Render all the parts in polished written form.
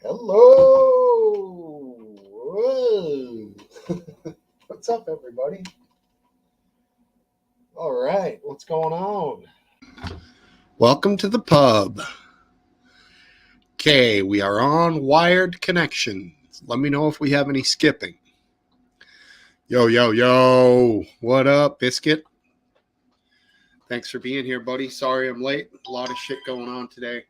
Hello! Whoa! What's up, everybody? All right, what's going on? Welcome to the pub. Okay, we are on wired connection. Let me know if we have any skipping. Yo! What up, Biscuit? Thanks for being here, buddy. Sorry I'm late. A lot of shit going on today.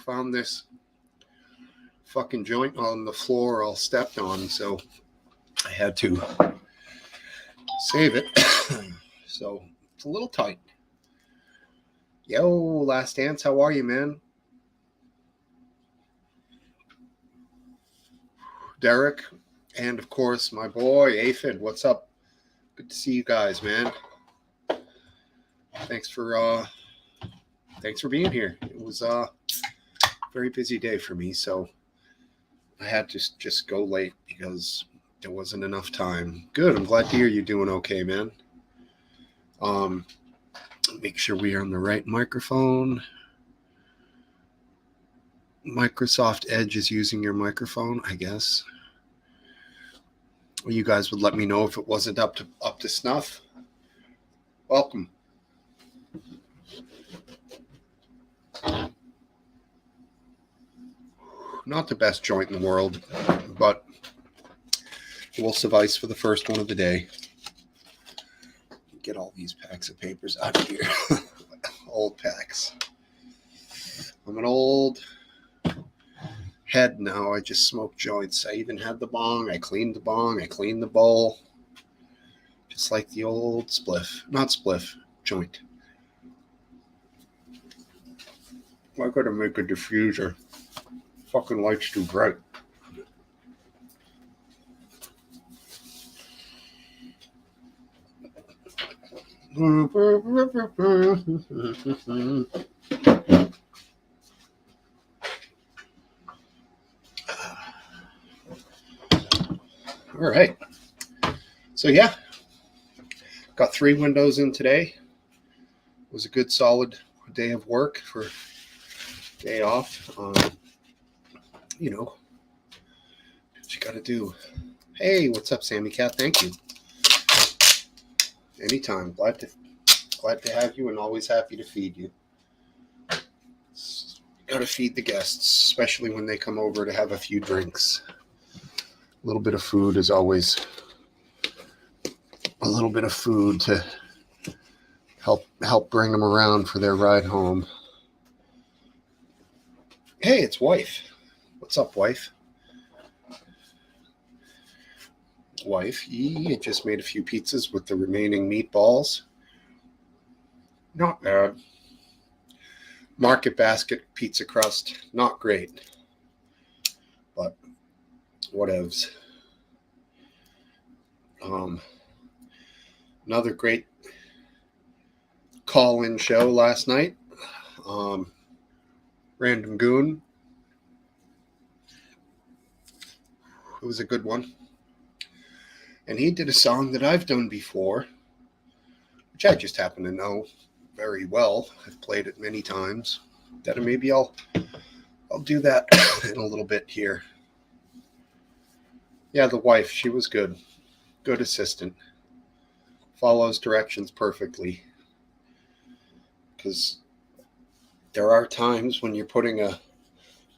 Found this fucking joint on the floor all stepped on, so I had to save it. So it's a little tight. Yo, Last Dance, how are you, man? Derek, and of course my boy Aphid. What's up? Good to see you guys, man. Thanks for being here. It was a very busy day for me, so I had to just go late because there wasn't enough time. Good. I'm glad to hear you're doing okay, man. Make sure we are on the right microphone. Microsoft Edge is using your microphone, I guess. You guys would let me know if it wasn't up to snuff. Welcome. Not the best joint in the world, but it will suffice for the first one of the day. Get all these packs of papers out of here. Old packs. I'm an old head now. I just smoke joints. I even had the bong. I cleaned the bong. I cleaned the bowl. Just like the old joint. I gotta make a diffuser. Fucking light's too bright. All right. So yeah, got 3 windows in today. It was a good solid day of work for day off. You know what you gotta do. Hey, what's up, Sammy Cat? Thank you. Anytime. Glad to have you and always happy to feed you. Gotta feed the guests, especially when they come over to have a few drinks. A little bit of food is always a little bit of food to help bring them around for their ride home. Hey, it's wife. What's up, wife? Wife, you just made a few pizzas with the remaining meatballs. Not bad. Market basket pizza crust, not great. But whatevs. Another great call-in show last night. Random Goon. It was a good one. And he did a song that I've done before, which I just happen to know very well. I've played it many times. That maybe I'll do that in a little bit here. Yeah, the wife, she was good. Good assistant. Follows directions perfectly. Because there are times when you're putting a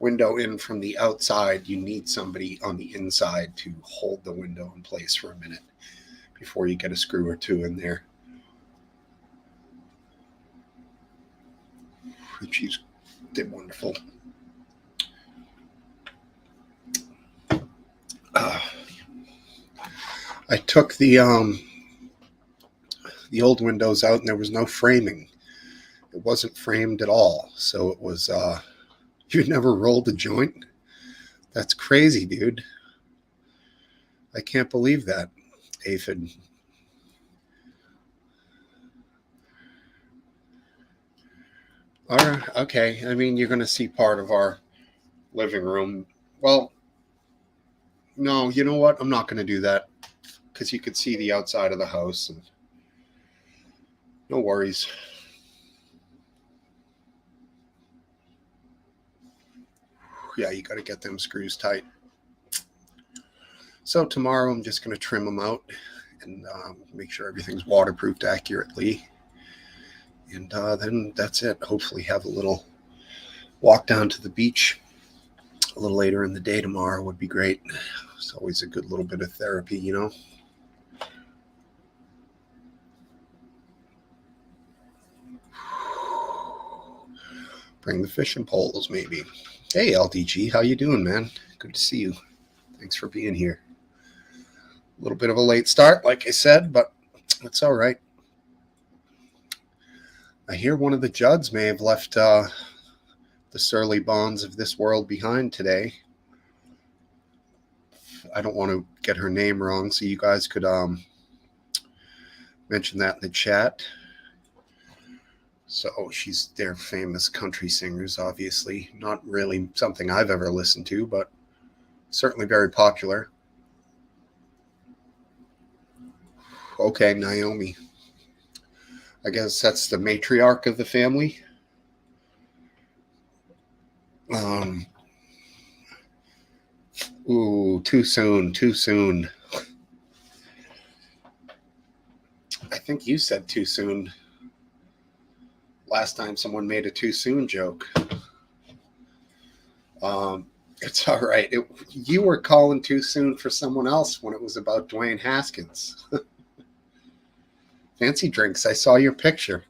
window in from the outside, you need somebody on the inside to hold the window in place for a minute before you get a screw or two in there. And she did wonderful. I took the old windows out and there was no framing. It wasn't framed at all. So it was, you never rolled a joint? That's crazy, dude. I can't believe that, Aphid. All right, okay. I mean, you're going to see part of our living room. Well, no, you know what? I'm not going to do that because you could see the outside of the house. And No worries. Yeah, you got to get them screws tight. So tomorrow I'm just going to trim them out and make sure everything's waterproofed accurately. And then that's it. Hopefully have a little walk down to the beach a little later in the day tomorrow would be great. It's always a good little bit of therapy, you know. Bring the fishing poles, maybe. Hey, LDG, how you doing, man? Good to see you. Thanks for being here. A little bit of a late start, like I said, but it's all right. I hear one of the Judds may have left the surly bonds of this world behind today. I don't want to get her name wrong, so you guys could mention that in the chat. So she's their famous country singers, obviously. Not really something I've ever listened to, but certainly very popular. Okay, Naomi. I guess that's the matriarch of the family. Ooh, too soon. I think you said too soon. Last time someone made a too soon joke. It's all right. You were calling too soon for someone else when it was about Dwayne Haskins. Fancy drinks. I saw your picture.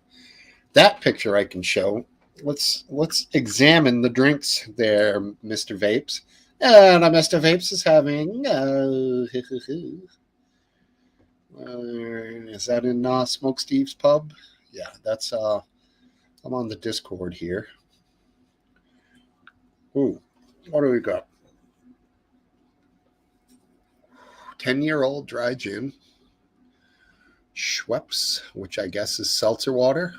That picture I can show. Let's examine the drinks there, Mr. Vapes. And Mr. Vapes is having... is that in Smokesteve's pub? Yeah, that's... I'm on the Discord here. Ooh, what do we got? 10-year-old dry gin. Schweppes, which I guess is seltzer water.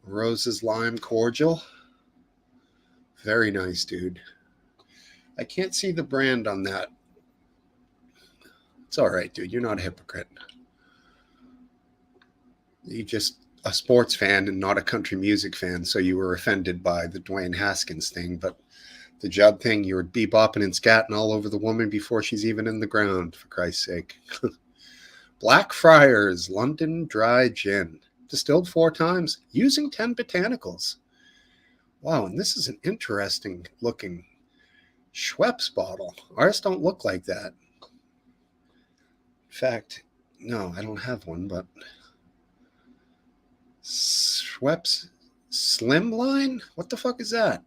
Rose's lime cordial. Very nice, dude. I can't see the brand on that. It's all right, dude. You're not a hypocrite. You just a sports fan and not a country music fan, so you were offended by the Dwayne Haskins thing. But the Judd thing, you were bebopping and scatting all over the woman before she's even in the ground, for Christ's sake. Blackfriars London Dry Gin. Distilled 4 times, using 10 botanicals. Wow, and this is an interesting looking Schweppes bottle. Ours don't look like that. In fact, no, I don't have one, but Schweppes Slimline? What the fuck is that?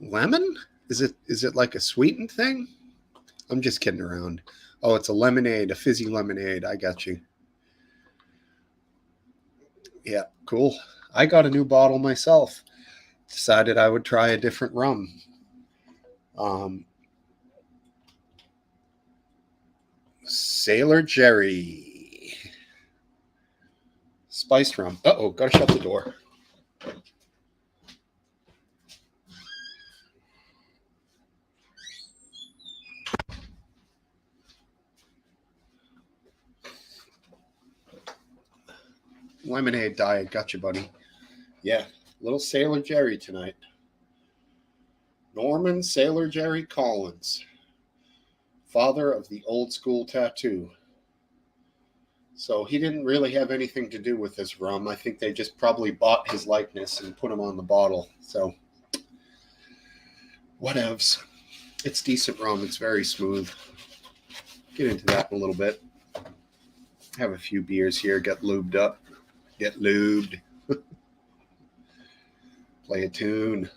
Lemon? Is it like a sweetened thing? I'm just kidding around. Oh, it's a lemonade, a fizzy lemonade. I got you. Yeah, cool. I got a new bottle myself. Decided I would try a different rum. Sailor Jerry. Spiced rum. Uh-oh, gotta shut the door. Lemonade diet. Gotcha, buddy. Yeah, little Sailor Jerry tonight. Norman Sailor Jerry Collins. Father of the old school tattoo. So he didn't really have anything to do with this rum. I think they just probably bought his likeness and put him on the bottle. So, whatevs. It's decent rum. It's very smooth. Get into that in a little bit. Have a few beers here. Get lubed up. Get lubed. Play a tune.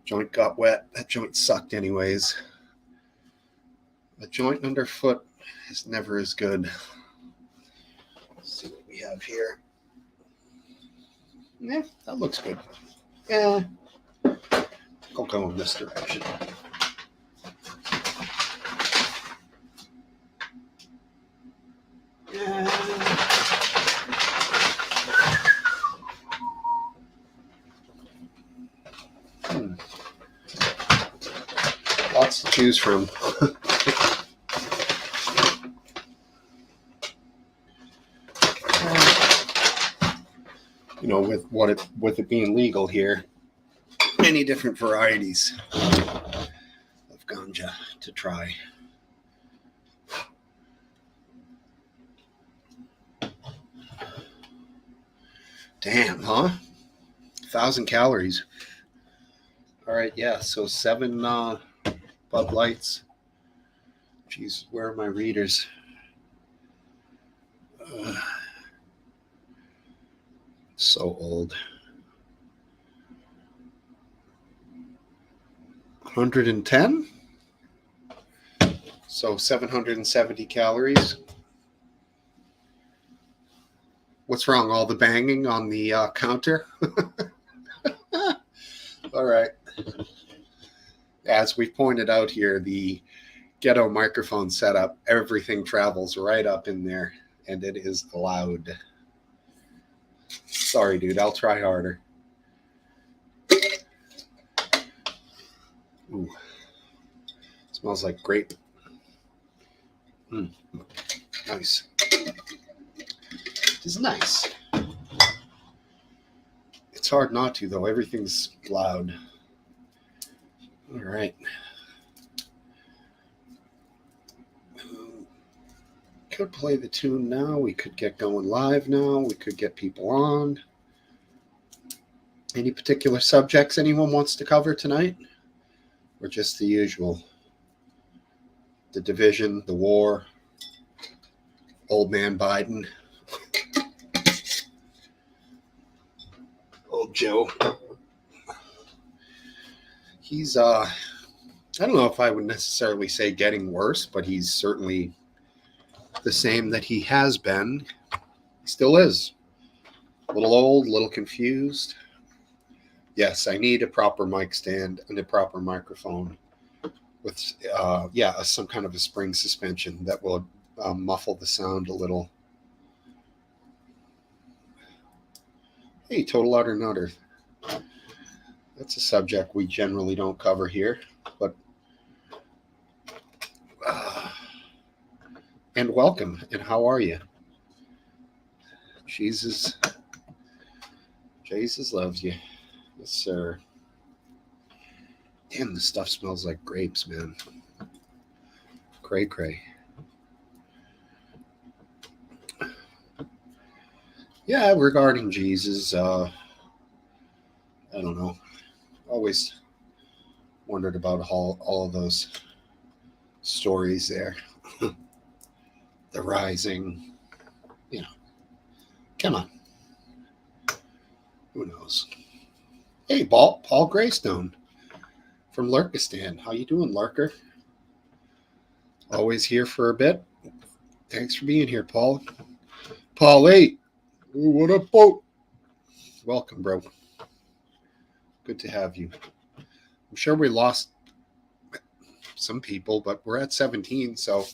Joint got wet. That joint sucked anyways. The joint underfoot is never as good. Let's see what we have here. Yeah, that looks good. Yeah. I'll go in this direction. Yeah. Lots to choose from. with it being legal here, many different varieties of ganja to try. Damn, huh? 1,000 calories. All right, yeah. So 7 Bud Lights. Jeez, where are my readers? So old. 110. So 770 calories. What's wrong? All the banging on the counter? All right. As we pointed out here, the ghetto microphone setup, everything travels right up in there, and it is loud. Sorry, dude. I'll try harder. Ooh. Smells like grape. Nice. It's nice. It's hard not to, though. Everything's loud. All right. Could play the tune now. We could get going live now. We could get people on. Any particular subjects anyone wants to cover tonight? Or just the usual? The division, the war, old man Biden. Old Joe. He's, I don't know if I would necessarily say getting worse, but he's certainly the same that he has been. He still is. A little old, a little confused. Yes, I need a proper mic stand and a proper microphone with, some kind of a spring suspension that will muffle the sound a little. Hey, Total Utter Nutter. That's a subject we generally don't cover here, but and welcome, and how are you? Jesus loves you. Yes, sir. Damn, this stuff smells like grapes, man. Cray. Yeah, regarding Jesus, I don't know. Always wondered about all of those stories there. The rising, come on. Who knows? Hey, Paul Greystone from Lurkistan. How you doing, Lurker? Always here for a bit. Thanks for being here, Paul. Paul 8. Ooh, what up, boat? Welcome, bro. Good to have you. I'm sure we lost some people, but we're at 17, so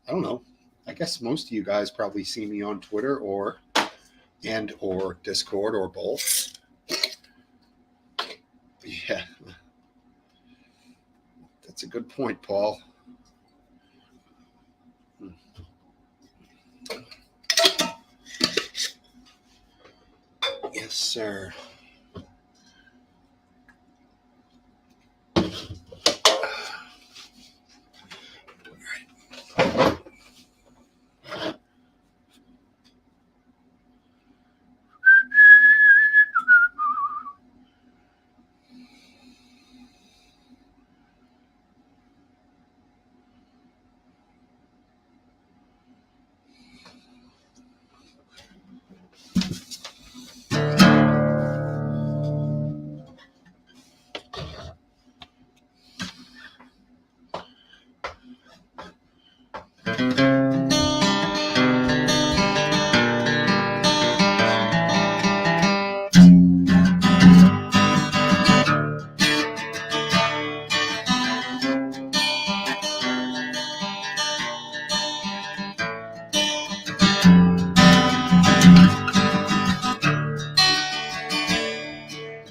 I don't know. I guess most of you guys probably see me on Twitter or Discord or both. Yeah. That's a good point, Paul. Yes, sir.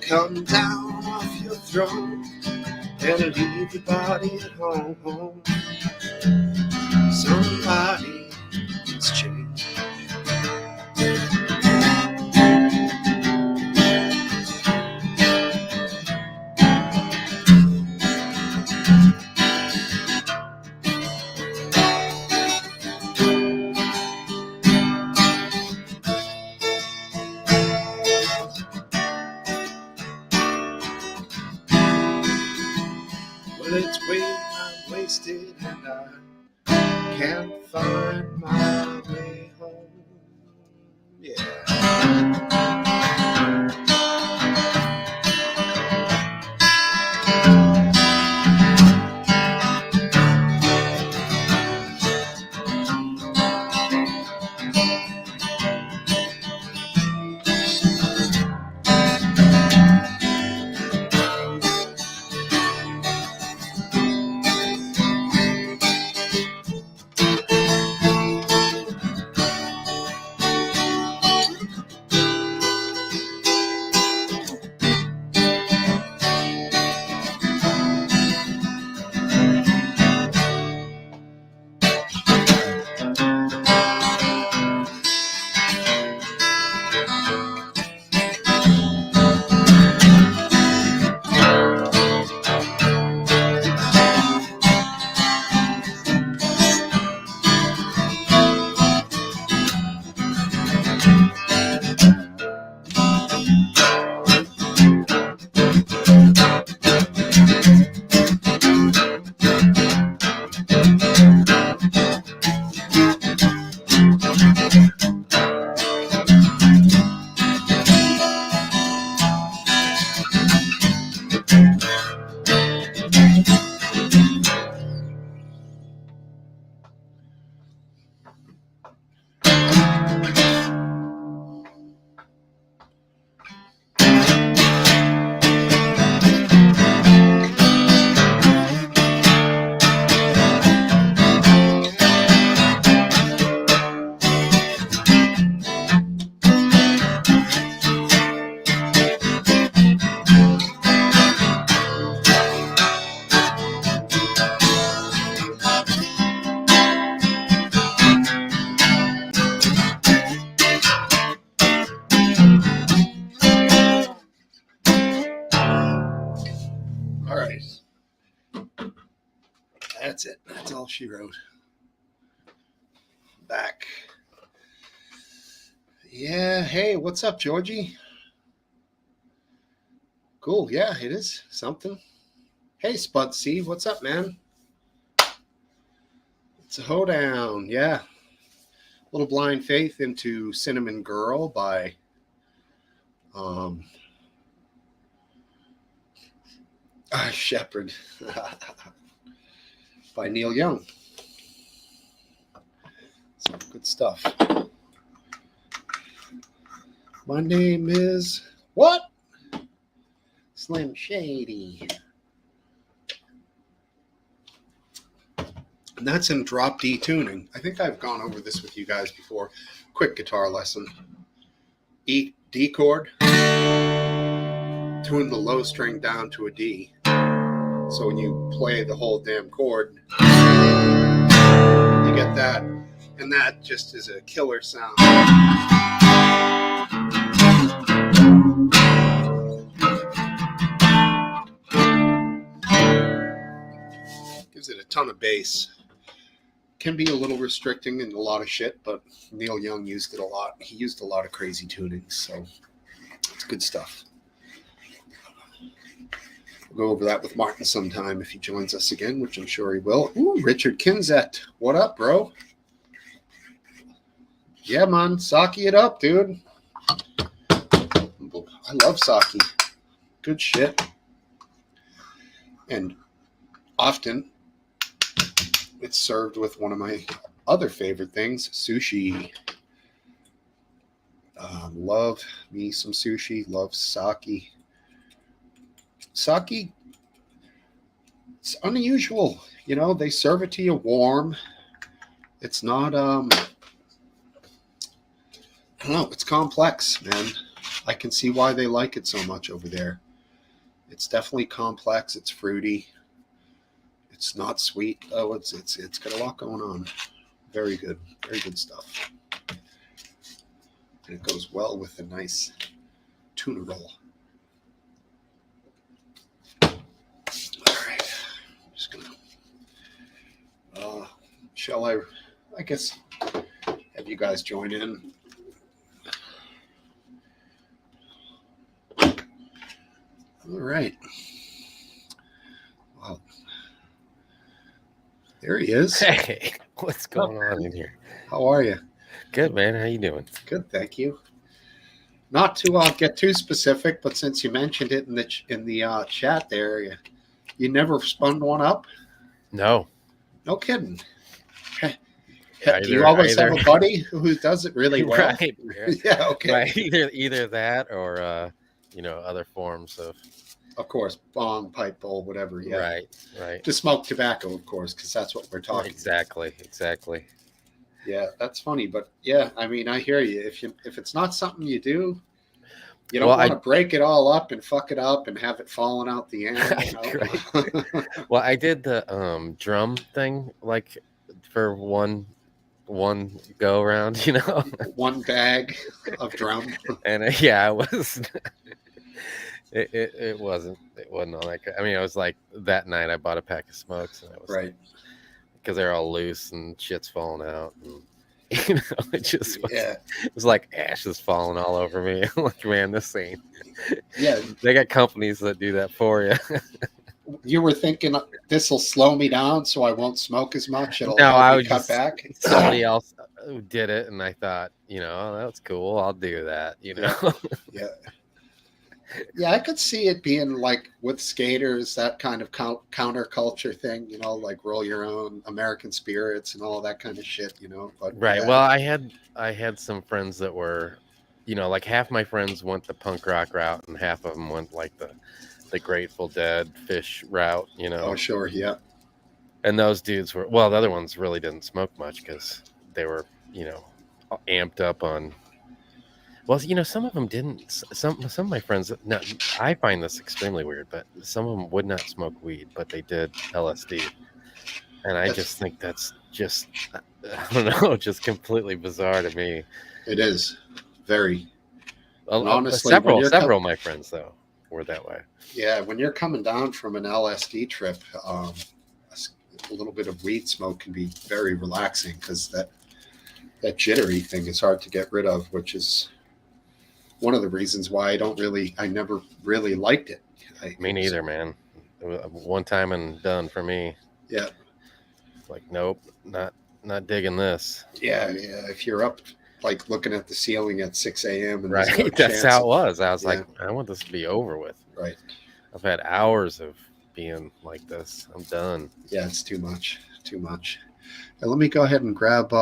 Come down off your throne and leave your body at home. Somebody needs change. and I can't find my way home. Yeah. All right. That's it. That's all she wrote. Back. Yeah. Hey, what's up, Georgie? Cool. Yeah, it is something. Hey, Spud C, what's up, man? It's a hoedown. Yeah. Little Blind Faith into Cinnamon Girl by Shepherd by Neil Young. Some good stuff. My name is what? Slim Shady. And that's in drop D tuning. I think I've gone over this with you guys before. Quick guitar lesson. D chord. Tune the low string down to a D. So when you play the whole damn chord, you get that. And that just is a killer sound. Gives it a ton of bass. Can be a little restricting in a lot of shit, but Neil Young used it a lot. He used a lot of crazy tunings, so it's good stuff. We'll go over that with Martin sometime if he joins us again, which I'm sure he will. Ooh, Richard Kinzet. What up, bro? Yeah, man. Sake it up, dude. I love sake. Good shit. And often it's served with one of my other favorite things, sushi. Love me some sushi. Love sake. Sake, it's unusual. You know, they serve it to you warm. It's not, I don't know, it's complex, man. I can see why they like it so much over there. It's definitely complex. It's fruity. It's not sweet. Oh, it's got a lot going on. Very good stuff. And it goes well with a nice tuna roll. Just gonna shall I guess have you guys join in. All right. Well, There he is. Hey, what's going on in here? How are you? Good, man. How you doing? Good, thank you. Not to get too specific, but since you mentioned it in the chat there, you never spun one up? No. No kidding. Do you Either, always have a buddy who does it really well? right. Yeah, okay. Right. Either that or other forms of. Of course, bong, pipe bowl, whatever. Yeah. Right. To smoke tobacco, of course, because that's what we're talking. Exactly. Yeah, that's funny, but yeah, I mean, I hear you. If it's not something you do, you don't want to break it all up and fuck it up and have it falling out the end. Right. Well, I did the drum thing like for one go around, one bag of drum, and it was. It wasn't all that good. I mean, it was like that night I bought a pack of smokes, and it was right because they're all loose and shit's falling out, and it just was, yeah. It was like ashes falling all over me. I'm like, man, this ain't. Yeah, they got companies that do that for you. You were thinking this will slow me down, so I won't smoke as much. It'll I would cut back. Somebody else did it, and I thought, that's cool. I'll do that. Yeah. Yeah, I could see it being like with skaters, that kind of counterculture thing, like roll your own American spirits and all that kind of shit, But right. Yeah. Well, I had some friends that were, like half my friends went the punk rock route, and half of them went like the Grateful Dead Fish route, Oh, sure, yeah. And those dudes were, well, the other ones really didn't smoke much because they were, amped up on. Well, some of them didn't. Some of my friends. No, I find this extremely weird, but some of them would not smoke weed, but they did LSD, and I just think that's just, I don't know, just completely bizarre to me. It is very. Honestly, several of my friends though were that way. Yeah, when you're coming down from an LSD trip, a little bit of weed smoke can be very relaxing because that jittery thing is hard to get rid of, which is one of the reasons why I never really liked it. Me neither, man. It was one time and done for me. Yeah. Like, nope, not digging this. Yeah. If you're up, like looking at the ceiling at 6 a.m. and right, that's how it was. I was like, I want this to be over with. Right. I've had hours of being like this. I'm done. Yeah, it's too much. Now, let me go ahead and grab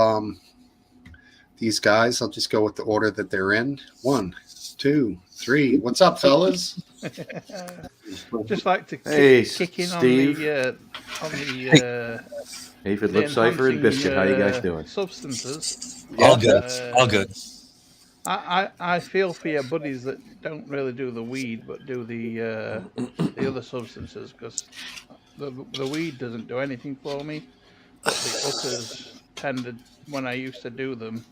these guys. I'll just go with the order that they're in. 1, 2, 3. What's up, fellas? Just like to kick in Steve. on the Aphid Lip Cipher and Biscuit. How you guys doing? Substances. All good. All good. I feel for your buddies that don't really do the weed but do the other substances, because the weed doesn't do anything for me. The others tended, when I used to do them,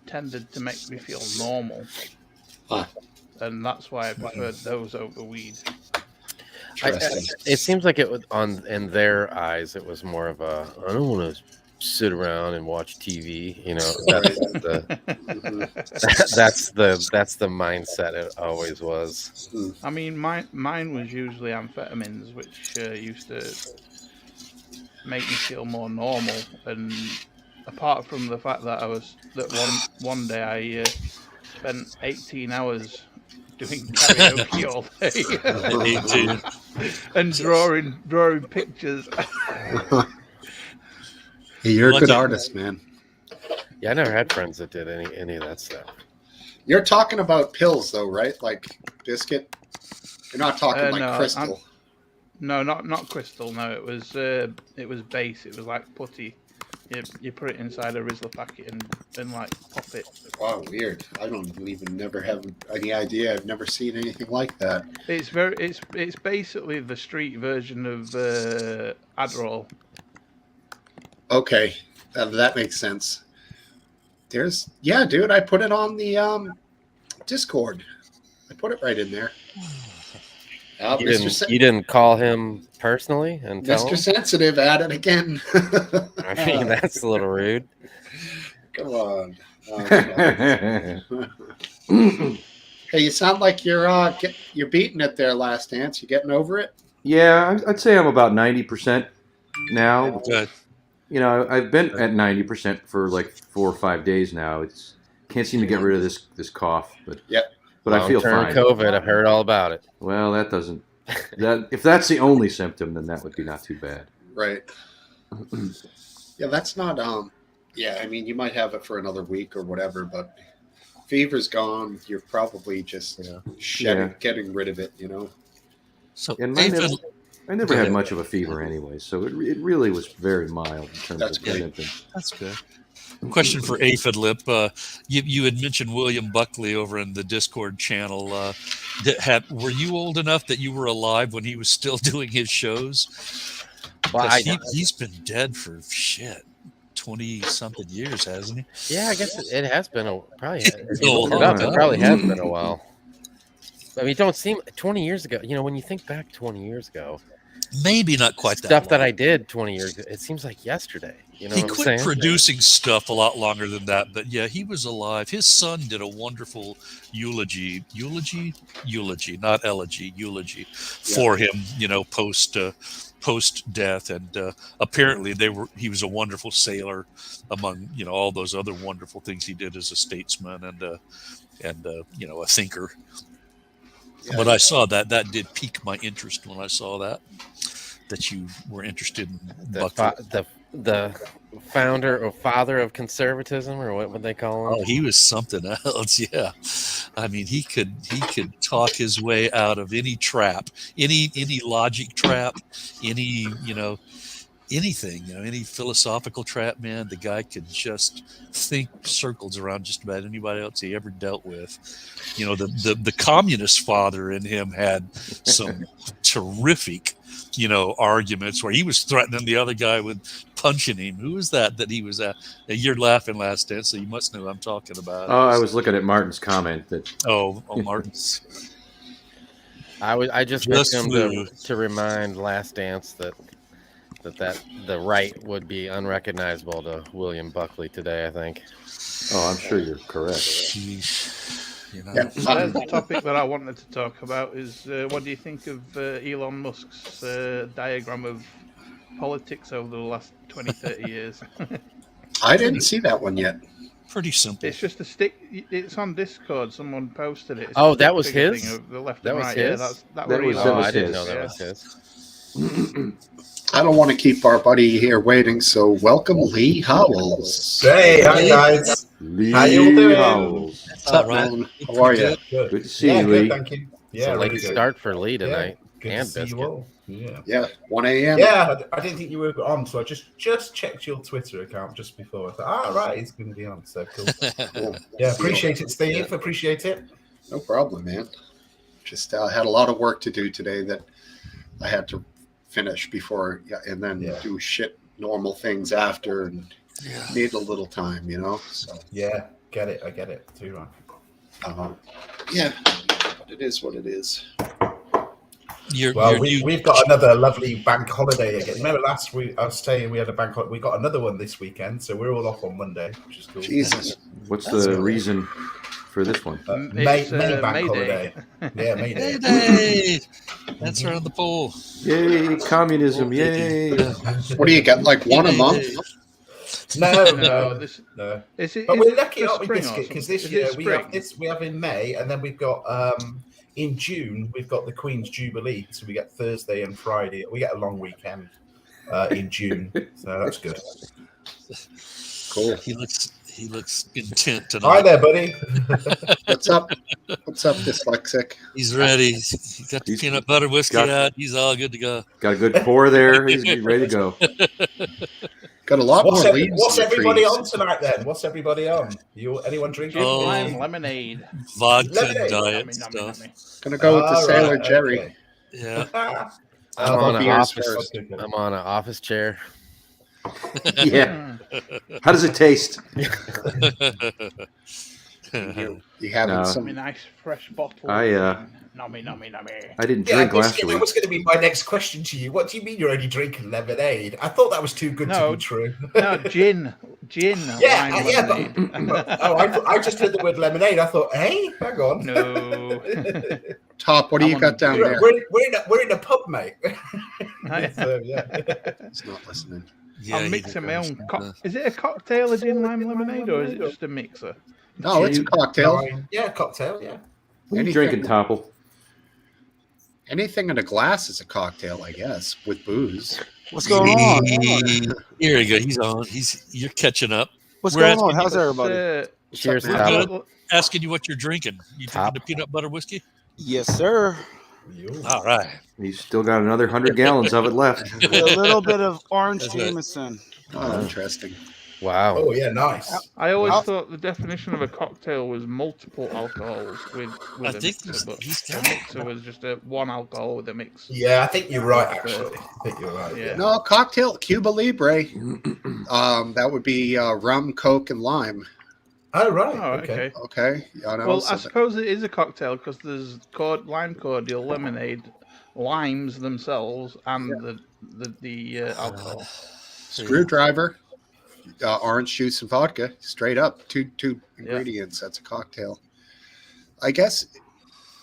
tended to make me feel normal. And that's why I preferred those over weed. It seems like it was in their eyes. It was more of a, I don't want to sit around and watch TV. That's the mindset it always was. I mean, mine was usually amphetamines, which used to make me feel more normal. And apart from the fact that one day I spent 18 hours doing karaoke all day and drawing pictures. You're a good artist, man. Yeah, I never had friends that did any of that stuff. You're talking about pills, though, right? Like biscuit. You're not talking like crystal. No, not crystal. No, it was base. It was like putty. You put it inside a Rizzler packet and like pop it. Wow, weird. I don't even never have any idea. I've never seen anything like that. It's basically the street version of Adderall. Okay, that makes sense. Dude, I put it on the Discord. I put it right in there. You didn't call him personally and tell Mr. him? Sensitive at it again. I mean, that's a little rude. Come on. Hey, you sound like you're beating it there, Last Dance. You getting over it? Yeah, I'd say I'm about 90%. now. Good. You know, I've been at 90% for like 4 or 5 days now. It's can't seem to get rid of this cough, but I feel Long-term fine. COVID. I've heard all about it. Well, that doesn't. That if that's the only symptom, then that would be not too bad. Right. Yeah, that's not. Yeah, I mean, you might have it for another week or whatever, but fever's gone. You're probably just getting rid of it. You know. So And aphid, I never had much of a fever anyway, so it really was very mild in terms That's of great. symptoms. that's good. Question for Aphid Lip. You had mentioned William Buckley over in the Discord channel. Were you old enough that you were alive when he was still doing his shows? Well, 'Cause he's been dead for 20-something years, hasn't he? yeah, I guess it has been probably. It's If you look it up, long it probably time. has been a while. I mean, it don't seem 20 years ago. You know, when you think back 20 years ago, Maybe not quite that stuff that long. I did 20 years ago, it seems like yesterday. You know He what I'm quit saying? producing stuff a lot longer than that, but yeah, he was alive. His son did a wonderful eulogy, not elegy, eulogy for him. You know, post death, and apparently he was a wonderful sailor, among all those other wonderful things he did as a statesman and a thinker. Yeah. But I saw that did pique my interest when I saw that you were interested in Buckley. The founder or father of conservatism, or what would they call him? Oh, he was something else. Yeah, I mean, he could talk his way out of any trap, any logic trap, any anything, any philosophical trap. Man, the guy could just think circles around just about anybody else he ever dealt with. The communist father in him had some terrific arguments where he was threatening the other guy with punching him. Who was that he was at? You're laughing, Last Dance, so you must know who I'm talking about. Oh, I was looking at Martin's comment that. Oh, Martin's. I just missed him to remind Last Dance that the right would be unrecognizable to William Buckley today, I think. Oh, I'm sure you're correct. There's the topic that I wanted to talk about is what do you think of Elon Musk's diagram of politics over the last 20, 30 years? I didn't see that one yet. Pretty simple. It's just a stick. It's on Discord. Someone posted it. It's Oh, a that was figure his? thing of the left That and was right. his? Yeah, That were was- Elon. that was I didn't his. know that Yeah. was his. I don't want to keep our buddy here waiting, so welcome Lee Howells. Hey, hi guys. Lee How you all doing? Howells. What's up, Right. man? How are you? Good. Good to see Yeah, you, good, Lee. thank you. It's Yeah, a late really good. start for Lee tonight. Good And to see Biscuit. you all. Yeah. Yeah, 1 a.m. Yeah, I didn't think you were on, so I just checked your Twitter account just before. I thought, right, he's going to be on, so cool. Cool. Yeah, appreciate it, Steve. Appreciate it. No problem, man. Just had a lot of work to do today that I had to finish before, and then do normal things after, and need a little time, So Yeah, get it. I get it too, right? yeah, but it is what it is. We've got another lovely bank holiday again. Remember last week I was saying we had a bank holiday. We got another one this weekend, so we're all off on Monday, which is cool. Jesus. What's the reason for this one? May It's, bank May holiday. Yeah, May Day. Hey, that's around the pole. Yay, communism! Yay! What do you get? Like one a month? No. This, No. is it, But is we're it lucky, for aren't we, spring or Biscuit? Because something? this Is year it we spring? have in May, and then we've got in June we've got the Queen's Jubilee, so we get Thursday and Friday. We get a long weekend in June, so that's good. Cool. He looks intent Hi tonight. there, buddy. What's up? What's up, dyslexic? He's ready. He's got the He's peanut butter whiskey got- out. He's all good to go. Got a good pour there. He's ready to go. Got a lot more leaves. What's in the everybody trees. on tonight then? What's everybody on? Anyone drinking? Oh. Lime lemonade. Vodka Lemonade. and diet Nummy, nummy, stuff. nummy. Gonna go with the All Sailor right, Jerry. okay. Yeah. I'm on an beers office. first. I'm on an office chair. Yeah. How does it taste? You having No. some? A nice fresh bottle. I Nummy, nummy, nummy. I didn't Yeah, drink last Biscuit, that week. was going to be my next question to you. What do you mean you're only drinking lemonade? I thought that was too good to No. be true. No, gin. gin, Yeah, lime yeah, lemonade. I just heard the word lemonade. I thought, hey, hang on. No. Top, what do I you want got to down do- there? We're in a pub, mate. So, yeah. He's not listening. Yeah, I'm he mixing my own. didn't, Is it a cocktail, a gin lime lemonade, or is it just a mixer? No, it's a cocktail. Yeah, cocktail, yeah. What are you Anything- drinking, Topple? Anything in a glass is a cocktail, I guess, with booze. What's going on? Here you go. He's on. You're catching up. What's We're going on? asking How's everybody? Cheers, We're Top. good. Asking you what you're drinking. You Top. drinking the peanut butter whiskey? Yes, sir. All right. He's still got another 100 gallons of it left. With a little bit of orange That's right. Jameson. Oh, interesting. Wow. Oh, yeah, nice. I always thought the definition of a cocktail was multiple alcohols with I a think mixer, but he's a got mixer was just one alcohol with a mix. Yeah, I think you're right, actually. I think you're right. Yeah. No, cocktail, Cuba Libre. That would be rum, Coke, and lime. Oh, right. Oh, Okay. Okay. Yeah, no, Well, so I suppose it is a cocktail because there's lime cordial, lemonade, limes themselves, and the alcohol. screwdriver, orange juice, and vodka. Straight up, two ingredients. That's a cocktail. I guess.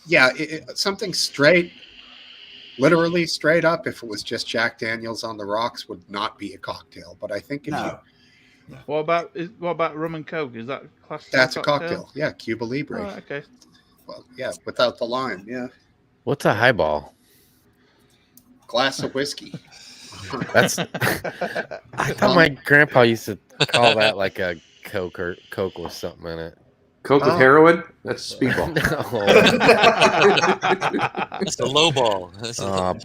Yeah, something straight. Literally straight up. If it was just Jack Daniels on the rocks, would not be a cocktail. But I think if No. What about rum and coke? Is that classed? that's a cocktail. Yeah, Cuba Libre. Oh, okay. Well, yeah, without the lime. Yeah, What's a highball? glass of whiskey. That's. I thought my grandpa used to call that like a Coke or Coke with something in it. Coke with Oh. heroin? That's speedball. That's a low ball. That's Oh,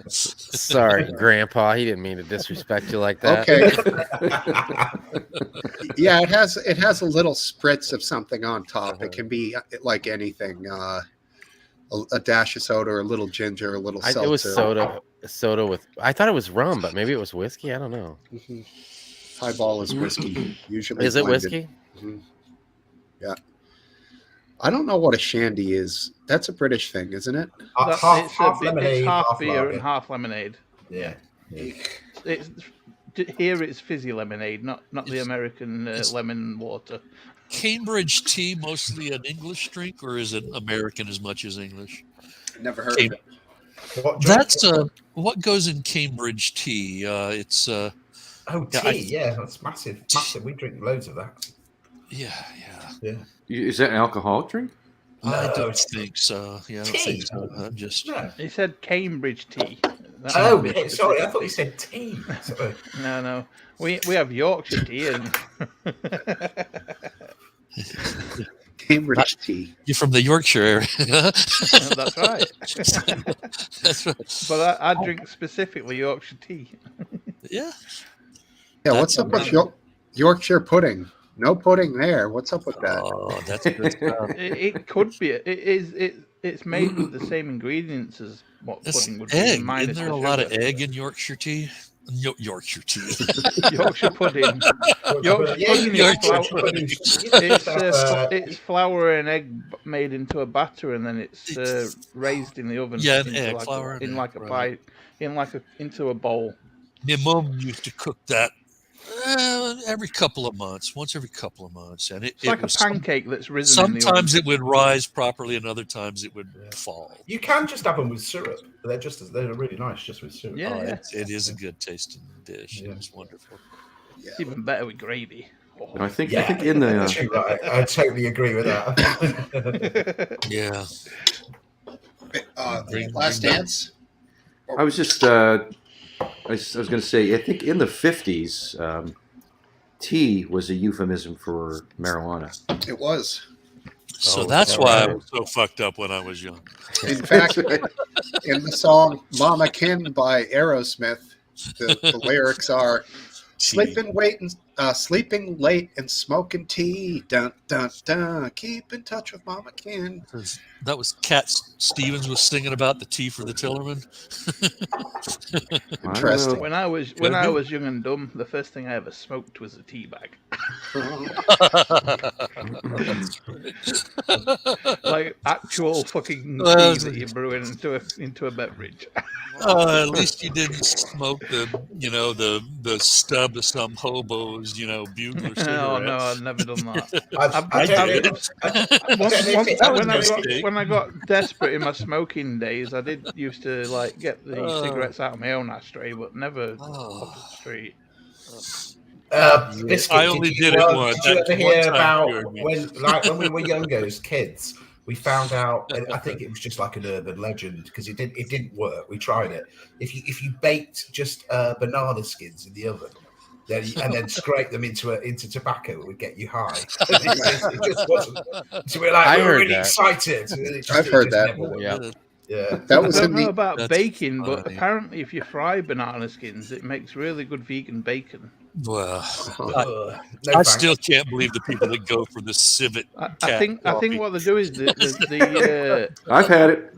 sorry, Grandpa. He didn't mean to disrespect you like that. Okay. Yeah, it has a little spritz of something on top. It can be like anything, a dash of soda, or a little ginger, a little seltzer. It was soda with. I thought it was rum, but maybe it was whiskey. I don't know. Mhm. Highball is whiskey. Usually, Is it blended. whiskey? Mhm. Yeah. I don't know what a shandy is. That's a British thing, isn't it? Half lemonade, it's half half beer lager. and half lemonade. Yeah. Here it's fizzy lemonade, not the American lemon water. Cambridge tea mostly an English drink, or is it American as much as English? Never heard Cam- of it. What drink? That's what goes in Cambridge tea. It's Oh, yeah, tea. Yeah, that's massive. Massive. We drink loads of that. yeah. Is that an alcoholic drink? I No, don't it's think so. Yeah, I don't tea. think so. I'm just No. He said Cambridge tea. That Oh, might be okay, sorry. I specific. thought you said tea. Sorry. No. We have Yorkshire tea and Cambridge tea. you're from the Yorkshire area. that's right. That's right. But I drink specifically Yorkshire tea. Yeah. Yeah, what's up with Yorkshire pudding? No pudding there. What's up with that? Oh, that's good stuff. It could be. It's made with the same ingredients as what That's pudding would be. egg. minus Isn't there the a lot of sugar. egg in Yorkshire tea? Yorkshire tea. Yorkshire pudding? Yorkshire Yeah, pudding is Yorkshire flour. pudding. It's flour and egg made into a batter, and then it's raised in the oven. Yeah, an into egg, like flour and in egg, like a right. pie, into a bowl. My mom used to cook that every couple of months, once every couple of months, and It's like a was pancake that's risen in the oven. sometimes it would rise properly, and other times it would fall. You can just have them with syrup. They're really nice just with syrup. Yeah, yeah. It is a good tasting dish. Yeah. It's wonderful. It's even better with gravy. Oh. I think Yeah, in the you're right. I totally agree with that. Yeah. Bring Last that. Dance. I was just I was going to say, I think in the 50s, tea was a euphemism for marijuana. It was. So Oh, that's all why I right. was so fucked up when I was young. In fact, in the song "Mama Kin" by Aerosmith, the lyrics are sleeping late and smoking tea. Dun dun dun. Keep in touch with Mama Kin. That was Cat Stevens was singing about the tea for the Tillerman. Interesting. When I was young and dumb, the first thing I ever smoked was a tea bag. Like actual fucking tea that you brew into a beverage. At least you didn't smoke the stub of some hobo's those, bugler cigarettes. Oh no, I've never done that. I don't did. know. I don't know if it- That was When I got desperate in my smoking days, I did used to like get the Oh. cigarettes out of my own ashtray, but never Oh. off the street. Biscuit, I only did it once. Did you That ever one hear time about cured me. when we were younger as kids? We found out, and I think it was just like an urban legend because it didn't work. We tried it. If you baked just banana skins in the oven, and then scrape them into tobacco, it would get you high. it just wasn't. So we I were heard really that. excited. I've heard that. never worked. Yeah. Yeah. That I was don't in know the about That's baking, but funny. apparently if you fry banana skins, it makes really good vegan bacon. Well, No I thanks. still can't believe the people that go for the civet. I Cat think coffee. what they do is the I've had it.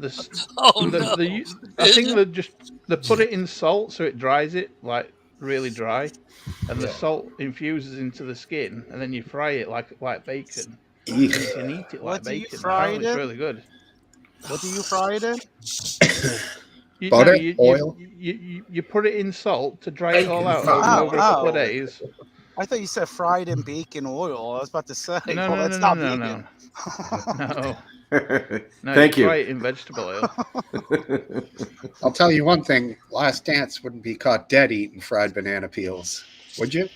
Oh the, no! the I think they put it in salt so it dries it like really dry, and the Yeah. salt infuses into the skin, and then you fry it like bacon. Eek. You can eat it like What do you bacon. fry Apparently it it's in? really good. What do you fry it in? Butter? You, Oil? You put it in salt to dry it all Bacon out fat. over a couple of Oh. days. I thought you said fried in bacon oil. I was about to say, No, well, no, that's no, not no, vegan. No. Thank you you. fry it in vegetable oil. I'll tell you one thing. Last Dance wouldn't be caught dead eating fried banana peels, would you?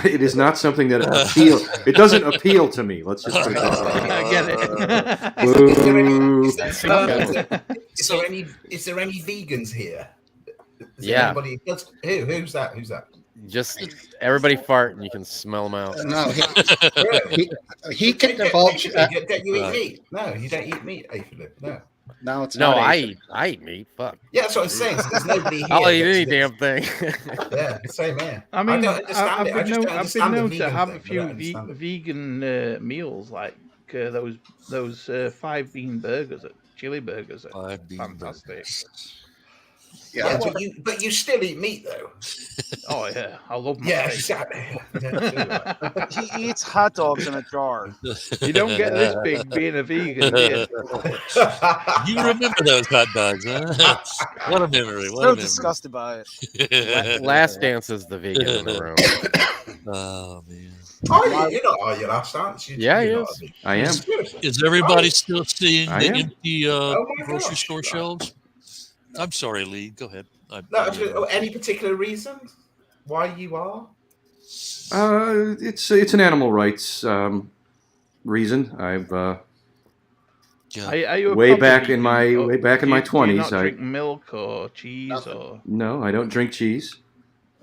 It is not something that appeals. It doesn't appeal to me. Let's just put it that way. I get it. Boo. Is there any vegans here? Is Yeah. Anybody, who's that? Who's that? Just everybody fart and you can smell them out. No, Really? he can divulge. Don't you eat meat? No, you don't eat meat, Philip. No. No, it's No, not. I eat meat. Fuck. Yeah, that's what I'm saying. So there's nobody here. I'll eat any that's- damn thing. Yeah, same here. I mean, don't understand I've it. I been just don't known, I've been understand the known to vegan have thing. a I few don't understand it. vegan meals, like those 5-bean burgers, chili burgers, are 5-bean fantastic. Yeah, Yeah. but you still eat meat though. Oh yeah, I love my Yeah, steak. exactly. Yeah, He eats hot dogs in a jar. You don't get this big being a vegan, do you? You remember those hot dogs, huh? What a memory! What So a memory! disgusted by it. Last Dance is the vegan in the room. Oh man! You're not are you last dance? Yeah, he you're is. not, I am. Seriously? Is everybody still seeing I the am. empty Oh my grocery gosh. store shelves? I'm sorry, Lee. Go ahead. No, any particular reason why you are? It's an animal rights reason. I've Yeah. Are you a way proper back in vegan? my Or way back in do my you- do you 20s. not I drink milk or cheese Nothing. or no, I don't drink cheese.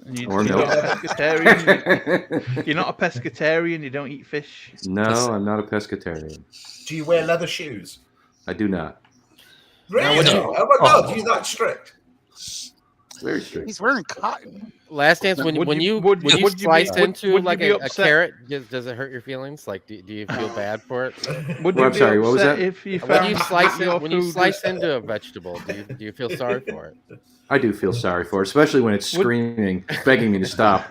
Or you're milk. not a pescatarian. You're not a pescatarian. You don't eat fish. No, I'm not a pescatarian. Do you wear leather shoes? I do not. Really? No. Oh my god, you're that strict. Very strict. He's wearing cotton. Last Dance, Would when you- you would when you- you would you be- slice would- into would you like be a upset- carrot, does it hurt your feelings? Like, do you feel bad for it? Would Well, you I'm be sorry, what was upset that? if you When found you slice your it, when you food slice into a vegetable, do you feel sorry for it? I do feel sorry for it, especially when it's screaming, begging me to stop.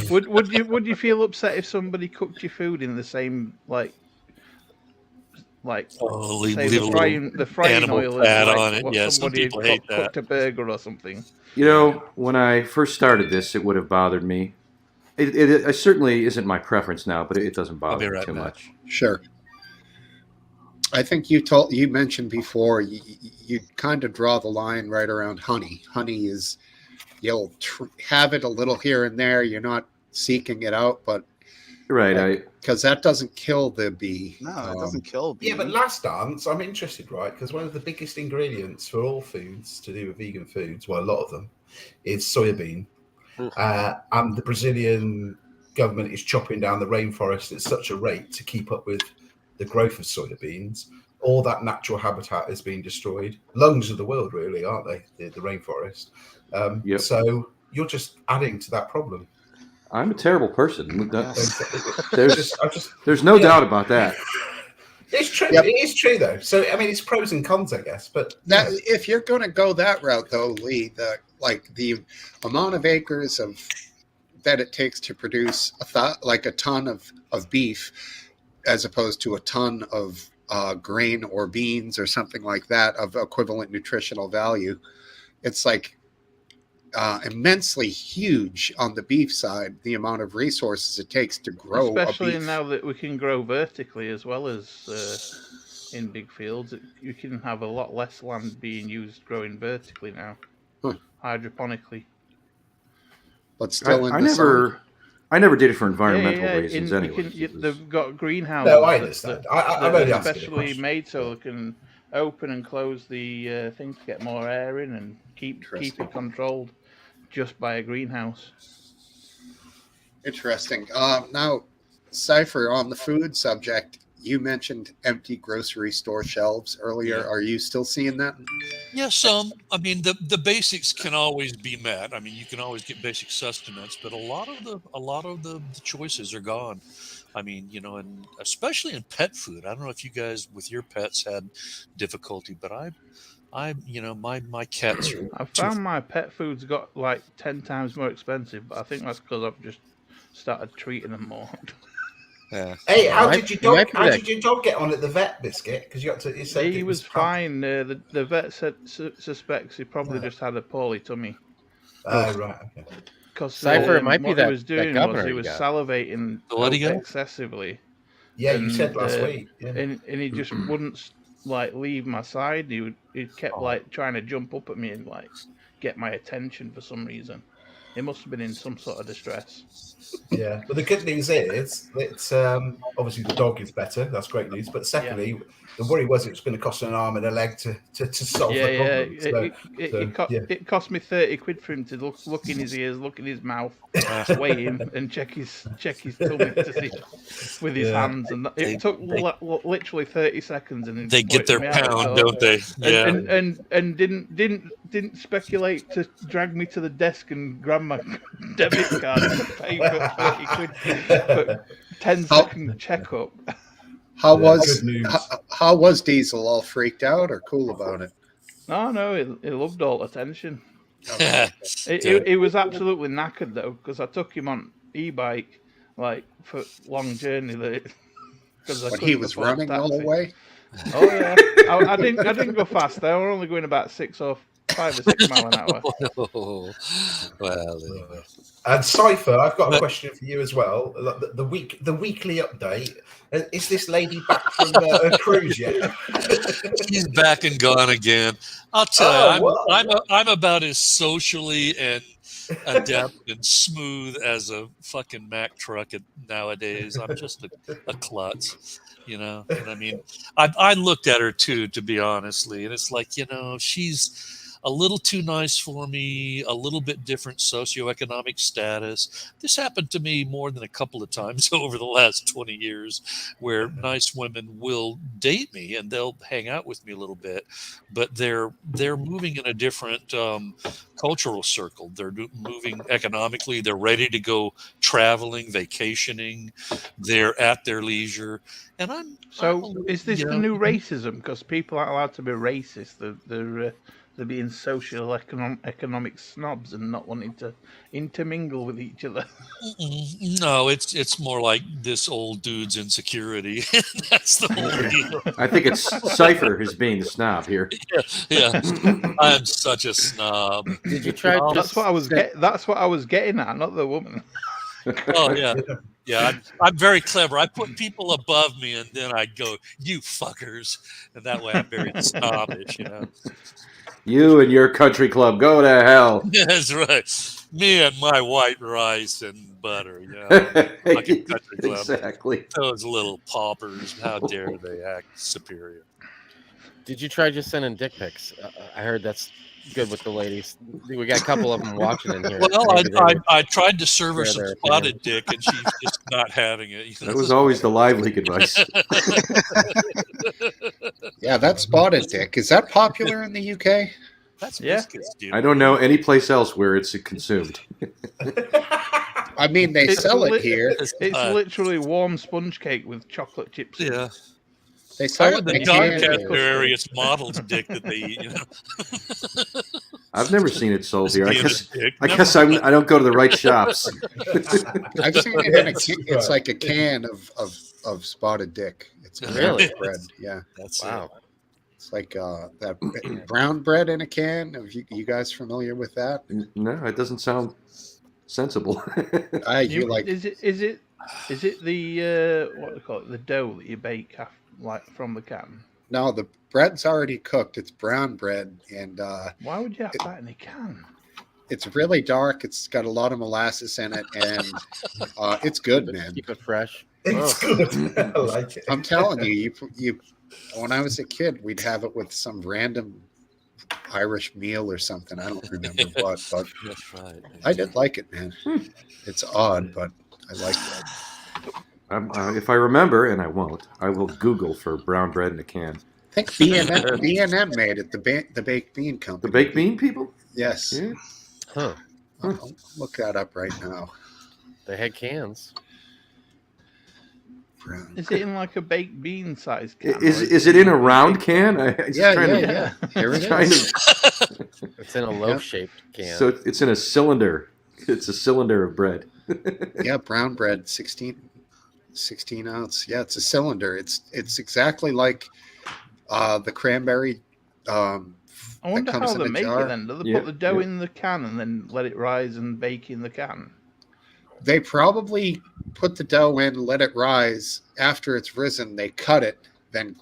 would you feel upset if somebody cooked your food in the same like Oh, leave, say leave the a frying animal oil fat is like on it. what Yeah, some somebody had people hate that. cooked a burger or something? You know, when I first started this, it would have bothered me. It certainly isn't my preference now, but it doesn't be bother me right too back. much. Sure. I think you mentioned before you kind of draw the line right around honey. Honey is you'll have it a little here and there. You're not seeking it out, but Right. because that doesn't kill the bee. No, it doesn't kill bees. Yeah, but last dance, I'm interested, right? Because one of the biggest ingredients for all foods to do with vegan foods, well, a lot of them, is soybean. And the Brazilian government is chopping down the rainforest at such a rate to keep up with the growth of soybeans. All that natural habitat is being destroyed. Lungs of the world, really, aren't they? The rainforest. Yep. So you're just adding to that problem. I'm a terrible person. Yes. There's no doubt about that. It's true. Yep. It is true, though. So I mean, it's pros and cons, I guess. But That if you're going to go that route, though, Lee, the amount of acres that it takes to produce a ton of beef, as opposed to a ton of grain or beans or something like that of equivalent nutritional value, it's like immensely huge on the beef side, the amount of resources it takes to grow Especially a beef. now that we can grow vertically as well as in big fields. You can have a lot less land being used growing vertically now, hydroponically. But still in I the sun. never did it for environmental reasons You anyway. they've got greenhouses No, I that understand. that I'm are only asking a especially question. made so they can open and close the thing to get more air in and keep Interesting. it controlled just by a greenhouse. Interesting. Now, Cypher, on the food subject, you mentioned empty grocery store shelves earlier. Yeah. Are you still seeing that? Yeah, some. I mean, the basics can always be met. I mean, you can always get basic sustenance, but a lot of the choices are gone. I mean, and especially in pet food. I don't know if you guys with your pets had difficulty, but my cats are I too. found my pet food's got like 10 times more expensive, but I think that's because I've just started treating them more. Yeah. Hey, It how might- did your it might dog? be How that- did your dog get on at the vet, Biscuit? Because you said He it was fine. The vet suspects he probably just had a poorly tummy. Oh, right. Okay. Because Cypher, it might be what that- he was that doing was governor he you was got. salivating So what do you got? excessively. Yeah, you said And, last week. Yeah. and he just wouldn't like leave my side. He kept like trying to jump up at me and like get my attention for some reason. He must have been in some sort of distress. Yeah, but the good news is that obviously the dog is better. That's great news. But secondly, the worry was it was going to cost an arm and a leg to solve the problem. It cost me 30 quid for him to look in his ears, look in his mouth, weigh him, and check his tummy to see with his hands. And it took literally 30 seconds. And They get their pound, don't they? Yeah. And didn't speculate to drag me to the desk and grab my debit card and pay for 30 quid for 10-second checkup. How good news. how was Diesel? All freaked out or cool about it? No, he loved all the attention. Okay. He was absolutely knackered though, because I took him on e-bike like for long journey because When he was running the whole way. Oh yeah, I didn't go fast. I were only going about 5 or 6 mile an hour. Well, anyway. And Cypher, I've got a question for you as well. The weekly update. Is this lady back from a cruise yet? She's back and gone again. I'll tell you, wow. I'm about as socially and adept and smooth as a fucking Mack truck nowadays. I'm just a klutz, And I mean, I looked at her too, to be honestly, and it's like, she's a little too nice for me, a little bit different socioeconomic status. This happened to me more than a couple of times over the last 20 years where nice women will date me and they'll hang out with me a little bit, but they're moving in a different cultural circle. They're moving economically. They're ready to go traveling, vacationing. They're at their leisure. And is this the new racism? Because people aren't allowed to be racist. They're being social economic snobs and not wanting to intermingle with each other. No, it's more like this old dude's insecurity. That's the whole deal. I think it's Cypher who's being the snob here. Yeah. I'm such a snob. Did you try? That's what I was getting at, not the woman. Oh yeah. Yeah, I'm very clever. I put people above me, and then I go, "You fuckers," and that way I'm very snobbish, You and your country club, go to hell. That's right. Me and my white rice and butter. Fucking country club. Exactly. Those little paupers. How dare they act superior? Did you try just sending dick pics? I heard that's good with the ladies. We got a couple of them watching in here. Well, I tried to serve her some spotted dick, and she's just not having it. That was always the live leak advice. Yeah, that spotted dick. Is that popular in the UK? That's biscuits, dude. I don't know any place else where it's consumed. I mean, they sell it here. It's literally warm sponge cake with chocolate chips. Yeah. They sell it in the Doncaster area. It's modeled dick that they eat. I've never seen it sold here. I guess I don't go to the right shops. I've seen it in a can. It's like a can of spotted dick. It's really bread. Yeah. Wow. It's like that brown bread in a can. Are you guys familiar with that? No, it doesn't sound sensible. You like Is it the what do they call it? The dough that you bake like from the can? no, the bread's already cooked. It's brown bread, and Why would you have that in a can? it's really dark. It's got a lot of molasses in it, and it's good, man. Keep it fresh. It's good. I like it. I'm telling you. When I was a kid, we'd have it with some random Irish meal or something. I don't remember what, but That's right. I did like it, man. It's odd, but I liked it. If I remember, and I won't, I will Google for brown bread in a can. I think B&M made it. The baked bean company. The baked bean people? Yes. Yeah. Huh. I'll look that up right now. They had cans. Brown. Is it in like a baked bean size can? Is it in a round can? Yeah. Here it is. It's in a loaf-shaped can. So it's in a cylinder. It's a cylinder of bread. Yeah, brown bread, 16 ounce. Yeah, it's a cylinder. It's exactly like the cranberry. I wonder comes how in they a make jar. it then. Do they Yeah, put the dough yeah. in the can and then let it rise and bake in the can? They probably put the dough in, let it rise. After it's risen, they cut it, then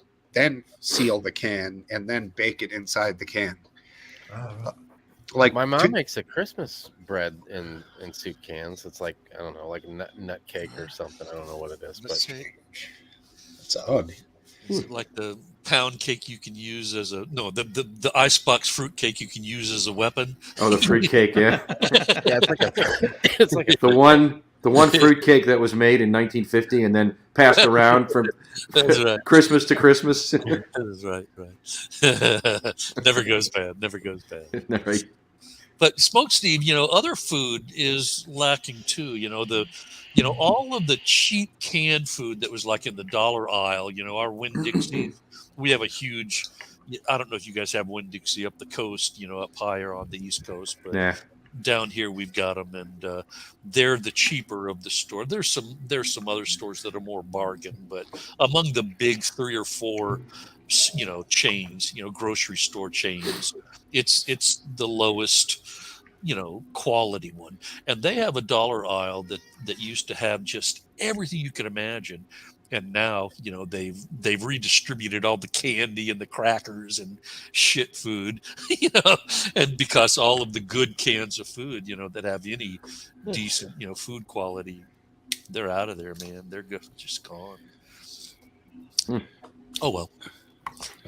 seal the can, and then bake it inside the can. Like My mom makes a Christmas bread in soup cans. It's like, I don't know, like nut cake or something. I don't know what it is, but it's odd. Is it like the pound cake you can use as the icebox fruit cake you can use as a weapon? Oh, the fruit cake, yeah. yeah, it's like The one fruit cake that was made in 1950 and then passed around from That's right. Christmas to Christmas. That's right. Never goes bad. Right. But Smokesteve, other food is lacking too. All of the cheap canned food that was like in the dollar aisle. Our Winn-Dixie. We have a huge. I don't know if you guys have Winn-Dixie up the coast. Up higher on the East Coast, but Yeah. down here we've got them, and they're the cheaper of the store. There's some other stores that are more bargain, but among the big 3 or 4 chains, grocery store chains, it's the lowest quality one. And they have a dollar aisle that used to have just everything you could imagine. And now, they've redistributed all the candy and the crackers and shit food, and because all of the good cans of food, that have any decent, food quality, they're out of there, man. They're just gone. Oh, well.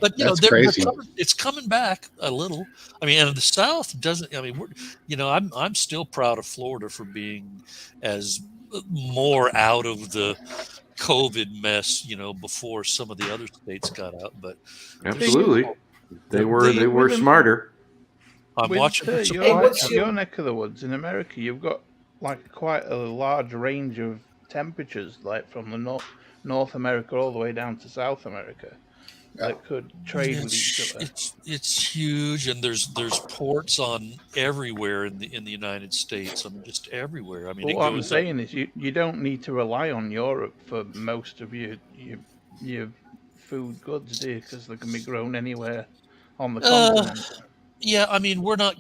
But, That's crazy. It's coming back a little. I mean, and the South doesn't, I'm still proud of Florida for being as more out of the COVID mess, before some of the other states got out. But Absolutely. They were smarter. I'm watching. Your neck of the woods in America, you've got like quite a large range of temperatures, like from the North America all the way down to South America, that could trade with each other. It's huge, and there's ports on everywhere in the United States. Just everywhere. I mean, But what I'm saying is, you don't need to rely on Europe for most of your food goods, do you? Because they can be grown anywhere on the continent. Yeah, I mean, we're not,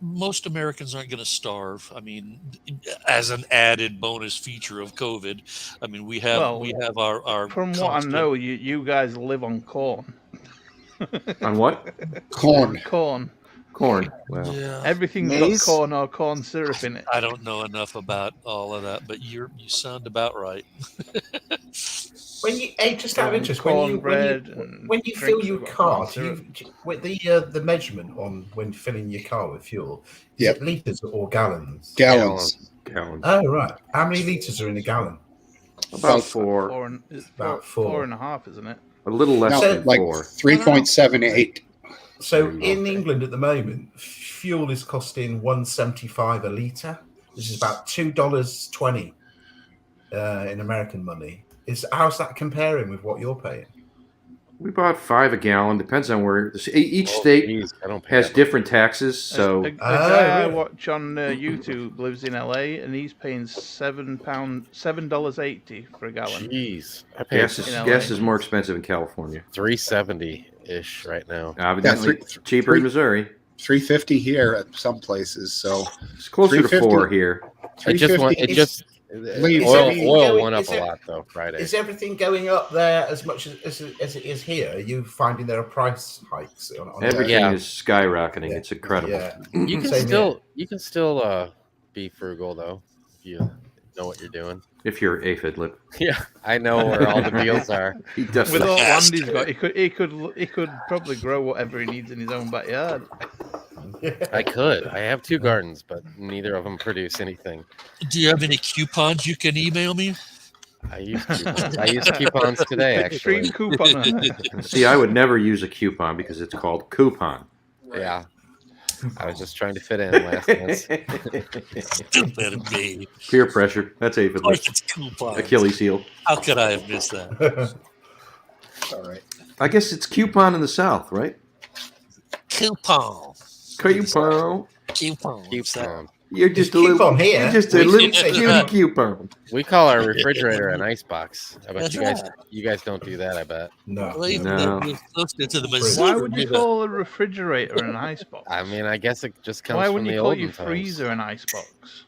most Americans aren't going to starve. I mean, as an added bonus feature of COVID, I mean, we have our From what I know, you guys live on corn. On what? Corn. Well, yeah. Everything's Maize? got corn or corn syrup in it. I don't know enough about all of that, but you sound about right. When you just out of interest, when you fill your car, with the measurement on when filling your car with fuel, is it liters or gallons? Gallons. Oh right. How many liters are in a gallon? About 4. About 4.5, isn't it? A little less than like 4. 3.78. So in England at the moment, fuel is costing $1.75 a litre. This is about $2.20 in American money. How's that comparing with what you're paying? We bought 5 a gallon. Depends on where each state has different taxes. So a guy I watch on YouTube lives in LA, and he's paying $7.80 for a gallon. Jeez, gas is more expensive in California. $3.70 ish right now. Evidently, cheaper in Missouri. $3.50 here at some places. So It's closer to $3.50 $4 here. Oil went up a lot though Friday. Is everything going up there as much as it is here? Are you finding there are price hikes on Everything is skyrocketing. It's incredible. Yeah. You can still be frugal though if you know what you're doing. If you're aphid lip. Yeah, I know where all the deals are. He definitely With all land he's got, he could probably grow whatever he needs in his own backyard. I could. I have 2 gardens, but neither of them produce anything. Do you have any coupons you can email me? I used coupons today, actually. Extreme coupon. See, I would never use a coupon because it's called coupon. Yeah. I was just trying to fit in last chance. Stupid me. Peer pressure. That's aphid Of lip. course it's coupons. Achilles heel. How could I have missed that? All right. I guess it's coupon in the South, right? Coupon. Coupon. Coupon. You're just There's coupon here. You're just a little cutie coupon. We call our refrigerator an icebox. I bet That's you guys don't do that, I bet. No. Well, even No. though we're closer to the Why Missouri would you River. call a refrigerator an icebox? I mean, I guess it just comes Why from wouldn't the you call olden your times. freezer an icebox?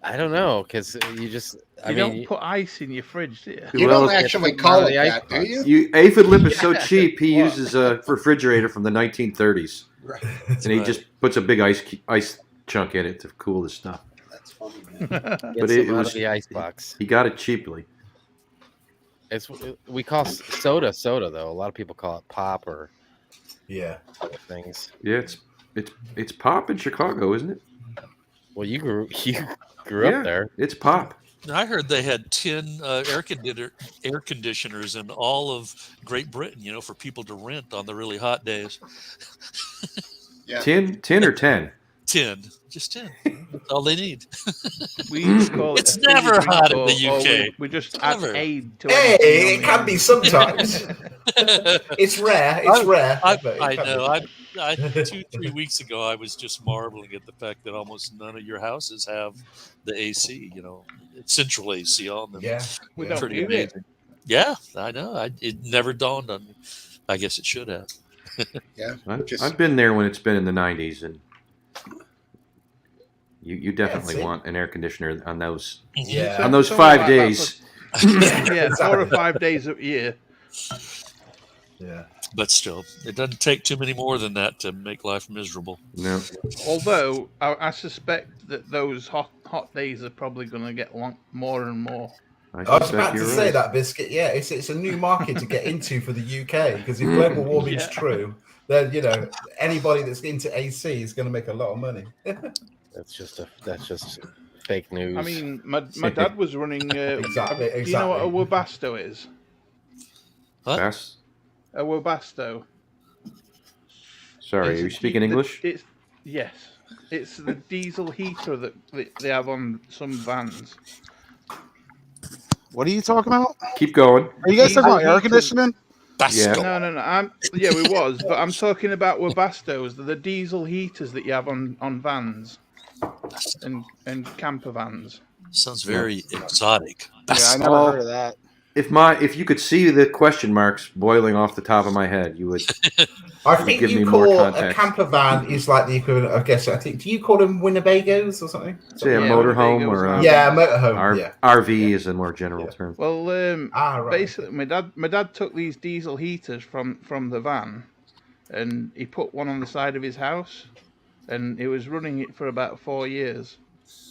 I don't know, because you just... You don't put ice in your fridge, do you? You Well, don't actually it's call not it the that, do icebox. you? Aphid lip is so cheap. He uses a refrigerator from the 1930s, Right. and he just puts a big ice chunk in it to cool the stuff. That's funny, man. But it it was- was the icebox. He got it cheaply. We call soda though. A lot of people call it pop or Yeah. other things. Yeah, it's pop in Chicago, isn't it? Well, you grew Yeah. up there. It's pop. I heard they had 10 air conditioners in all of Great Britain, for people to rent on the really hot days. Yeah. 10 or 10? 10. Just 10. That's all they need. We just call it It's a fizzy never drink, hot in or- the or UK. we just add Never. aid to Hey, anything on it the can end. be sometimes. It's rare. It's rare. I but it I can know. be. I 2-3 weeks ago, I was just marveling at the fact that almost none of your houses have the AC, central AC on them. Yeah. We yeah. don't Pretty do it. amazing. Yeah, I know. It never dawned on me. I guess it should have. Yeah. I've been there when it's been in the 90s, and you definitely see. want an air conditioner on those Yeah. on those Something 5 like that days. Yeah, 4 or 5 days a year. Yeah. But still, it doesn't take too many more than that to make life miserable. No, Although I suspect that those hot days are probably going to get more and more. I was about suspect to you're say right. that, Biscuit. Yeah, it's a new market to get into for the UK because if global warming's Yeah. true, then anybody that's into AC is going to make a lot of money. That's just fake news. I mean, my dad was running. Exactly. Do you know what a Webasto is? Fast. A Webasto. Sorry, are you speaking English? Yes. It's the diesel heater that they have on some vans. What are you talking about? Keep going. Are you guys talking about Diesel air heaters. conditioning? Yeah. No. Yeah, we was, but I'm talking about Webastos, the diesel heaters that you have on vans and camper vans. Sounds very exotic. Yeah, I never Well, heard of that. If you could see the question marks boiling off the top of my head, you would. I think give me you more call a context. camper van is like the equivalent. I guess. Do you call them Winnebagos or something? Say a Yeah, motorhome or Winnebago's a Yeah, motorhome. Yeah. RV is a more general Yeah. term. Well, Right. basically, my dad took these diesel heaters from the van, and he put one on the side of his house, and he was running it for about 4 years,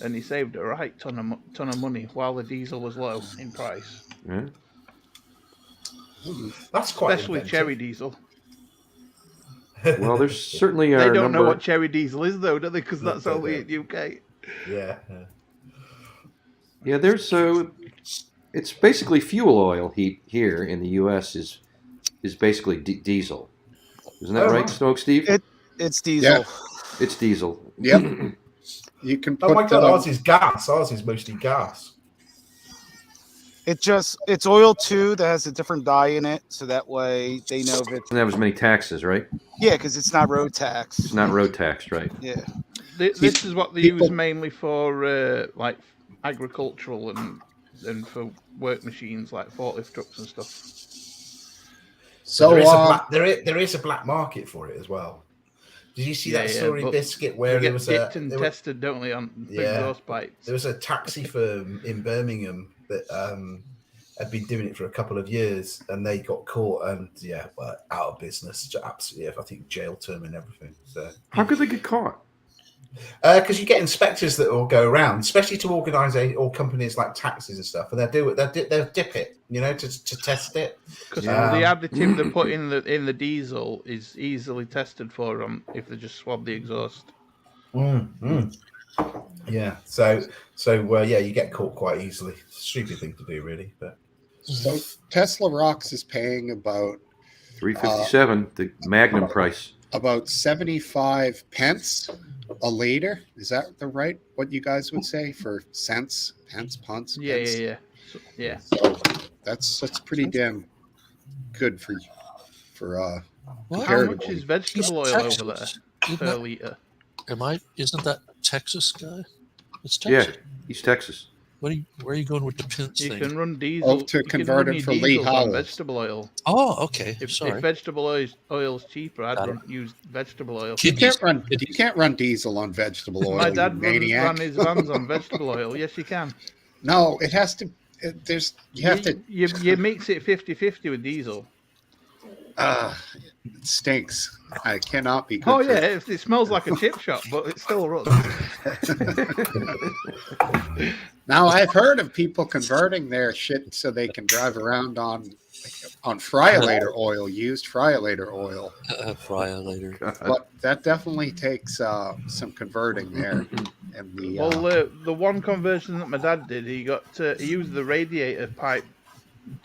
and he saved a right ton of money while the diesel was low in price, Yeah. That's quite especially inventive. cherry diesel. Well, there's certainly They a don't know number. what cherry diesel is, though, do they? Because that's No, they only don't. in UK. Yeah. Yeah, there's it's basically fuel oil heat here in the U.S. is basically diesel. Isn't that Oh, right, wow. Smokesteve? It's diesel. It's diesel. Yep. You can put Oh my god, ours is gas. Ours is mostly gas. It's oil too that has a different dye in it, so that way they know if it's Doesn't have as many taxes, right? because it's not road tax. It's not road taxed, right? Yeah. This is what they use mainly for like agricultural and for work machines like forklift trucks and stuff. So there is a black market for it as well. Did you see that story, but Biscuit, where there was dipped and tested, don't they, on exhaust pipes? There was a taxi firm in Birmingham that had been doing it for a couple of years, and they got caught and out of business. Absolutely, I think jail term and everything. So how could they get caught? Because you get inspectors that will go around, especially to organise or companies like taxis and stuff, and they'll dip it, to test it. Because the additive they put in the diesel is easily tested for them if they just swab the exhaust. Yeah. So you get caught quite easily. Stupid thing to do, really. But so Tesla Rocks is paying about $3.57, the Magnum price. About 75 pence a liter. Is that what you guys would say for cents, pence, punts? Yeah. So that's pretty damn good for How much is vegetable oil over there per liter? Isn't that Texas guy? It's Texas. Yeah, East Texas. Where are you going with the pence You thing? can run diesel. To convert it for Lee Howell. Vegetable oil. Oh, okay. If Sorry. vegetable oil's cheaper, I'd use vegetable oil. You can't run diesel on vegetable oil. My dad ran his vans on vegetable oil. Yes, you can. No, it has to. You mix it 50-50 with diesel. It stinks. I cannot be good. Oh yeah, it smells like a chip shop, but it still runs. Now I've heard of people converting their shit so they can drive around on fryer-later oil, used fryer-later oil. Fryer-later. But that definitely takes some converting there. And the one conversion that my dad did, he used the radiator pipe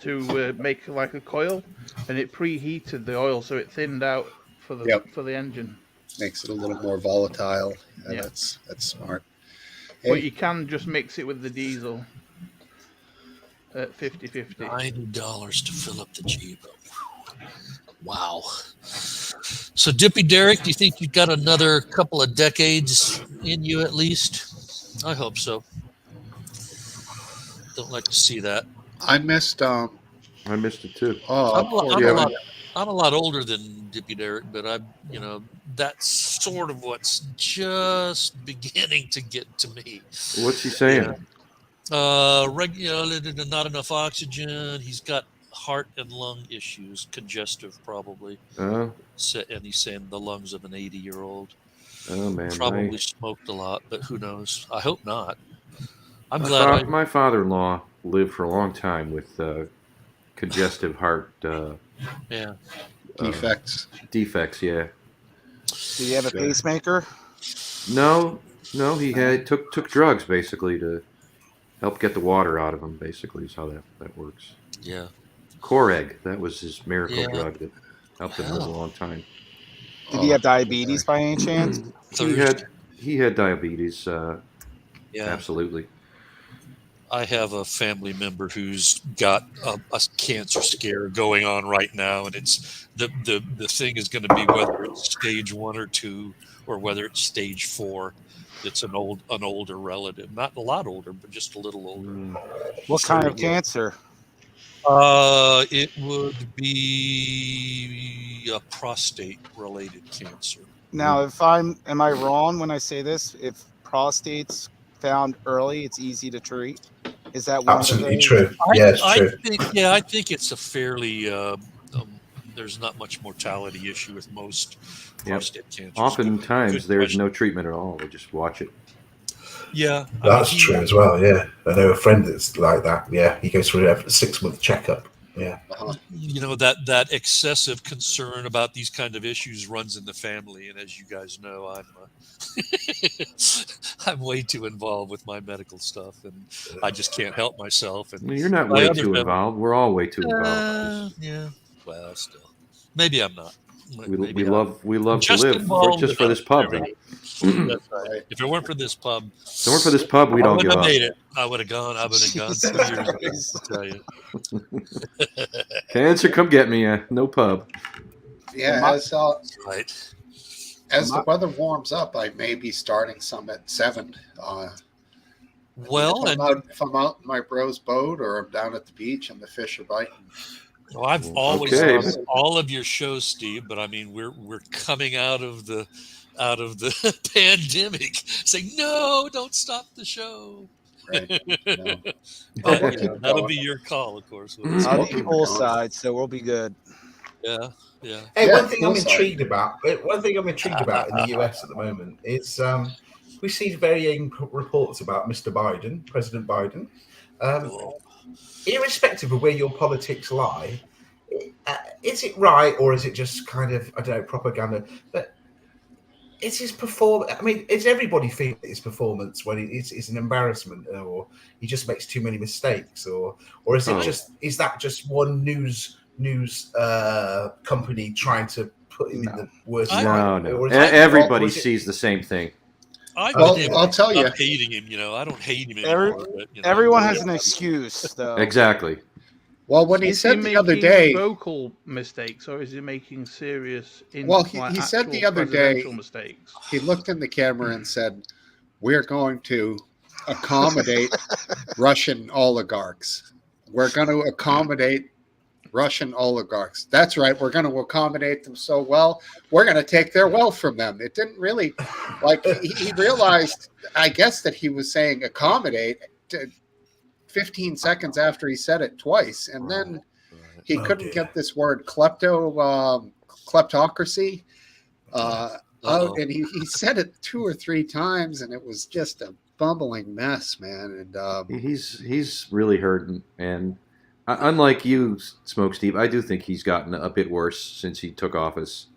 to make like a coil, and it preheated the oil so it thinned out for the engine. Makes it a little more volatile. Yeah. That's smart. But you can just mix it with the diesel at 50-50. $90 to fill up the Jeep. Wow. So, Dippy Derek, do you think you've got another couple of decades in you at least? I hope so. Don't like to see that. I missed it too. I'm a lot older than Dippy Derek, but that's sort of what's just beginning to get to me. What's he saying? Not enough oxygen. He's got heart and lung issues, congestive probably. And he's saying the lungs of an 80-year-old. Oh man, probably smoked a lot, but who knows? I hope not. I'm glad. My father-in-law lived for a long time with congestive heart. Defects. Yeah. Did he have a pacemaker? No. He took drugs basically to help get the water out of him. Basically, is how that works. Yeah. Coreg, that was his miracle drug that helped him live a long time. Did he have diabetes by any chance? He had diabetes. Absolutely. I have a family member who's got a cancer scare going on right now, and it's the thing is going to be whether it's stage 1 or 2 or whether it's stage 4. It's an older relative, not a lot older, but just a little older. What kind of cancer? It would be a prostate-related cancer. Now, am I wrong when I say this? If prostate's found early, it's easy to treat. Is that absolutely true? Yes, true. I think it's a fairly. There's not much mortality issue with most prostate cancers. Oftentimes, there's no treatment at all. They just watch it. Yeah, that's true as well. Yeah, I know a friend that's like that. Yeah, he goes for a 6-month checkup. Yeah, that excessive concern about these kind of issues runs in the family, and as you guys know, I'm way too involved with my medical stuff, and I just can't help myself. And you're not way too involved. We're all way too involved. Yeah, well, still, maybe I'm not. We love to live just for this pub. That's right. If it weren't for this pub, we'd all give up. Made it. I would have gone 2 years ago, I'll tell you. Cancer, come get me. No pub. Yeah, as the weather warms up, I may be starting some at 7. If I'm out in my bro's boat or I'm down at the beach and the fish are biting. Well, I've always Okay. loved all of your shows, Steve. But I mean, we're coming out of the pandemic, saying no, don't stop the show. Right. No. But, we'll you keep know, that'll going. be your call, of course. I'll We'll be keep full going. side, so we'll be good. Yeah, yeah. Hey, Yeah, one thing I'm full side. intrigued about. One thing I'm intrigued about in the US at the moment is we see varying reports about Mr. Biden, President Biden. Cool. Irrespective of where your politics lie, is it right or is it just kind of, I don't know, propaganda? But it's his performance. I mean, is everybody feeling his performance when it's an embarrassment, or he just makes too many mistakes, or is it is that just one news company trying to put him in the worst light? No. Or is Everybody or is it- sees the same thing. I'll tell you. I'm hating him. You know, I don't hate him anymore. But, you know, Everyone has an excuse, though. Exactly. Well, when he Is said the other making day, vocal mistakes, or is he making serious? Well, he said the actual other day- presidential mistakes. he looked in the camera and said, "We're going to accommodate Russian oligarchs. We're going to accommodate Russian oligarchs. That's right. We're going to accommodate them so well. We're going to take their wealth from them." It didn't really, like, he realized, I guess, that he was saying accommodate 15 seconds after he said it twice. And then he couldn't get this word kleptocracy out. And he said it 2 or 3 times, and it was just a bumbling mess, man. And He's really hurting, and unlike you, Smokesteve, I do think he's gotten a bit worse since he took office.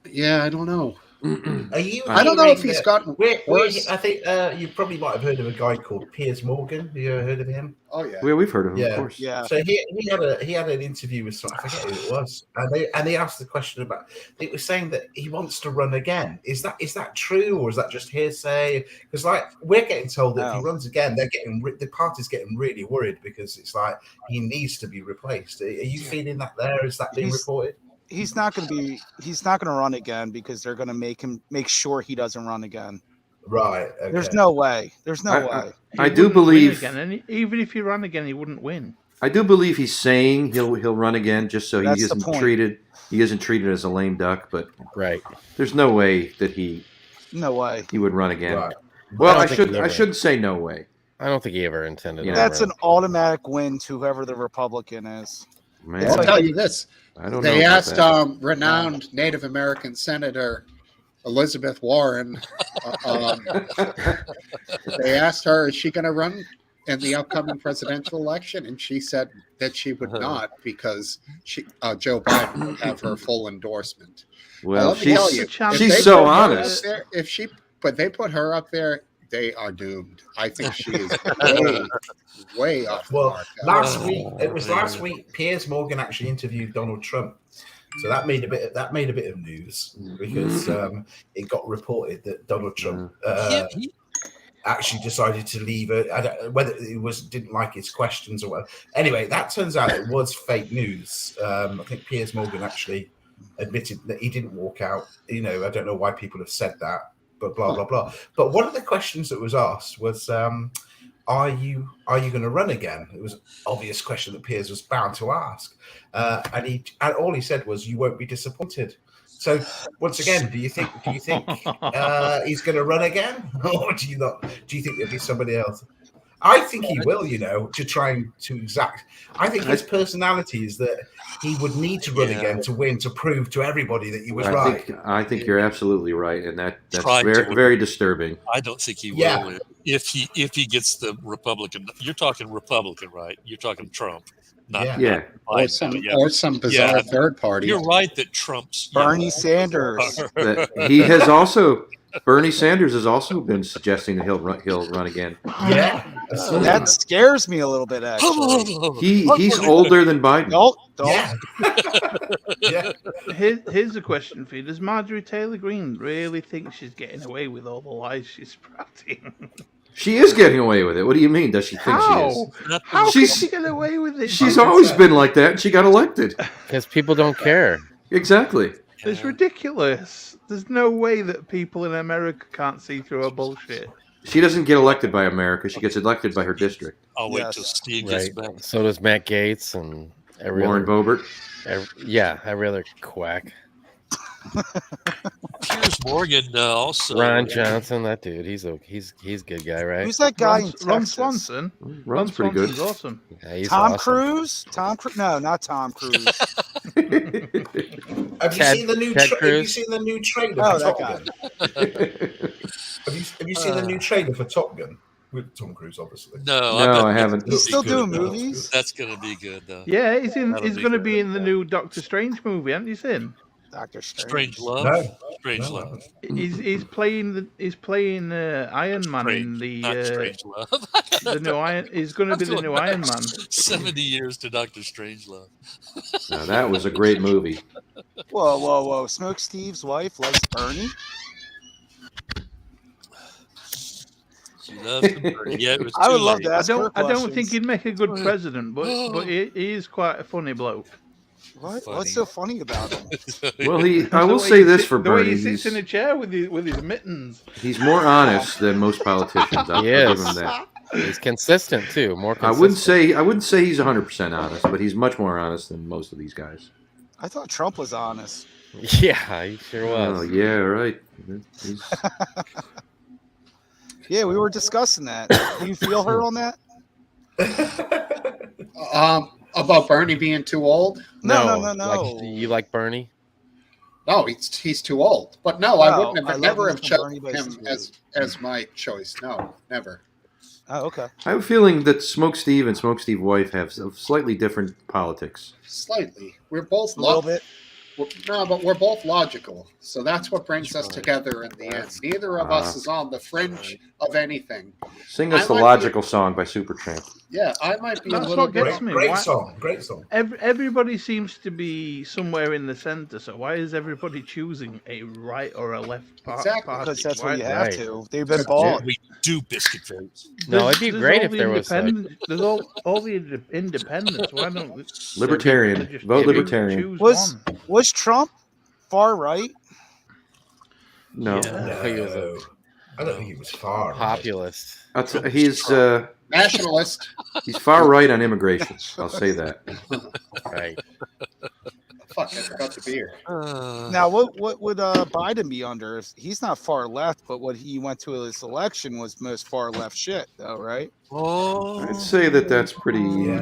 yeah, I don't know. Are you? I don't know if hearing he's that- gotten worse. I think you probably might have heard of a guy called Piers Morgan. Have you ever heard of him? Oh yeah. Well, we've heard of him, Yeah. of course. Yeah. So he had an interview with I forget who it was, and they asked the question about. It was saying that he wants to run again. Is that true, or is that just hearsay? Because like we're getting told that if he runs again, the party's getting really worried because it's like he needs to be replaced. Are you feeling that there? Is that being reported? He's not going to run again because they're going to make sure he doesn't run again. Right. Okay. There's no way. There's no way. I do wouldn't win believe. again, and even if he ran again, he wouldn't win. I do believe he's saying he'll run again, just so That's he the isn't point. treated as a lame duck. But Right. there's no way that he would run again. Right. Well, I I don't think he I ever- shouldn't say no way. I don't think he ever intended. Yeah. to That's run. an automatic win to whoever the Republican is. Man, I'll tell you this. I don't They know. asked about renowned Native American Senator Elizabeth Warren. They asked her, "Is she going to run in the upcoming presidential election?" And she said that she would not because Joe Biden would have her full endorsement. well, let me tell you, Chance- if she's they so put her up honest. there- but they put her up there, they are doomed. I think she is way off the Well, mark. last week. Piers Morgan actually interviewed Donald Trump, so that made a bit of news because it got reported that Donald Trump actually decided to leave it. I don't, whether it didn't like his questions or whatever. Anyway, that turns out it was fake news. I think Piers Morgan actually admitted that he didn't walk out. You know, I don't know why people have said that, but blah blah blah. But one of the questions that was asked was, "Are you going to run again?" It was an obvious question that Piers was bound to ask, and all he said was, "You won't be disappointed." So once again, do you think he's going to run again, or do you not? Do you think there'll be somebody else? I think he will. You know, to try to exact. I think his personality is that he would need to run again to win, to prove to everybody that he was right. I think you're absolutely right, and that's Tried to very win. very disturbing. I don't think he will Yeah. win. If he gets the Republican. You're talking Republican, right? You're talking Trump. Not Yeah. not Or Biden. some bizarre Yeah. third party. You're right that Trump's Bernie Sanders. That he has also Bernie Sanders has also been suggesting that he'll run again. Yeah, That scares me a little bit, actually. He's older than Biden. Don't. yeah, yeah. Here's a question for you: does Marjorie Taylor Greene really think she's getting away with all the lies she's sprouting? She is getting away with it. What do you mean? Does she think she is? How can She's- she get away with it? She's always been like that, and she got elected. Because people don't care. Exactly. It's ridiculous. There's no way that people in America can't see through her bullshit. She doesn't get elected by America. She gets elected by her district. I'll wait Yes. till Steve gets Right. back. So does Matt Gaetz and Lauren Boebert. I rather quack. Piers Morgan also. Ron Johnson, that dude, he's a good guy, right? Who's that guy in Ron Texas? Swanson. Ron's pretty good. Swanson's awesome. Yeah, he's Tom awesome. Cruise? Tom Cruise? No, not Tom Cruise. Have you seen the new? Ted Have you Cruz? seen the new trailer Oh, for that Top guy. Gun? Have you seen the new trailer for Top Gun with Tom Cruise? Obviously. No, I haven't. He's still Be doing good, though. movies? That's going to be good, though. Yeah, he's That'll going be to good. be in the new Doctor Strange movie, haven't you seen? Doctor Strange. Strange Love. No. Strange No. Love. He's playing Iron Man in Strange, not the Strange Love. the new Iron. He's going to be the new Iron Man. 70 years to Dr. Strangelove. Now, that was a great movie. Whoa. Smokesteve's wife likes Bernie? She loves the Bernie. Yeah, it was I too would love late. to ask her I don't questions. think he'd make a good president, but he is quite a funny bloke. What? Funny. What's so funny about him? Well, I The will way say he this sit- for the way Bernie: he sits in a chair with his mittens. he's more honest than most politicians. I'll He give is. him that. He's consistent too. More I consistent. wouldn't say he's 100% honest, but he's much more honest than most of these guys. I thought Trump was honest. Yeah, he sure Oh was. yeah, right. He's, Yeah, we were discussing that. Do you feel her on that? About Bernie being too old? No. Like, you like Bernie? No, he's too old. But no, I No, wouldn't I have love never him have from chosen Bernie, but him he's as my choice. No, never. Oh, okay. I have a feeling that Smokesteve and Smokesteve wife have slightly different politics. Slightly. We're both A little bit. but we're both logical. So that's what brings us together in the end. Neither of us is on the fringe of anything. Sing us I the might logical song by Supertramp. Yeah, I might be a That's little what bit. gets me. Great Why- song. Great song. Everybody seems to be somewhere in the center. So why is everybody choosing a right or a left Exactly. party? Because that's Why- what you have Right. to. They've been bought. We do biscuit votes. No, it'd be There's great all if the there was like, There's all the independents. Why don't we Libertarian. just Vote choose Libertarian. Was Trump far right? No. Yeah. He was a No. I don't think he was far. right. populist. Nationalist. He's far right on immigration. I'll say that. Right. Fuck, I forgot the beer. Now, what would Biden be under? He's not far left, but what he went to his election was most far left shit, though, right? I'd say that's pretty Yeah.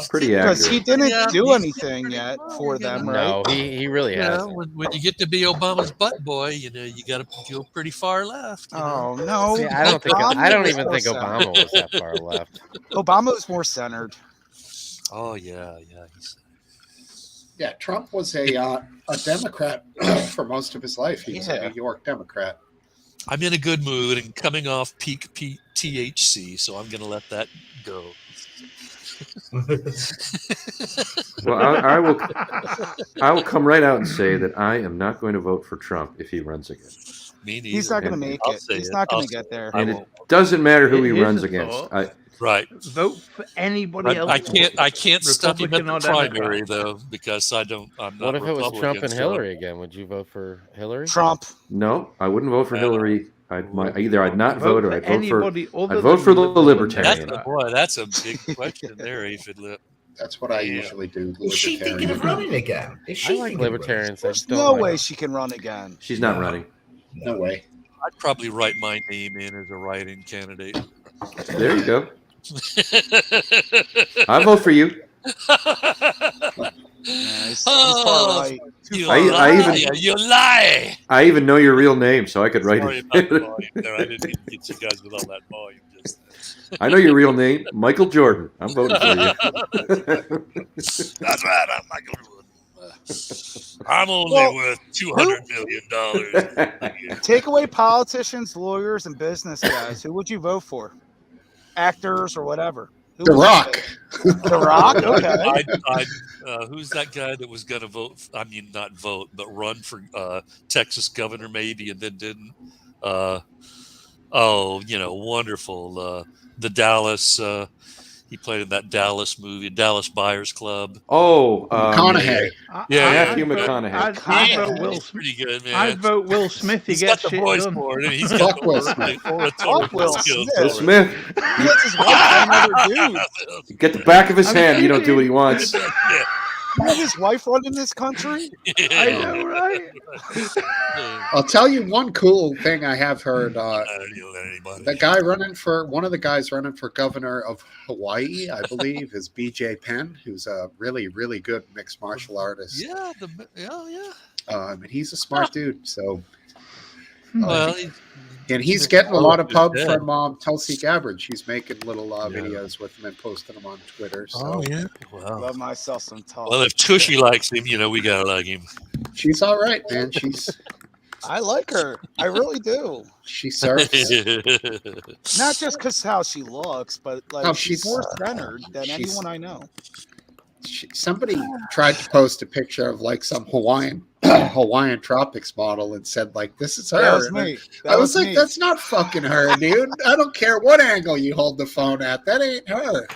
pretty Because he accurate. didn't Yeah. do anything yet for them, right? No, he really Yeah, hasn't. when you get to be Obama's butt boy, you got to go pretty far left. You know? Oh no! See, I don't was even more think centered. Obama was that far left. Obama was more centered. Oh yeah. Yeah, Trump was a Democrat for most of his life. He was Yeah. a New York Democrat. I'm in a good mood and coming off peak THC, so I'm going to let that go. Well, I will come right out and say that I am not going to vote for Trump if he runs again. Me neither. He's not going to make I'll it. say He's it. not going I'll to get there. I And it won't. doesn't matter who he Here's runs a against. thought. Right. Vote for anybody else. I can't stop him at Republican the or Democrat. primary though because I'm not. What if it was Trump Republican, and so- Hillary again? Would you vote for Hillary? Trump. No, I wouldn't vote for Hillary. Either I'd not vote or I'd vote for. anybody other I'd vote than for the Liberal Libertarian. That's a big question there, Aphid Lip. That's what I Yeah. usually do. Is she thinking of Libertarian. running again? Is I she like thinking of running? libertarians. I There's just don't no like- way she can run again. She's not No. running. No way. I'd probably write my name in as a write-in candidate. There you go. I vote for you. He's Oh, far right. You I lie! even- You lie! I even know your real name, so I could write Sorry it. about the volume there. I didn't mean to get you guys with all that volume. Just I know your real name, Michael Jordan. I'm voting for you. That's right. I'm Michael Jordan. I'm only Well, worth $200 million. Take away politicians, lawyers, and business guys. Who would you vote for? Actors or whatever. Who The would you Rock. pick? The Rock. Okay. Who's that guy that was going to vote? I mean, not vote, but run for Texas governor, maybe, and then didn't. Wonderful. The Dallas. He played in that Dallas movie, Dallas Buyers Club. Oh, McConaughey. Matthew McConaughey. I'd vote Will He's Smith. pretty good, man. I'd vote Will Smith. He He's gets got the shit voice done. for it, and he's Fuck got the Will Smith. oratorical Fuck Will skills. Smith. Will for it. Smith, He lets his wife find another dude. you get the back of his hand, you don't do what he wants. Yeah. his wife running this country? I know, right? I'll tell you one cool thing I have heard. I don't yell at anybody. The guy one of the guys running for governor of Hawaii, I believe, is BJ Penn, who's a really, really good mixed martial artist. Yeah, yeah. And he's a smart dude. So, Well, and he's getting a lot of pub Yeah. from Tulsi Gabbard. She's making little videos with him and posting them on Twitter. So yeah. Wow. Love myself some talk. Well, if Tushy likes him, we gotta like him. she's all right, man. I like her. I really do. She serves. Not just because how she looks, but like No, she's she's- more centered than she's- anyone I know. Somebody tried to post a picture of like some Hawaiian tropics model and said like, "This is her." That was And me. I was like, me. "That's not fucking her, dude. I don't care what angle you hold the phone at. That ain't her."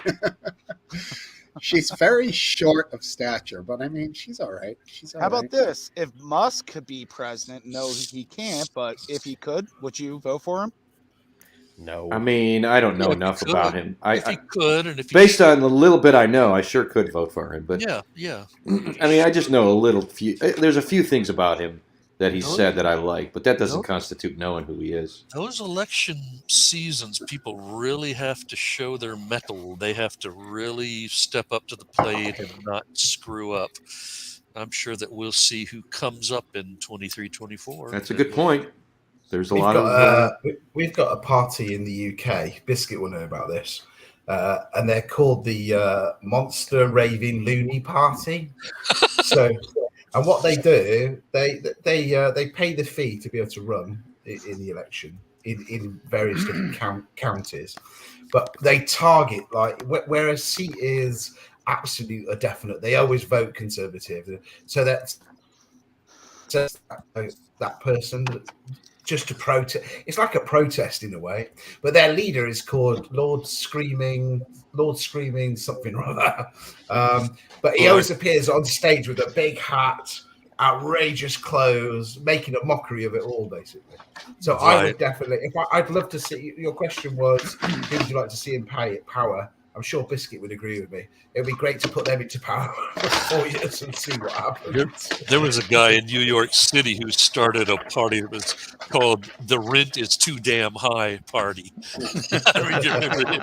She's very short of stature, but I mean, she's all right. She's all How right. about this? If Musk could be president, no, he can't. But if he could, would you vote for him? No. I mean, I don't know Yeah, enough he could. about him. If he could, and if he Based on the little bit I know, I sure could vote for him. But yeah. I mean, I just know a little few. There's a few things about him that he Those- said that I like, but that doesn't those- constitute knowing who he is. Those election seasons, people really have to show their mettle. They have to really step up to the plate and not screw up. I'm sure that we'll see who comes up in 23, 24. That's a good point. There's a We've lot got, of. we've got a party in the UK. Biscuit will know about this, and they're called the Monster Raving Loony Party. So, and what they do, they pay the fee to be able to run in the election in various different counties, but they target like where a seat is absolute or definite. They always vote Conservative, so that's that person. Just to protest, it's like a protest in a way. But their leader is called Lord Screaming something or other. But he always appears on stage with a big hat, outrageous clothes, making a mockery of it all, basically. So I would definitely, I'd love to see. Your question was, who would you like to see in power? I'm sure Biscuit would agree with me. It would be great to put them into power for 4 years and see what happens. There was a guy in New York City who started a party that was called the Rent is Too Damn High Party. I remember him.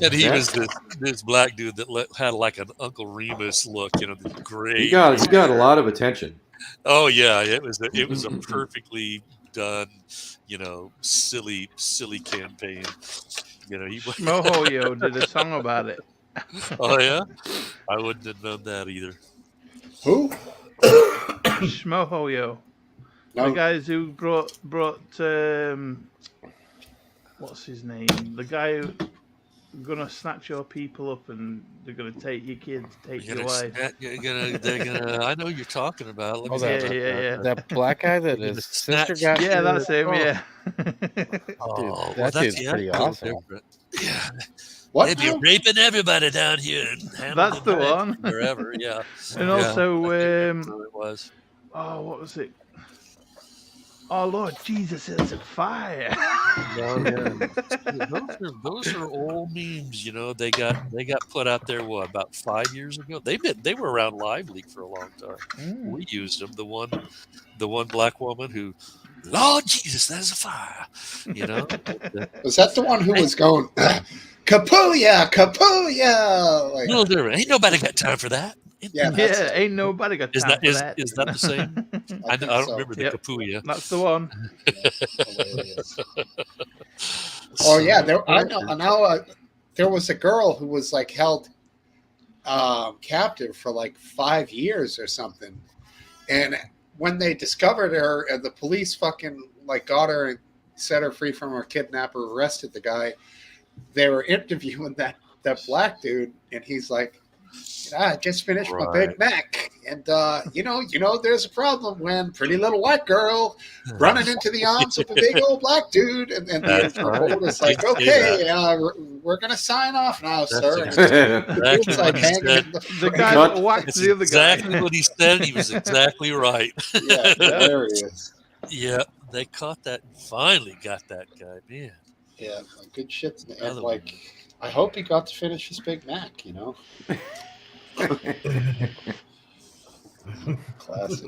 And he was this black dude that had like an Uncle Remus look, this great. He got a lot of attention. Oh yeah, it was a perfectly done, silly campaign. Smohoyo did a song about it. Oh yeah, I wouldn't have known that either. Who? Smohoyo. No. The guys who brought what's his name? The guy who gonna snatch your people up and they're gonna take your kids, take your wife. They're gonna. I know who you're talking about. Let me Yeah. That black guy that his sister got. Yeah, that's him. Yeah. Oh, that dude's pretty awesome. Yeah. What? They'd be raping everybody down here. That's the one. Forever, yeah. And Yeah. also, It was. oh, what was it? Oh Lord Jesus, it's a fire! Those are old memes. They got put out there about 5 years ago. They were around Live Leak for a long time. We used them. The one black woman who, Lord Jesus, there's a fire. Was that the one who was going, Kapuya, Kapuya? Like, No, there ain't nobody got time for that. yeah, that's Yeah, it. ain't nobody got time for that. Is that the same? I think don't so. remember the Yep. Kapuya. That's the one. Hilarious. Oh yeah, there was a girl who was like held captive for like 5 years or something, and when they discovered her and the police fucking like got her and set her free from her kidnapper, arrested the guy, they were interviewing that black dude, and he's like, I just finished my Big Mac, and there's a problem when pretty little white girl running into the arms of a big old black dude, and the reporter's like, okay, we're gonna sign off now, sir. Exactly It's like what he hanging said. in the The guy Cut. that whacked That's the other guy. exactly what he said. And he was exactly right. yeah, hilarious. Yeah, they caught that. Finally got that guy. Man. Yeah, good shit. And Another like, one. I hope he got to finish his Big Mac. Classic.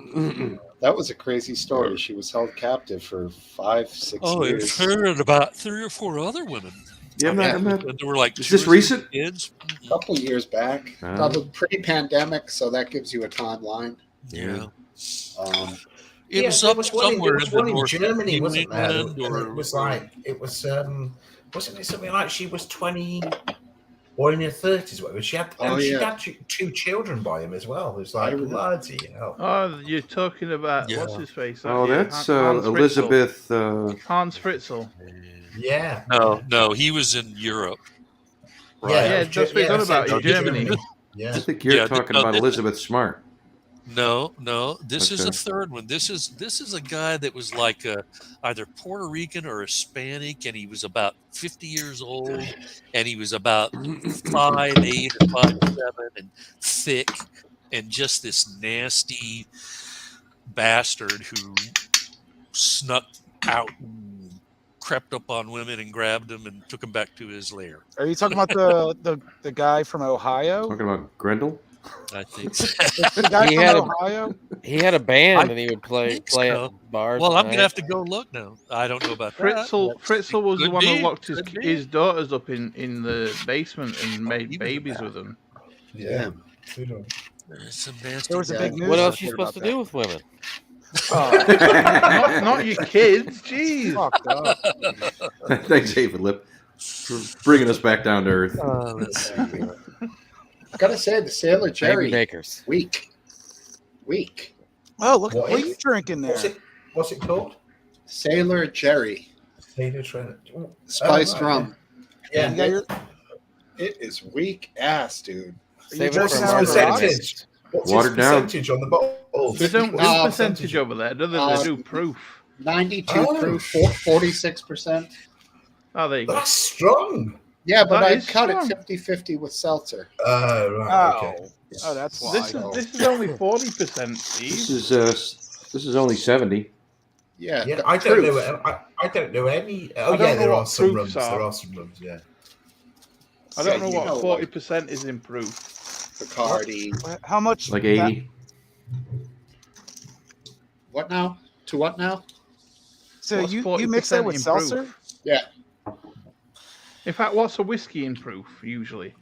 That was a crazy story. She was held captive for 5-6 Oh, years. it's her and about 3 or 4 other women. Yeah, I'm not. And there were like Is 2 this or 3 recent? kids. A couple years back, probably pre-pandemic, so that gives you a timeline. Yeah. Um, It was there up was somewhere one, there was one in north Germany, New wasn't there? England, And it was like, wasn't it something like she was 20 or in her 30s? Whatever. She had, Oh, she yeah. had 2 children by him as well. It's like, bloody hell. Oh, you're talking about Yeah. what's his face? Oh, aren't you? that's Hans Fritzl. Elizabeth. Hans Fritzl. Yeah. No, he was in Europe. Right. Yeah, that's what he's on about in Germany. I Yeah. think you're talking about Elizabeth Smart. No, this is Okay. a third one. This is a guy that was like either Puerto Rican or Hispanic, and he was about 50 years old, and he was about 5'8" or 5'7" and thick, and just this nasty bastard who snuck out and crept up on women and grabbed them and took them back to his lair. Are you talking about the guy from Ohio? Talking about Grendel. I think so. The guy He from had a- Ohio? He had a band and he would play think so. at bars. Well, at I'm gonna night. have to go look now. I don't know about that. Fritzl was the Could one who be, locked could be. his daughters up in the basement and made he was babies bad. with them. Yeah. There's some nasty There was a big Yeah. news. What else are you report supposed to about do with women? that. not your kids, jeez. Fucked up. Thanks, David Lip, for bringing us back down to earth. let's see here. I gotta say, the Sailor Baby Jerry, makers. weak. Oh, look, What what are is- you drinking there? What's it called? Sailor Jerry, Taylor Trent. spiced right. rum. Yeah. You got your, It is weak ass, dude. Save just it for now margarita. percentage? What's Watered its down. percentage on the bottle? They don't do Uh, percentage over there, do they? They do proof. 92 Oh. proof, 46%. Oh, there you go. That's strong. Yeah, but That I is cut it strong. 50-50 with seltzer. Right. oh, Okay. oh, that's why. This is only 40%, This Steve. is only 70. Yeah, Yeah, the I don't proof. know. I don't know any. Oh, I don't yeah, know there what are some proofs rums. are. There are some rums. Yeah. I don't Yeah, know you what 40% is in proof. Bacardi. How much? Like 80. What now? To what now? So What's you mix that 40% with in seltzer? proof? Yeah. In fact, what's a whiskey in proof usually?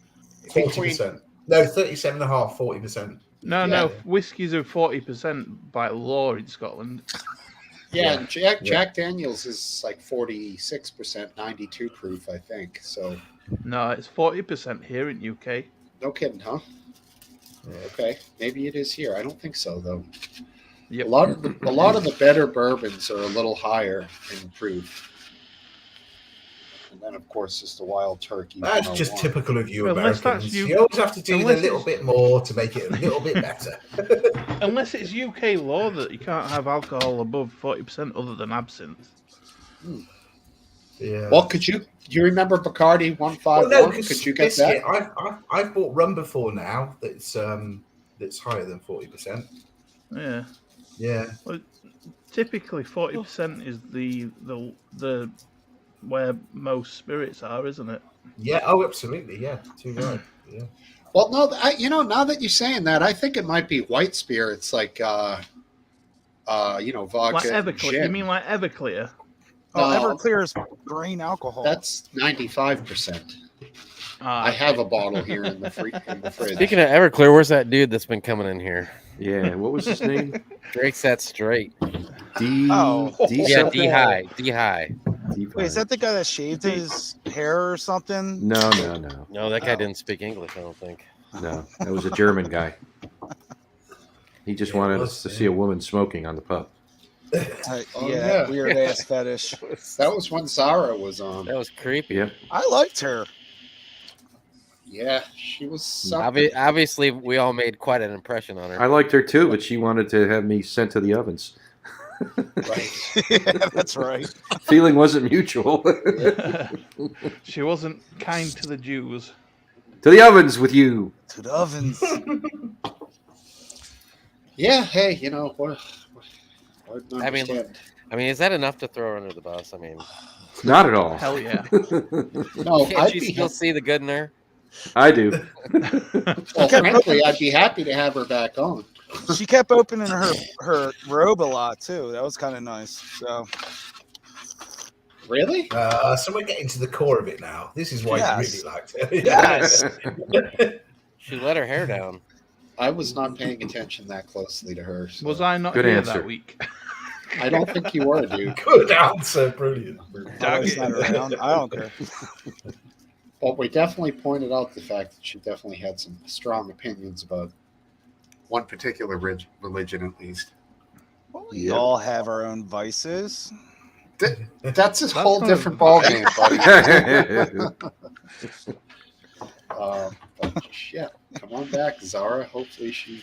40%. No, 37.5%, 40%. No, Yeah. whiskies are 40% by law in Scotland. Yeah, and Jack Yeah. Daniels is like 46%, 92 proof, I think. So No, it's 40% here in UK. no kidding, huh? Yeah. Okay, maybe it is here. I don't think so though. Yep. A lot of the better bourbons are a little higher in proof. And then, of course, just the wild turkey. That's just 101. typical of you Unless that's Americans. you- You always have to do a unless little it's- bit more to make it a little bit better. Unless it's UK law that you can't have alcohol above 40% other than absinthe. Yeah. Well, could you? Do you remember Bacardi 151? Well, no, 'cause Could you get biscuit, that? I've bought rum before now that's higher than 40%. Yeah. Yeah. Typically 40% is the where most spirits are, isn't it? Yeah. Oh, absolutely. Yeah. Too right. Yeah. Well, no. Now that you're saying that, I think it might be white spirits like, vodka. Like and Everclear. gin. You mean like Everclear? Oh, No. Everclear is grain alcohol. That's 95%. I have a bottle here in the fridge. Speaking of Everclear, where's that dude that's been coming in here? Yeah, what was his name? Drake's that straight. D. Oh. D. Yeah, something? D high. D high. D. Wait, is that the guy that shaved his hair or something? No. No, that guy Oh. didn't speak English, I don't think. No, that was a German guy. He just wanted it us was, to yeah. see a woman smoking on the pub. Oh, yeah, yeah. weird ass fetish. That was when Zara was on. That was creepy. Yep. I liked her. Yeah, she was something. Obviously, we all made quite an impression on her. I liked her too, but she wanted to have me sent to the ovens. Right. Yeah, that's right. Feeling wasn't mutual. She wasn't kind to the Jews. To the ovens with you. To the ovens. Yeah, hey, what? I mean, is that enough to throw her under the bus? I mean, Not at all. Hell yeah. no, can't I'd you be still see the good in her? I do. well, frankly, I'd be happy to have her back on. She kept opening her robe a lot too. That was kind of nice. So Really? So we're getting to the core of it now. This is why Yes. you really liked it. yes, She let her hair down. I was not paying attention that closely to her. So Was I not Good here answer. that week? I don't think you were, dude. Good answer, brilliant. I was not around. I don't care. But we definitely pointed out the fact that she definitely had some strong opinions about one particular religion, at least. We all have our own vices. That's a whole not different a- ballgame, buddy. But shit, come on back, Zara. Hopefully she.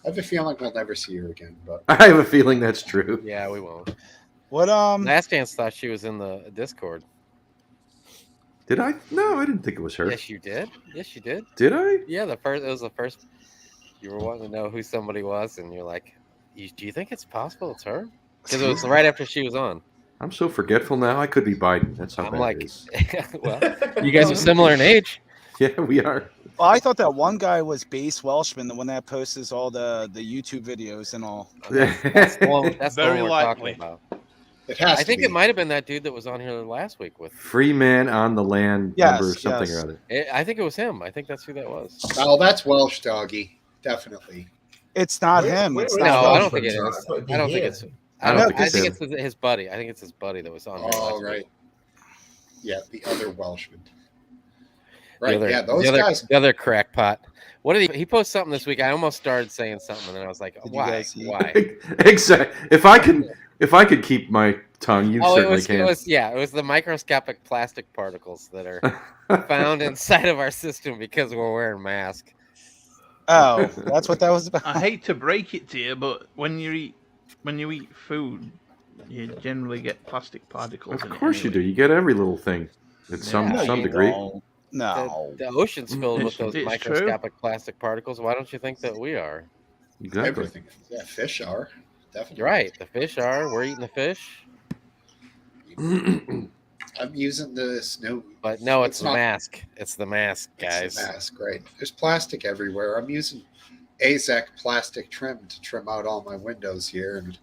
I have a feeling we'll never see her again. But I have a feeling that's true. Yeah, we won't. What Last Dance thought she was in the Discord. Did I? No, I didn't think it was her. Yes, you did. Yes, you did. Did I? Yeah, it was the first. You were wanting to know who somebody was, and you're like, "Do you think it's possible it's her?" Because it was right after she was on. I'm so forgetful now. I could be Biden. That's how I'm bad like, it is. well, you guys are similar in age. Yeah, we are. Well, I thought that one guy was Base Welshman, the one that posts all the YouTube videos and all. That's the one Very we're likely. talking about. it has I to think be. it might have been that dude that was on here last week with. Free man on the land Yes, number something yes. or other. I think it was him. I think that's who that was. Oh, that's Welsh, doggy. Definitely. It's not him. It's No, not I Welsh. don't think it is. I don't think it's. I don't think I it's think him. it's his buddy. I think it's his buddy that was on here. Oh, last right. week. Yeah, the other Welshman. The Right. other- Yeah, those the other, guys. The other crackpot. What did he posted something this week? I almost started saying something, and then I was like, Did you "Why? guys see? Why?" Exactly. If I could keep my tongue, you Oh, it certainly was, can. it was the microscopic plastic particles that are found inside of our system because we're wearing masks. Oh, that's what that was about. I hate to break it to you, but when you eat food, you generally get plastic particles. Of in it course you do. anyway. You get every little thing at some No, some you degree. don't. No. The ocean's filled with those It's microscopic plastic particles. Why don't you think that we are? Exactly. Everything. Yeah, fish are. Definitely. You're right. The fish are. We're eating the fish. I'm using this new. But no, it's It's the not- mask. It's the mask, It's guys. a mask, right? There's plastic everywhere. I'm using AZEC plastic trim to trim out all my windows here and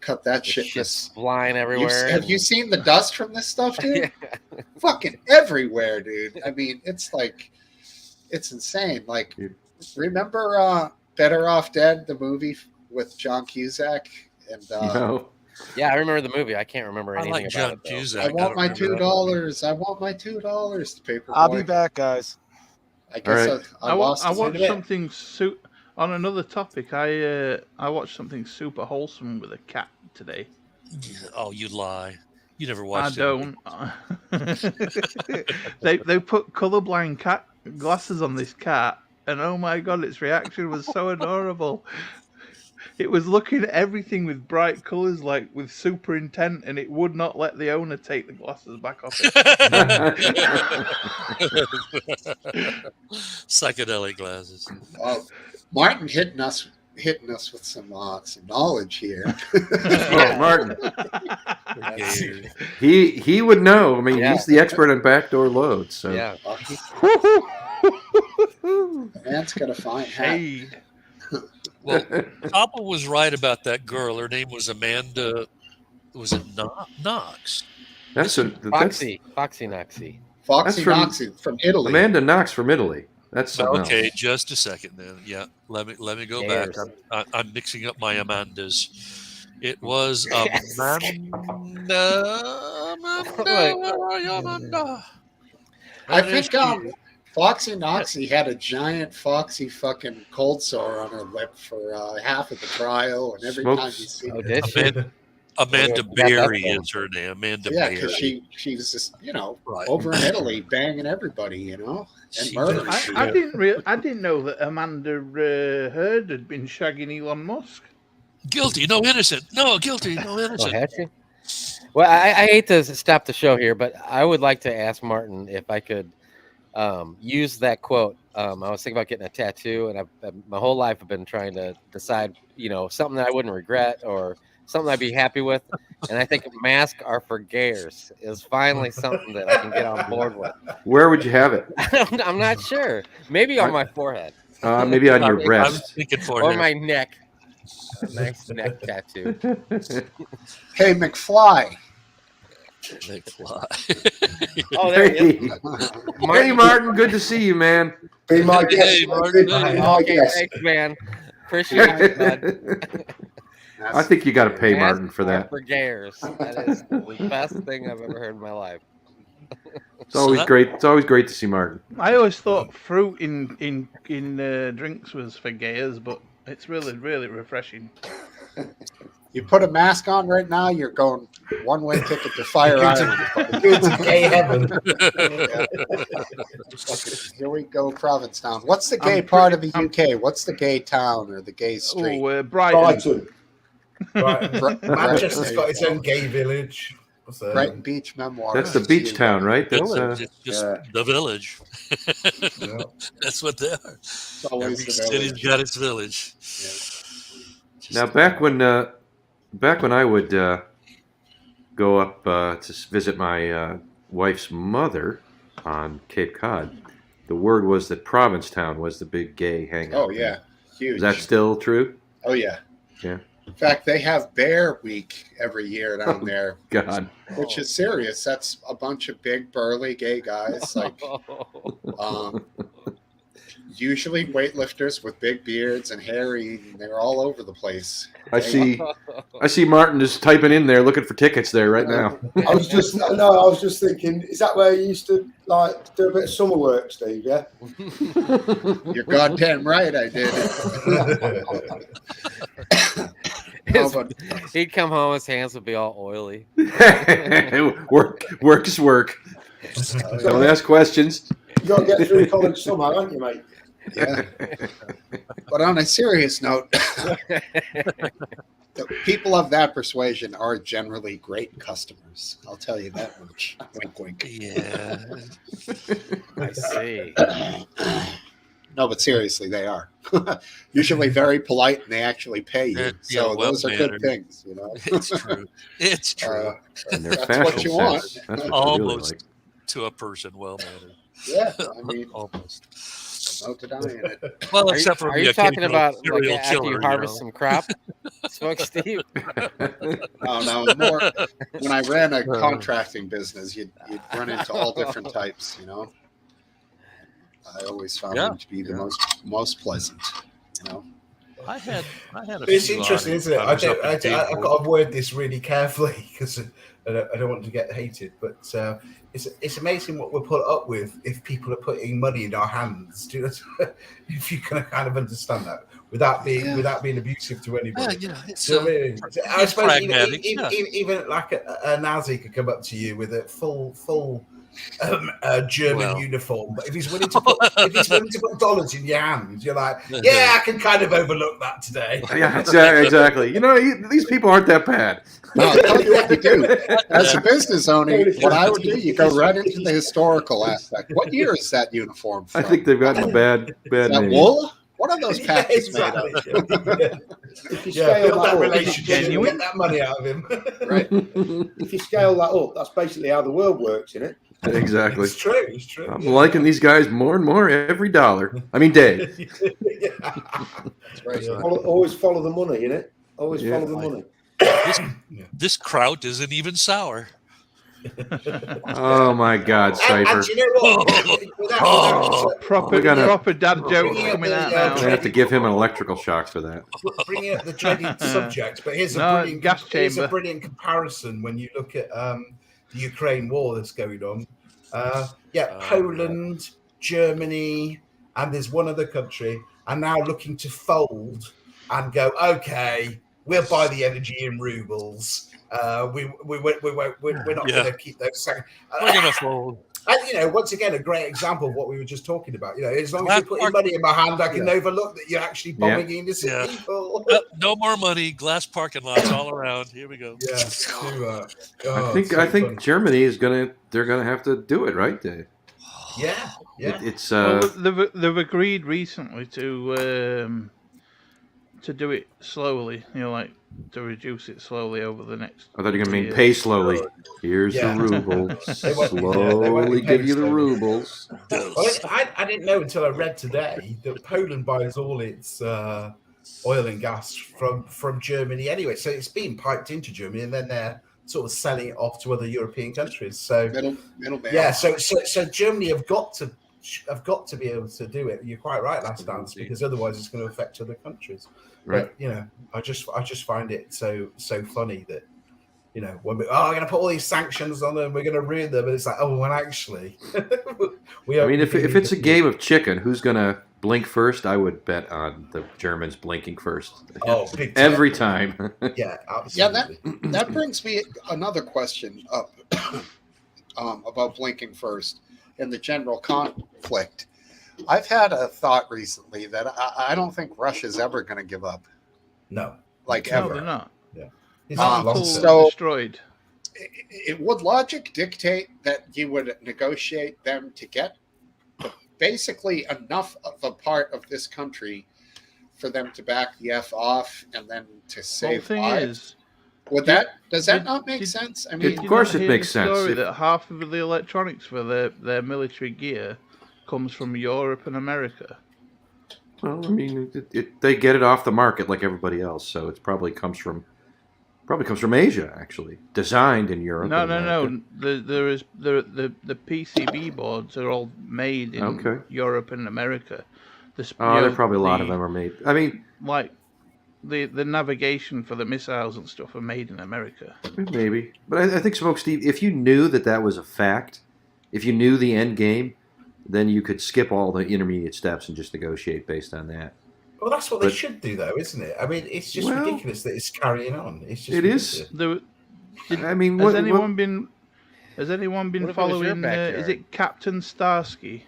cut that The shit. shit's flying everywhere. Have you seen the dust from this stuff, dude? Yeah. Fucking everywhere, dude. I mean, it's insane. Like, Dude. remember Better Off Dead, the movie with John Cusack? And No. Yeah, I remember the movie. I can't remember I anything like about John it, though. Cusack. I want my don't remember $2. I want my $2. Paper I'll be boy. back, guys. I guess All right. I lost. I it. watched something on another topic. I watched something super wholesome with a cat today. that. Oh, you lie. You never I watched it. don't. they put colorblind cat glasses on this cat, and oh my god, its reaction was so adorable. It was looking at everything with bright colors, like with super intent, and it would not let the owner take the glasses back off it. Psychedelic glasses. Martin hitting us with some knowledge here. Oh, Martin. Yeah. He would know. I mean, Yeah. he's the expert on backdoor loads. So Yeah. The man's got a fine hat. Hey, Well, Papa was right about that girl. Her name was Amanda. Was it Knox? that's Foxy Noxy. Foxy from- Noxy from Italy. Amanda Knox from Italy. That's something Okay, else. just a second then. Yeah, let me go Yes. back. I'm mixing up my Amandas. It was Amanda. Amanda, where are you, Amanda? I There think she is. Foxy Noxy had a giant foxy fucking cold sore on her lip for half of the trial, and every time you see Oh, her, did she? Amanda Yeah, Berry that's is her name. Amanda yeah, Berry. because she was just Right. over in Italy banging everybody, and She murdering. did. people. I didn't know that Amanda Heard had been shagging Elon Musk. Guilty, no innocent. No, guilty, no Oh, innocent. had she? Well, I hate to stop the show here, but I would like to ask Martin if I could use that quote. I was thinking about getting a tattoo, and my whole life I've been trying to decide, something that I wouldn't regret or something I'd be happy with. And I think masks are for gayers is finally something that I can get on board with. Where would you have it? I'm not sure. Maybe on my forehead. Maybe on your I was breast. thinking for or him. my neck. A nice neck tattoo. Hey, McFly. McFly. Oh, there he is. Hey, Martin, good to see you, man. Be my guest. Hey, Martin. Be Hey. my Okay, guest. thanks, man. Appreciate it, bud. I think you got to pay Martin for NASCAR that. for gayers. That is the best thing I've ever heard in my life. It's always great. It's always great to see Martin. I always thought fruit in drinks was for gayers, but it's really refreshing. You put a mask on right now, you're going one-way ticket to Fire Island. It's gay heaven. Here we go, Provincetown. What's the gay part of the UK? What's the gay town or the gay street? Oh, Brighton. Right. Manchester's There got you its go. own gay village. So, Brighton Beach Memoir. That's the beach town, right? That's Village. It's just the village. yeah. That's what they are. It's always Every the city's village. got its village. now back when I would go up to visit my wife's mother on Cape Cod, the word was that Provincetown was the big gay hangout. Oh, yeah. Huge. Is that still true? Oh, yeah. Yeah. In fact, they have Bear Week every year down there, God. which is serious. That's a bunch of big, burly gay guys, like usually weightlifters with big beards and hairy. And they're all over the place. I see Martin just typing in there looking for tickets there right now. I was just thinking, is that where you used to like do a bit of summer work, Steve? Yeah. You're goddamn right, I did. No, but He'd come home, his hands would be all oily. Work is work. Don't ask questions. You got to get through college somehow, haven't you, mate? yeah. But on a serious note, the people of that persuasion are generally great customers. I'll tell you that much. Wink, wink. Yeah. I see. No, but seriously, they are. Usually very polite, and they actually pay you. Yeah, So those are good well-mannered. things, you know. It's true. It's true. And their That's fashion what you want. sense. That's what Almost you to a person, well mannered. Yeah, I mean, Almost. no denying it. Well, Are except you, for are the you talking occasional about like serial after killer, you harvest some crop? Smokesteve? Oh, no, more when I ran a contracting business, you'd run into all different types, you know. I always found them to be the most pleasant, you know. I had a It's few interesting, on isn't it? I was up in I've Dayton. got to word this really carefully because I don't want to get hated. But it's amazing what we're put up with if people are putting money in our hands. Do you know, if you can kind of understand that without being abusive to anybody. Yeah, it's Do you know what I mean? I suppose pragmatic, even like a Nazi could come up to you with a full German uniform, but if he's willing to put dollars in your hands, you're like, yeah, I can kind of overlook that today. Yeah, exactly. You know, these people aren't that bad. No, I'll tell you what to do. As a business owner, what I would do, you go right into the historical aspect. What year is that uniform from? I think they've gotten bad Is that names. wool? What are those Yeah, patches exactly. made of? If you Yeah, scale build that that up, relationship, and get that money out of him. Right. if you scale that up, that's basically how the world works, isn't it? Exactly. It's true. It's true. I'm liking these guys more and more every dollar. I mean, day. That's right. Always follow the money, innit? Always follow the money. This kraut isn't even sour. Oh my God, Cypher. And you know what? Proper dad jokes coming out I now. have to give him an electrical shock for that. Bringing up the dreaded subject, but here's No, a gas chamber. brilliant comparison when you look at the Ukraine war that's going on. Poland, Germany, and there's one other country are now looking to fold and go, okay, we'll buy the energy in rubles. We're not going to keep those. We're going to fold. And, once again, a great example of what we were just talking about. As long as you put your money in my hand, I can overlook that you're actually bombing innocent people. No more money. Glass parking lots all around. Here we go. Yeah. I think Germany is they're gonna have to do it, right, Dave? Yeah. It's Well, they've agreed recently to to do it slowly. Like to reduce it slowly over the next. I thought you were going to mean years. pay slowly. Here's Yeah. the ruble. They won't Slowly be give paid you the slowly. rubles. Well, I didn't know until I read today that Poland buys all its oil and gas from Germany anyway. So it's being piped into Germany, and then they're sort of selling it off to other European countries. So middleman. yeah, so Germany have got to be able to do it. You're quite right, Last Dance, because otherwise it's going to affect other countries. Right. But I just find it so funny that when we're going to put all these sanctions on them, we're going to ruin them, and it's like, oh, well, actually, I mean, if it's a game of chicken, who's going to blink first? I would bet on the Germans blinking first. Oh, big time. Every time. Yeah, absolutely. Yeah, that brings me another question up about blinking first in the general conflict. I've had a thought recently that I don't think Russia's ever going to give up. No, like No, ever. they're not. Yeah. Not until So- destroyed. Would logic dictate that you would negotiate them to get basically enough of a part of this country for them to back the F off and then to Well, the save thing lives? is, Does that did- not make did- sense? I did mean, you Of course not it hear makes the sense. story If- that half of the electronics for their military gear comes from Europe and America. Well, I mean, they get it off the market like everybody else, so it probably comes from Asia, actually. Designed in Europe. No, and no, America. no. The PCB boards are all made in Okay. Europe and America. Oh, there are probably a lot of them are made. I mean, Like the navigation for the missiles and stuff are made in America. maybe. But I think, Smokesteve, if you knew that was a fact, if you knew the end game, then you could skip all the intermediate steps and just negotiate based on that. Well, that's what they should do, though, isn't it? I mean, it's just Well, ridiculous that it's carrying on. It's just it is. ridiculous. I mean, Has what, anyone been What if it was your following? Is backyard? it Captain Starsky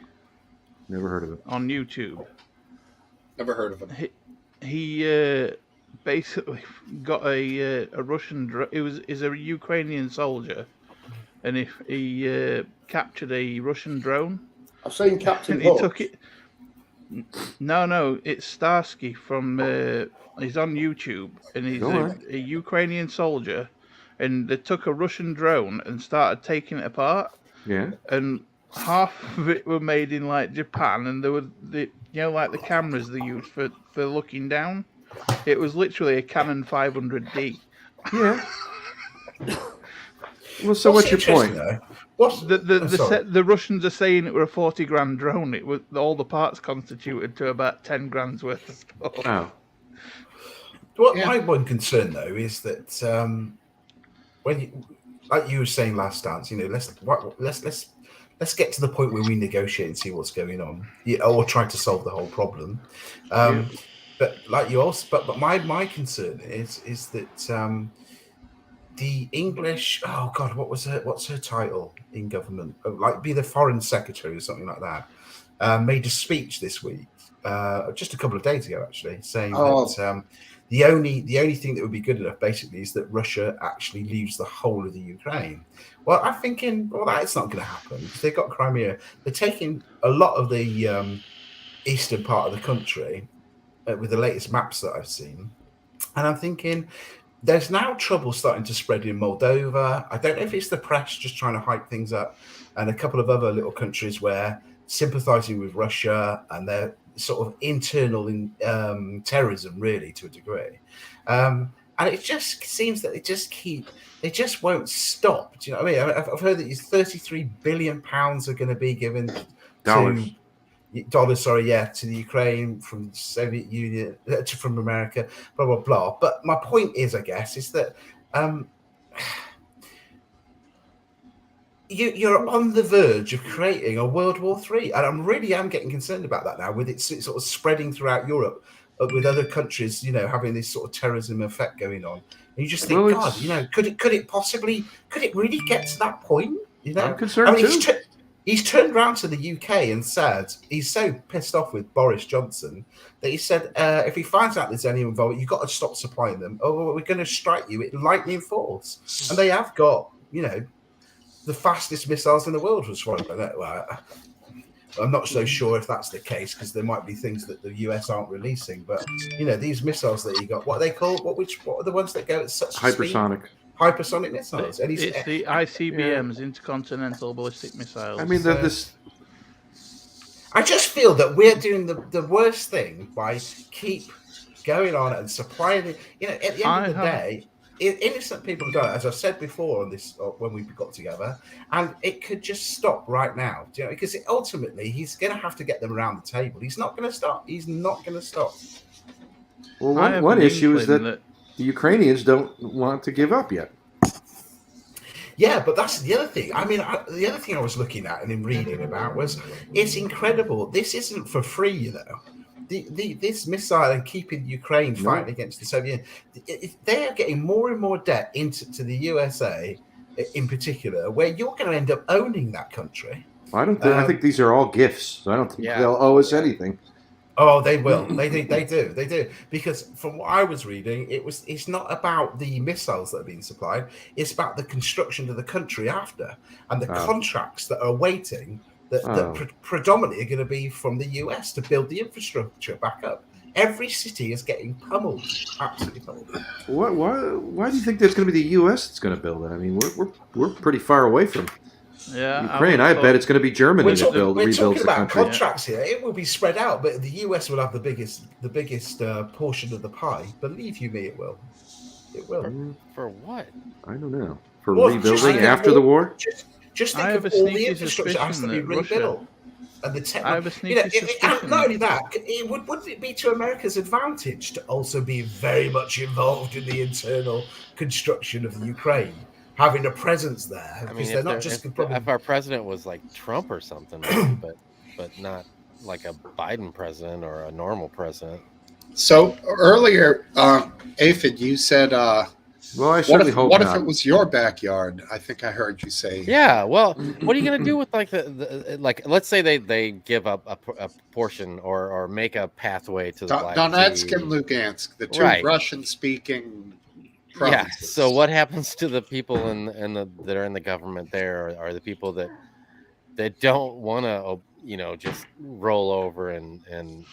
never heard of it. on YouTube? never heard of him. He basically got a Russian. Is a Ukrainian soldier, and if he captured a Russian drone, I've seen Captain and he Hook. took it. No, it's Starsky from. He's on YouTube, and he's Go on. a Ukrainian soldier, and they took a Russian drone and started taking it apart, Yeah. and half of it were made in like Japan, and there were like the cameras they use for looking down. It was literally a Canon 500D. Yeah. Well, so what's your point? interesting, though? The Russians are saying it were a 40 grand drone. It was all the parts constituted to about 10 grand's worth of stuff. Oh. My one concern, though, is that when you, like you were saying last dance, let's get to the point where we negotiate and see what's going on, or try to solve the whole problem. But like you also, but my concern is that the English, oh God, what's her title in government? Like be the foreign secretary or something like that. Made a speech this week, just a couple of days ago, actually, saying that the only thing that would be good enough, basically, is that Russia actually leaves the whole of the Ukraine. Well, I'm thinking, well, that's not going to happen because they've got Crimea. They're taking a lot of the eastern part of the country with the latest maps that I've seen, and I'm thinking there's now trouble starting to spread in Moldova. I don't know if it's the press just trying to hype things up, and a couple of other little countries where sympathizing with Russia and their sort of internal terrorism, really, to a degree. And it just seems that they just won't stop. Do you know what I mean? I've heard that these 33 billion pounds are going to be given Dollars. to the Ukraine from the Soviet Union, from America, blah, blah, blah. But my point is, I guess, is that you're on the verge of creating a World War III. And I am getting concerned about that now, with it sort of spreading throughout Europe, with other countries, having this sort of terrorism effect going on. And you just think, Well, God, could it really get to that point? I'm concerned too. He's turned around to the UK and said he's so pissed off with Boris Johnson that he said if he finds out there's any involvement, you've got to stop supplying them. Oh, we're going to strike you with lightning force. And they have got, the fastest missiles in the world. I'm not so sure if that's the case because there might be things that the US aren't releasing. But these missiles that he got, what are they called? What are the ones that go at such Hypersonic. speed? Hypersonic missiles. And It's the ICBMs, intercontinental ballistic missiles. I mean, I just feel that we're doing the worst thing by keep going on and supplying it. At the end of the day, innocent people die, as I've said before on this when we got together, and it could just stop right now. Because ultimately he's going to have to get them around the table. He's not going to stop. He's not going to stop. Well, one issue is that the Ukrainians don't want to give up yet. Yeah, but that's the other thing. I mean, the other thing I was looking at and in reading about was it's incredible. This isn't for free, this missile and keeping Ukraine fighting against the Soviet Union, they are getting more and more debt into the USA in particular, where you're going to end up owning that country. I think these are all gifts. So I don't think they'll owe us anything. Oh, they will. They do. Because from what I was reading, it's not about the missiles that are being supplied. It's about the construction of the country after and the contracts that are waiting that predominantly are going to be from the US to build the infrastructure back up. Every city is getting pummeled, absolutely pummeled. Why do you think there's going to be the US that's going to build it? I mean, we're pretty far away from Ukraine. I bet it's going to be Germany that rebuilds the country. We're talking about contracts here. It will be spread out, but the US will have the biggest portion of the pie. Believe you me, it will. It will. For what? I don't know. For rebuilding after the war? Just think of all the infrastructure that has to be rebuilt. And the technology. Not only that, wouldn't it be to America's advantage to also be very much involved in the internal construction of the Ukraine? Having a presence there, because they're not just. If our president was like Trump or something, but not like a Biden president or a normal president. So earlier, Aphid, you said, "Well, I certainly hope what not." if it was your backyard?" I think I heard you say. Yeah. Well, what are you going to do with like let's say they give up a portion or make a pathway to the Black Donetsk Sea. and Lugansk, the two Russian-speaking. Yeah. So what happens to the people that are in the government there, are the people that don't want to, just roll over and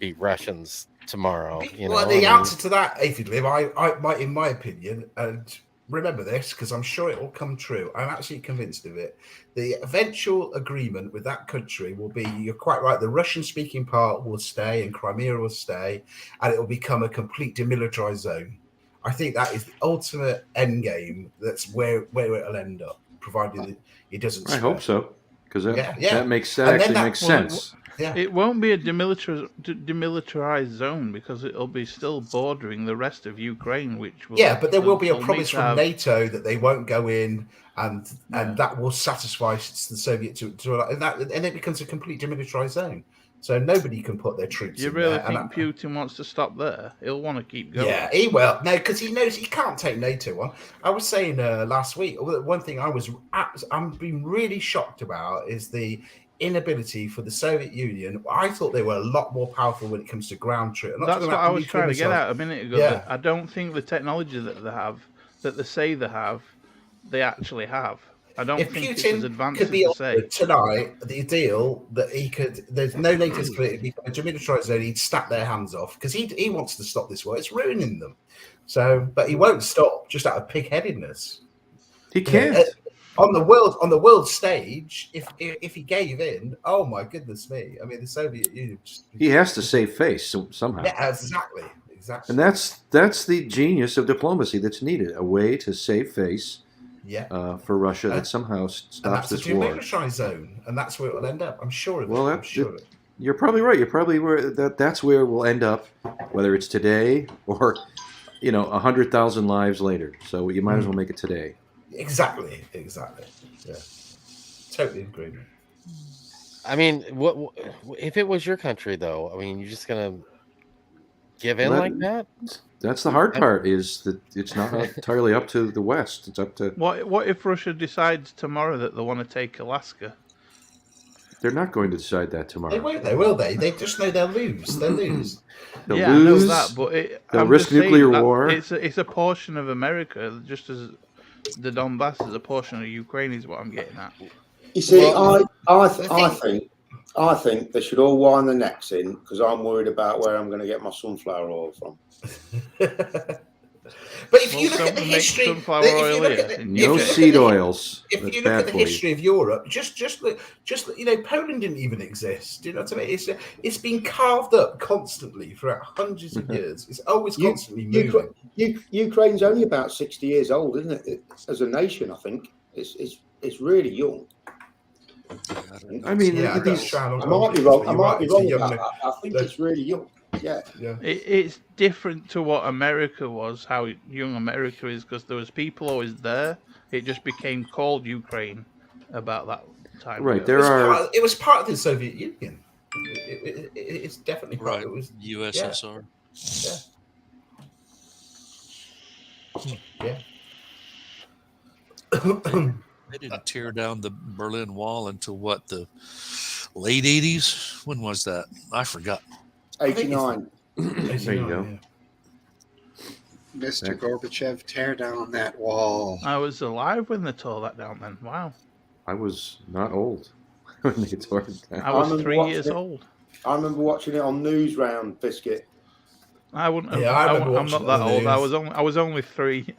be Russians tomorrow? Well, the answer to that, Aphid Liv, I in my opinion, and remember this because I'm sure it will come true. I'm actually convinced of it. The eventual agreement with that country will be, you're quite right, the Russian-speaking part will stay and Crimea will stay, and it will become a complete demilitarized zone. I think that is the ultimate end game. That's where it'll end up, provided it doesn't. I hope so, because that makes sense. Yeah. It won't be a demilitarized zone because it'll be still bordering the rest of Ukraine, which will. Yeah, but there will be a promise from NATO that they won't go in, and that will satisfy the Soviet and it becomes a complete demilitarized zone. So nobody can put their troops in there. You really think Putin wants to stop there? He'll want to keep going. Yeah, he will. No, because he knows he can't take NATO on. I was saying last week, one thing I'm being really shocked about is the inability for the Soviet Union. I thought they were a lot more powerful when it comes to ground troops. That's what I was trying to get at a minute ago. Yeah. I don't think the technology that they have, that they say they have, they actually have. I don't think Putin it's as advanced could be as they say. Tonight, the deal that he could, there's no NATO split, it'd be a demilitarized zone, he'd snap their hands off because he wants to stop this war. It's ruining them. So, but he won't stop just out of pig-headedness. He can't. On the world stage, if he gave in, oh my goodness me! I mean, the Soviet Union. He has to save face somehow. Yeah, exactly. And that's the genius of diplomacy that's needed, a way to save face. Yeah, for Russia that somehow stops this war. That's a demilitarized zone, and that's where it will end up. I'm sure of it. Well, you're probably right. You're probably that's where we'll end up, whether it's today or 100,000 lives later. So you might as well make it today. Exactly. Yeah, totally agree. I mean, what if it was your country though? I mean, you're just gonna give in like that? That's the hard part, is that it's not entirely up to the West. It's up to... What if Russia decides tomorrow that they want to take Alaska? They're not going to decide that tomorrow. They won't, will they? They just know they'll lose. They'll lose. They'll lose. I know that, but they'll risk nuclear war. It's a portion of America, just as the Donbass is a portion of Ukraine, is what I'm getting at. You see, I think I think they should all wind their necks in because I'm worried about where I'm going to get my sunflower oil from. But if Well, you look at don't the we make history, sunflower if oil you look here? at the, In if No you UK? look at seed the- oils. if That's you look bad at the for you. history of Europe, just Poland didn't even exist. You know what I mean? It's been carved up constantly throughout hundreds of years. It's always You- constantly moving. Ukraine's only about 60 years old, isn't it? As a nation, I think it's really young. I mean, Yeah, I don't these. try and I hold might be it, wrong. but I you're might right, be it's a wrong young about that. I think it's really young. Yeah. Yeah. It's different to what America was, how young America is, because there was people always there. It just became called Ukraine about that time Right, ago. there are. It was part of the Soviet Union. It's definitely part. Right. It was. USSR. Yeah. They didn't tear down the Berlin Wall until what, the late 80s? When was that? I forgot. 89. There you go. Mr. Gorbachev, tear down that wall. I was alive when they tore that down then. Wow. I was not old when they tore it down. I was remember 3 watching years it. old. I remember watching it on Newsround, Biscuit. I wouldn't. Yeah, I remember I'm not watching that it on old. the I was only 3.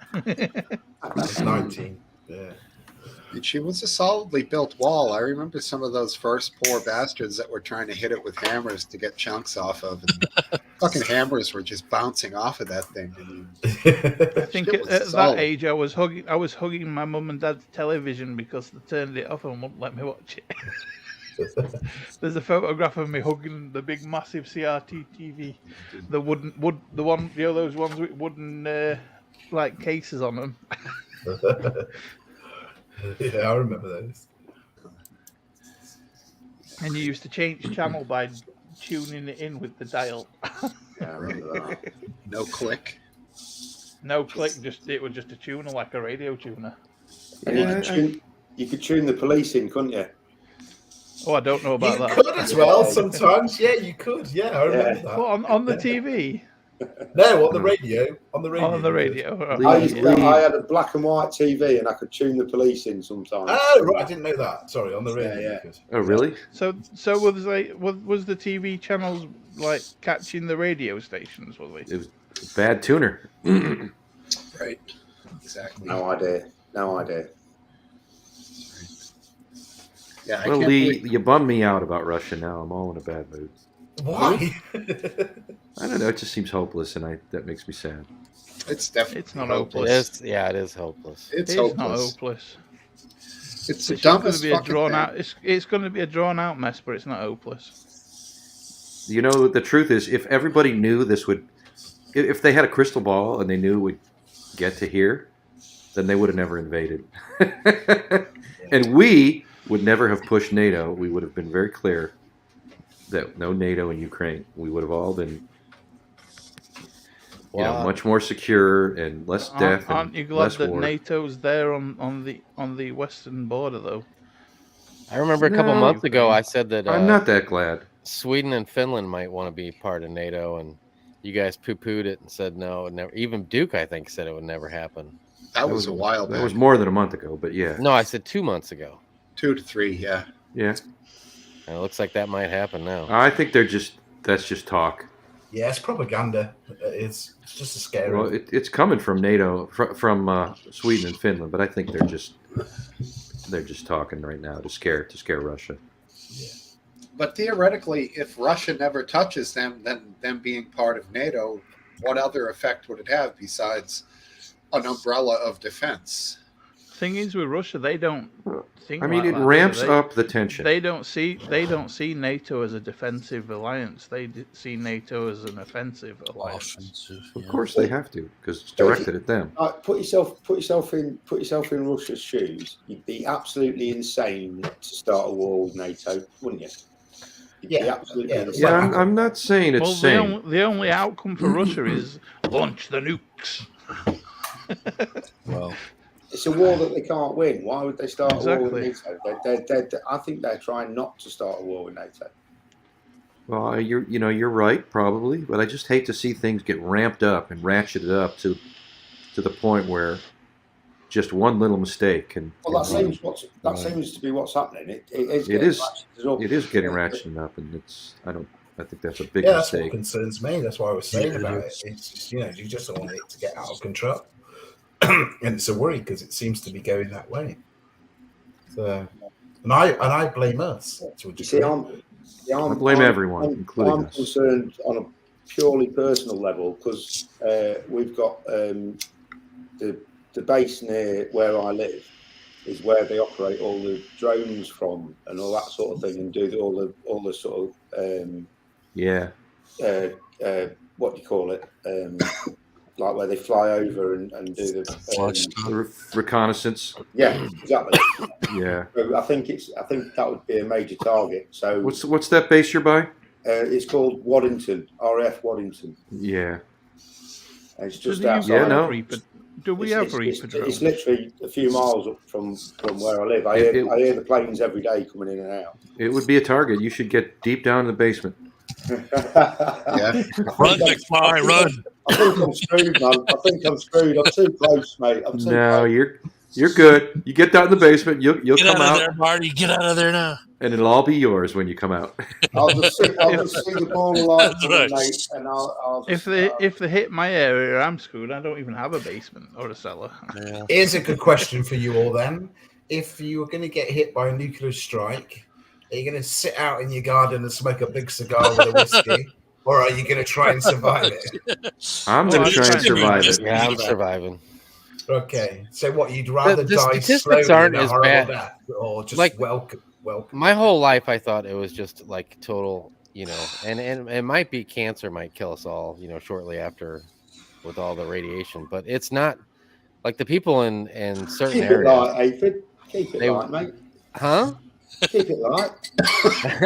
I was 19. Yeah. And she was a solidly built wall. I remember some of those first poor bastards that were trying to hit it with hammers to get chunks off of. And fucking hammers were just bouncing off of that thing. I think Shit at was that solid. age I was hugging my mum and dad's television because they turned it off and wouldn't let me watch it. There's a photograph of me hugging the big massive CRT TV, the the one, you know, those ones with wooden like cases on them. Yeah, I remember those. And you used to change channel by tuning it in with the dial. Yeah, I remember that. No click. No click, it was just a tuner, like a radio tuner. And you could tune the police in, couldn't you? Oh, I don't know about You that. could as well sometimes. Yeah, you could. Yeah, I remember that. What, on the TV? No, on the radio. On the radio. On the you could. radio. I had a black and white TV and I could tune the police in sometimes. Oh, right. I didn't know that. Sorry, on the radio. Yeah. you could. Oh, really? So was the TV channels like catching the radio stations? Was It was a bad tuner. Right. Exactly. No idea. Yeah, I Well, can't Lee, believe- you bummed me out about Russia now. I'm all in a bad mood. Why? I don't know. It just seems hopeless, and that makes me sad. it's definitely It's not It hopeless. is, yeah, it is hopeless. It's It's hopeless. not hopeless. It's the It's just going to dumbest be a fucking drawn thing. out. It's going to be a drawn out mess, but it's not hopeless. You know, the truth is, if everybody knew this would, if they had a crystal ball and they knew it would get to here, then they would have never invaded. And we would never have pushed NATO. We would have been very clear that no NATO in Ukraine. We would have all been, much more secure and less death Aren't and you glad less that war. NATO's there on the western border though? I remember a couple No. months ago I said that I'm not that glad. Sweden and Finland might want to be part of NATO, and you guys poo-pooed it and said no, never. Even Duke, I think, said it would never happen. That was a while back. That was more than a month ago, but yeah. No, I said 2 months ago, 2 to 3, yeah. Yeah. and it looks like that might happen now. I think that's just talk. Yeah, it's propaganda. It's just a scary. Well, it's coming from NATO, from Sweden and Finland, but I think they're just talking right now to scare Russia. But theoretically, if Russia never touches them, then them being part of NATO, what other effect would it have besides an umbrella of defense? Thing is, with Russia, they don't think. I mean, like it that, do ramps they? up the tension. They don't see NATO as a defensive alliance. They see NATO as an offensive alliance. Offensive. Of Yeah. course, they have to because it's directed at them. Put yourself in Russia's shoes. You'd be absolutely insane to start a war with NATO, wouldn't you? You'd be Yeah, absolutely yeah, insane. Yeah, I'm not saying it's Well, sane. the only outcome for Russia is launch the nukes. Well, It's a war that they can't win. Why would they start a war with Exactly. NATO? I think they're trying not to start a war with NATO. Well, you're right, probably, but I just hate to see things get ramped up and ratcheted up to the point where just one little mistake can. Well, that seems to be what's happening. It is. It is. ratcheted up. It is getting ratcheted up, and I think that's a big Yeah, that's what mistake. concerns me. That's why I was saying Yeah, it about it. is. It's just, you just don't want it to get out of control. And it's a worry because it seems to be going that way. So, and I blame us to a You see, degree. I blame everyone, including I'm us. concerned on a purely personal level because we've got the base near where I live is where they operate all the drones from and all that sort of thing, and do all the sort of what do you call it? Like where they fly over and do The reconnaissance. yeah, exactly. Yeah. So I think that would be a major target. So What's that base you're by? it's called Waddington, RAF Waddington. Yeah. And it's Do just you outside. Yeah, no. Do we have Reaper drones? It's literally a few miles up from where I live. I hear the planes every day coming in and out. It would be a target. You should get deep down in the basement. Yeah. Run, McFly, run. I think I'm screwed, man. I think I'm screwed. I'm too close, mate. I'm too No, close. you're good. You get down in the basement. You'll Get come out of out, there, Marty. Get out of there now. and it'll all be yours when you come out. I'll just see the ball of light, That's right. mate, and I'll If they hit my area, I'm screwed. I don't even have a basement or a cellar. Yeah. Here's a good question for you all then. If you were going to get hit by a nuclear strike, are you going to sit out in your garden and smoke a big cigar with a whiskey? Or are you going to try and survive it? I'm going to try and survive it. Yeah, I'm surviving. Okay. So what, you'd rather The die statistics slowly aren't in a as horrible bad. death, or just Like- welcome? My whole life, I thought it was just like total, and it might be cancer might kill us all, shortly after with all the radiation. But it's not like the people in certain keep it areas. light, Aphid. Keep it They- light, mate. Huh? Keep it light.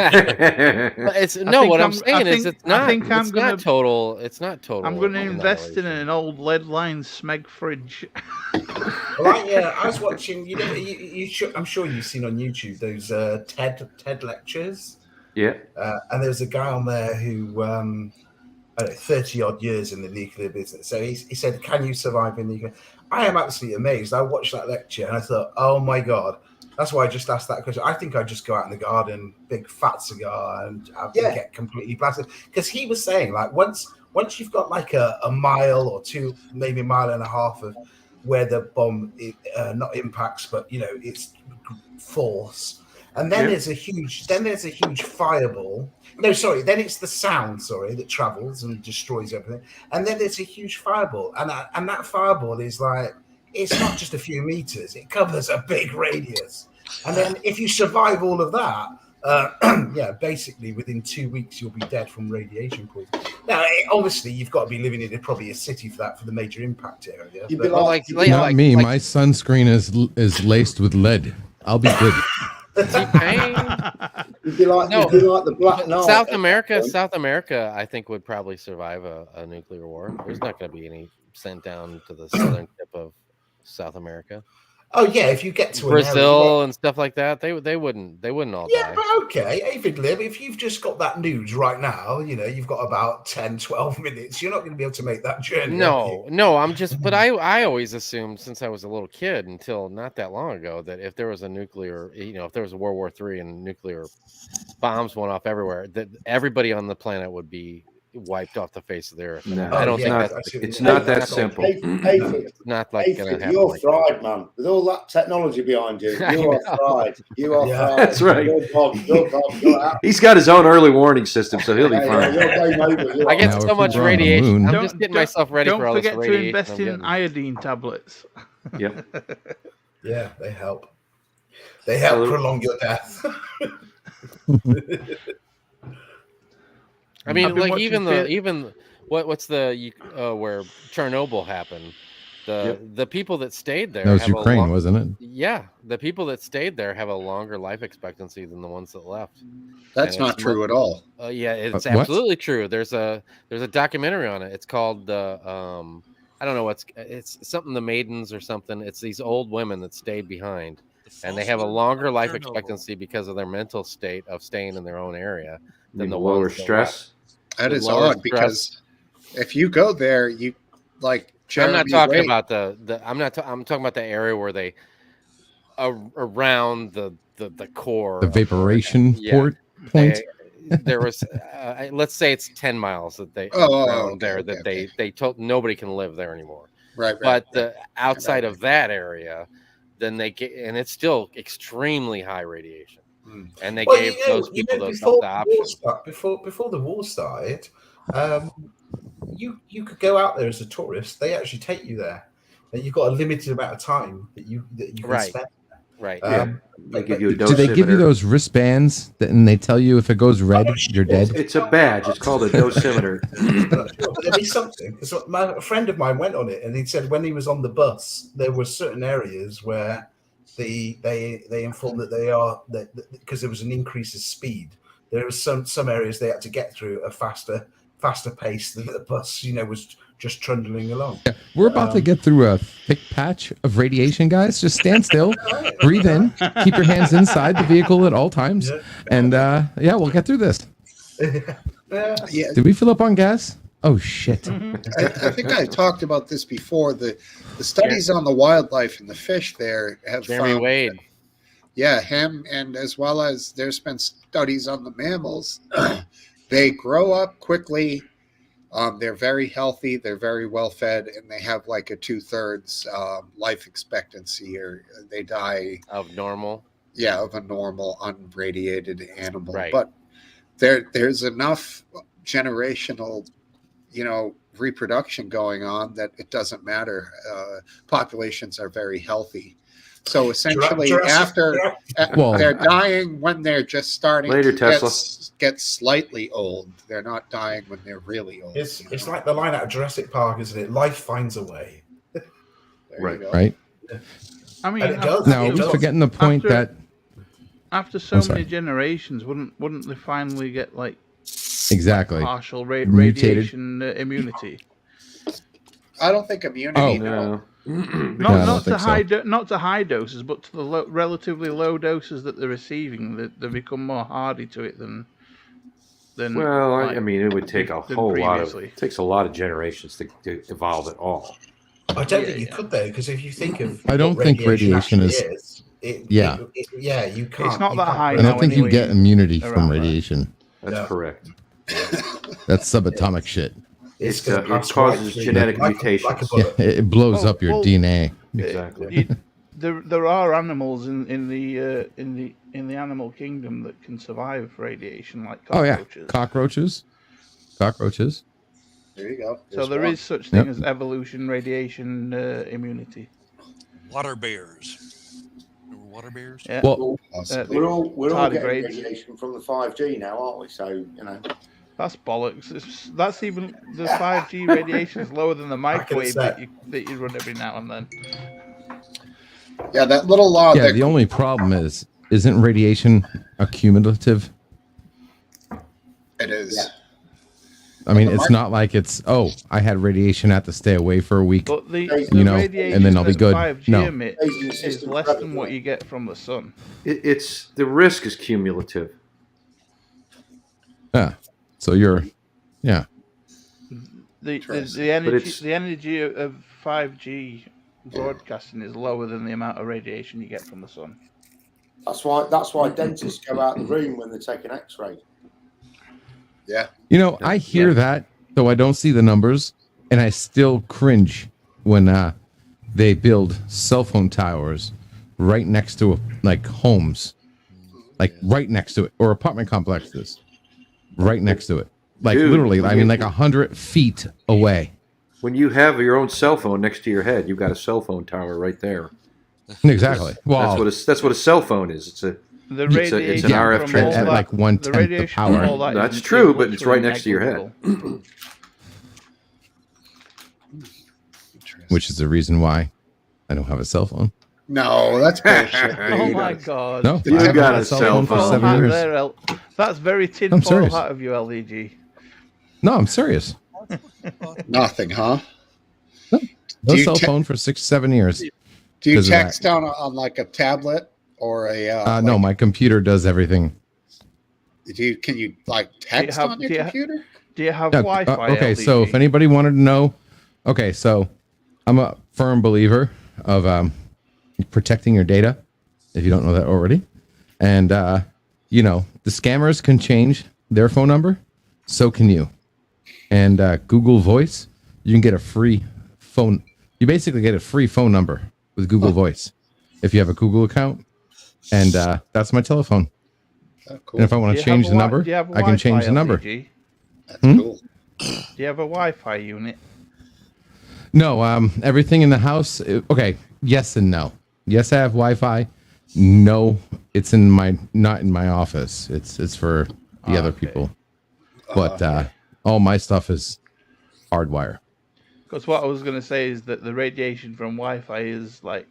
But it's no. think What I'm I'm- saying I is, think- it's not. I think I'm it's gonna- not total. It's not total. I'm going to invest in annihilation. an old lead line Smeg fridge. Well, I was watching. I'm sure you've seen on YouTube those TED lectures. Yeah. And there's a guy on there who, 30 odd years in the nuclear business. So he said, "Can you survive in nuclear?" I am absolutely amazed. I watched that lecture and I thought, "Oh my god." That's why I just asked that question. I think I'd just go out in the garden, big fat cigar, and get completely blasted. Because he was saying, like, once you've got like a mile or two, maybe a mile and a half of where the bomb not impacts, but it's force, and then there's a huge fireball. No, sorry, then it's the sound, that travels and destroys everything, and then there's a huge fireball, and that fireball is like. It's not just a few meters; it covers a big radius. And then, if you survive all of that, basically within 2 weeks you'll be dead from radiation poisoning. Now, obviously, you've got to be living in probably a city for the major impact area. You'd be But, like me. My sunscreen is laced with lead. I'll be good. You'd be like the Black Knight. South America, I think would probably survive a nuclear war. There's not going to be any sent down to the southern tip of South America. oh yeah, if you get to Brazil and stuff like that, they wouldn't all yeah, die. but okay, Avid Lib, if you've just got that news right now, you've got about 10, 12 minutes, you're not going to be able to make that journey. No, I'm just, but I always assumed since I was a little kid until not that long ago that if there was a nuclear, if there was a World War III and nuclear bombs went off everywhere, that everybody on the planet would be wiped off the face of the earth. No, I don't think not, that's it's not that simple. It's not like going to happen. You're Like fried, man. With all that technology behind you, you are fried. You are Yeah, fried. that's right. You're gone. You're out. He's got his own early warning system, so he'll be fine. You're game over. You're I get Now, so if much we were on the radiation. moon- I'm just getting myself ready for all this Don't forget radiation. to invest I'm in getting. iodine tablets. Yep. Yeah, they help. They help So- prolong your death. I mean, I've been like watching even what's the where Chernobyl happened. The people that stayed there That was have a Ukraine, long- wasn't it? Yeah, the people that stayed there have a longer life expectancy than the ones that left. That's And not it's true at all. Yeah, it's What? absolutely true. There's a documentary on it. It's called I don't know it's something The Maidens or something. It's these old women that stayed behind, and they have a longer life expectancy because of their mental state of staying in their own area than the lower ones that stress. That With is lower odd stress. because if you go there, you like I'm not Jeremy talking Wade. about I'm talking about the area where they around the core, The vaporation port point. there was let's say it's 10 miles that they around there that they told nobody can live there anymore. Right. But the outside of that area, then they get, and it's still extremely high radiation. And they gave those people the option. Before the war started, you could go out there as a tourist. They actually take you there, and you've got a limited amount of time that you can spend. Right. They give you a Do they give you those wristbands and they tell you if it goes red, you're dead? It's a badge. It's called a dosimeter. There'd be something. Because a friend of mine went on it, and he said when he was on the bus, there were certain areas where they informed that because there was an increase of speed. There was some areas they had to get through a faster pace than the bus, was just trundling along. Yeah, we're about to get through a thick patch of radiation, guys. Just stand still, breathe in, keep your hands inside the vehicle at all times, and we'll get through this. Did we fill up on gas? Oh shit! I think I talked about this before. The studies on the wildlife and the fish there have Jeremy found, Wade. Yeah, him, and as well as there's been studies on the mammals. They grow up quickly. They're very healthy. They're very well fed, and they have like a 2/3 life expectancy, or they die of normal. Yeah, of a normal unradiated animal. Right. But there's enough generational, reproduction going on that it doesn't matter. Populations are very healthy. So essentially, they're dying when they're just starting to get slightly old. They're not dying when they're really old. It's like the line out of Jurassic Park, isn't it? Life finds a way. Right. I mean, now we're forgetting the point that after so many generations, wouldn't they finally get like exactly partial radiation immunity? I don't think immunity. Oh, no. Not to high doses, but to the relatively low doses that they're receiving, they become more hardy to it than. Well, I mean, it would take a whole lot of. It takes a lot of generations to evolve at all. I don't think you could though, because if you think of, I don't think radiation is. You can't. It's not that high. I don't think you get immunity from radiation. That's correct. That's subatomic shit. It causes genetic mutations. It blows up your DNA. Exactly. There are animals in the animal kingdom that can survive radiation, like cockroaches. Cockroaches. There you go. So there is such thing as evolution radiation immunity. Water bears. Remember water bears? Yeah. Well, we're all getting radiation from the 5G now, aren't we? So That's bollocks. That's even the 5G radiation is lower than the microwave that you run every now and then. Yeah, that little law. Yeah, the only problem isn't radiation accumulative? It is. Yeah. I mean, it's not like I had radiation, I have to stay away for a week, but the and then I'll be good. 5G No, is less than what you get from the sun. It's the risk is cumulative. Yeah. So you're, The energy of 5G broadcasting is lower than the amount of radiation you get from the sun. That's why dentists go out the room when they're taking X-ray. Yeah. I hear that, though I don't see the numbers, and I still cringe when they build cell phone towers right next to homes, right next to it, or apartment complexes right next to it. Dude, literally, 100 feet away. When you have your own cell phone next to your head, you've got a cell phone tower right there. Exactly. Well, that's what a cell phone is. It's an RF transmitter. At 1/10 the power. That's true, but it's right next to your head. Which is the reason why I don't have a cell phone. No, that's bullshit. Oh my god! No, you got a cell phone for 7 years. That's very tinfoil hat of you, LDG. No, I'm serious. Nothing, huh? No cell phone for 6-7 years. Do you text on a tablet or a? No, my computer does everything. Can you text on your computer? Do you have Wi-Fi? Okay, LDG? so if anybody wanted to know, so I'm a firm believer of protecting your data, if you don't know that already. And, you know, the scammers can change their phone number. So can you. And Google Voice, you can get a free phone. You basically get a free phone number with Google Voice if you have a Google account. And that's my telephone. Oh, cool. And if I want to change the number, I can change the number. That's cool. Do you have a Wi-Fi unit? No, everything in the house. Okay, yes and no. Yes, I have Wi-Fi. No, it's not in my office. It's for the other people. But all my stuff is hardwire. Because what I was going to say is that the radiation from Wi-Fi is like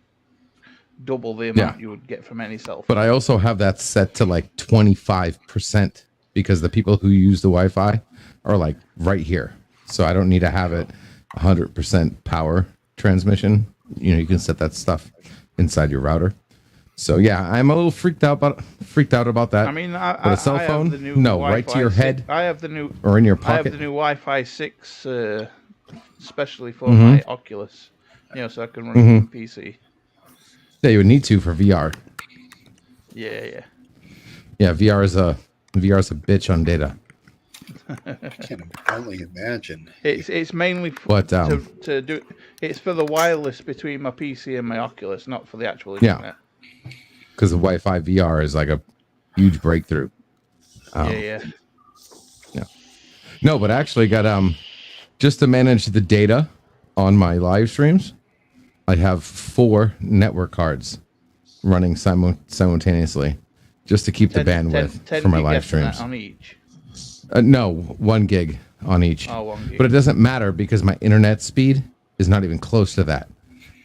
double the amount you would get from any cell phone. But I also have that set to like 25% because the people who use the Wi-Fi are like right here. So I don't need to have it 100% power transmission. You know, you can set that stuff inside your router. So yeah, I'm a little freaked out about that. I mean, but a cell phone, no, Wi-Fi right to your head. I have the new, or in your I have pocket. the new Wi-Fi 6, especially for my Oculus. You know, so I can run it on PC. Yeah, you would need to for VR. Yeah. Yeah, VR is a bitch on data. I can only imagine. It's mainly But, to do. It's for the wireless between my PC and my Oculus, not for the actual internet. Because the Wi-Fi VR is like a huge breakthrough. Yeah. No, but I actually got just to manage the data on my live streams, I have 4 network cards running simultaneously just to keep the bandwidth for my live streams. On each. No, 1 gig on each. Oh, 1 gig. But it doesn't matter because my internet speed is not even close to that.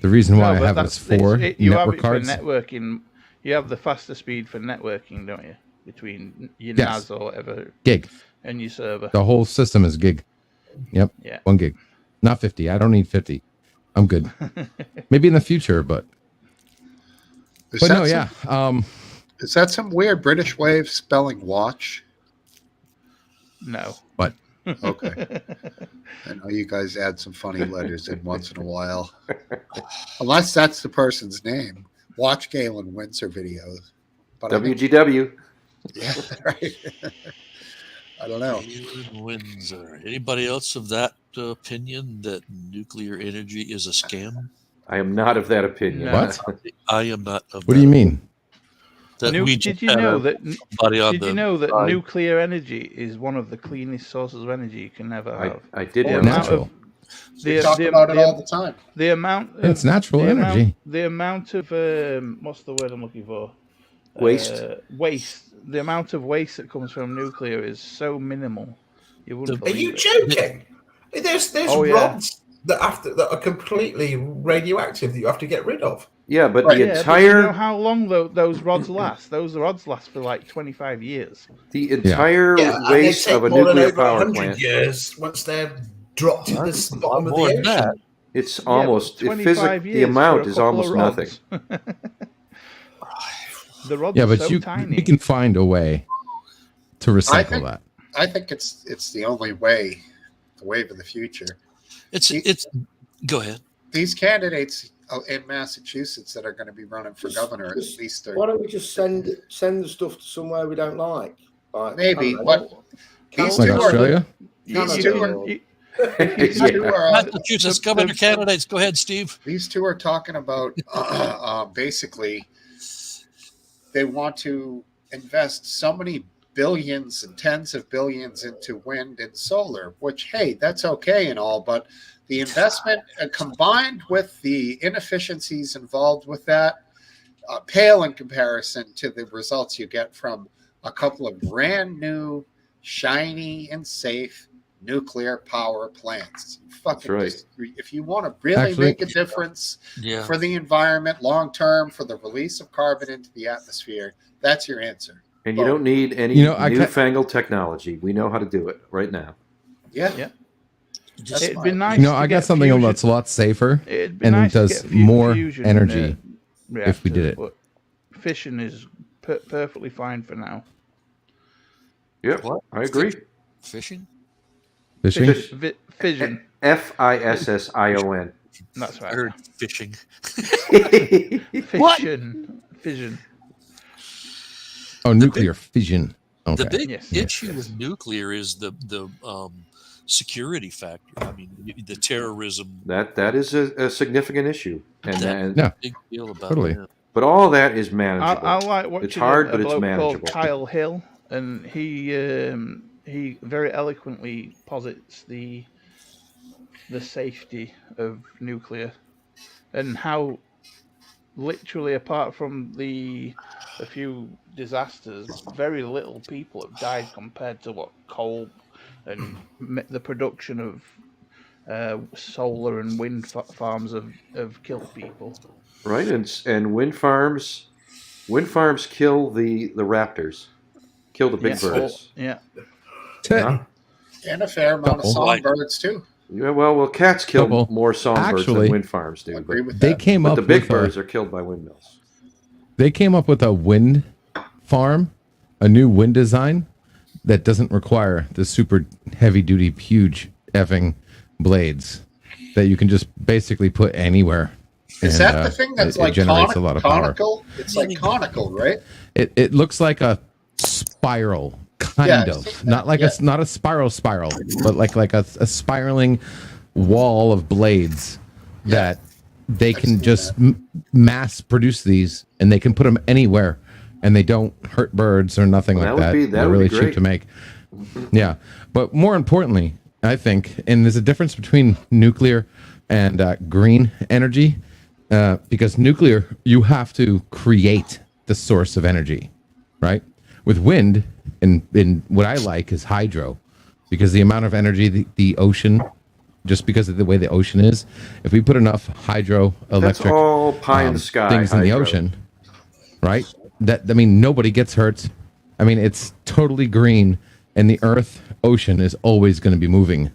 The reason why I have it as 4 network cards. For networking. You have the faster speed for networking, don't you? Between your Yes. NAS or whatever. Gig. And your server. The whole system is gig. Yep. Yeah. 1 gig. Not 50. I don't need 50. I'm good. Maybe in the future, but no, yeah. Is that some weird British way of spelling watch? No. What? Okay. I know you guys add some funny letters in once in a while. Unless that's the person's name. Watch Galen Windsor videos. But WGW. Yeah, right. I don't know. Galen Windsor. Anybody else of that opinion that nuclear energy is a scam? I am not of that opinion. No. What? I am not of What do you mean? That we just Did you had know a- that? somebody on Did you the know that side. nuclear energy is one of the cleanest sources of energy you can ever have? I did The know amount that. Natural. We talk about it all the time. The amount. It's natural energy. The amount of what's the word I'm looking for? Waste. Waste. The amount of waste that comes from nuclear is so minimal. You wouldn't Are believe you it. joking? There's Oh, yeah. rods that are completely radioactive that you have to get rid of. Yeah, but Right. the Yeah, but entire you know how long those rods last? Those rods last for like 25 years. the entire Yeah, and waste they take of a more than nuclear over power 100 plant. years once they're dropped in the That's bottom of the more than ocean. that. It's Yeah, but almost 25 the years amount for a is couple almost of nothing. rods. The rods Yeah, are but so you tiny. can find a way to recycle that. I think it's the only way, the wave of the future. It's. Go ahead. These candidates in Massachusetts that are going to be running for governor, at least Why don't we just send the stuff to somewhere we don't like? Like maybe. Canada. But these Like two are Australia? these Canada two or- are If these two are Massachusetts governor candidates. Go ahead, Steve. these two are talking about basically they want to invest so many billions and tens of billions into wind and solar, which, hey, that's okay and all, but the investment combined with the inefficiencies involved with that pale in comparison to the results you get from a couple of brand new, shiny and safe nuclear power plants. Fucking That's right. if you want to really Actually- make a difference Yeah. for the environment long term, for the release of carbon into the atmosphere, that's your answer. And you don't need any You know, I ca- newfangled technology. We know how to do it right now. Yeah. Yeah. That's It'd fine. be nice. You know, to I got get something fusion. that's a lot safer. It'd be and it nice to does get more fusion, energy if we did it. But fission is perfectly fine for now. Yep, What? I agree. Fishing? Fishing? Fission. FISSION. That's I right. heard fishing. Fission. Oh, nuclear fission. Okay. The big Yes. issue with nuclear is the security factor. I mean, the terrorism. That is a significant issue, and That's Yeah. a big deal about Totally. that. but all that is manageable. I like watching It's hard, a but it's bloke called manageable. Kyle Hill, and he very eloquently posits the safety of nuclear and how literally, apart from a few disasters, very little people have died compared to what coal and the production of solar and wind farms have killed people. Right, and wind farms kill the raptors, kill the big birds. Yeah. Huh? And a fair amount of Couple. songbirds too. Yeah, well, cats kill Couple. more songbirds Actually, than wind farms do. Agree with They that. came But up the big with birds are killed by windmills. They came up with a wind farm, a new wind design that doesn't require the super heavy duty, huge effing blades that you can just basically put anywhere. Is and, that the thing that's it like generates a lot of power. conical? It's like conical, right? It looks like a spiral, kind Yeah, I've of. seen that, Not like yeah. not a spiral, but like a spiraling wall of blades that they can seen just mass produce these, and they can put them anywhere, and they don't hurt birds or nothing Well, like that. They're would really be cheap great. to make. Yeah, but more importantly, I think, and there's a difference between nuclear and green energy, because nuclear, you have to create the source of energy, right? With wind, and what I like is hydro, because the amount of energy the ocean, just because of the way the ocean is, if we put enough hydroelectric That's all pie in the sky things in the hydro. ocean, right? Nobody gets hurt. I mean, it's totally green, and the Earth ocean is always going to be moving.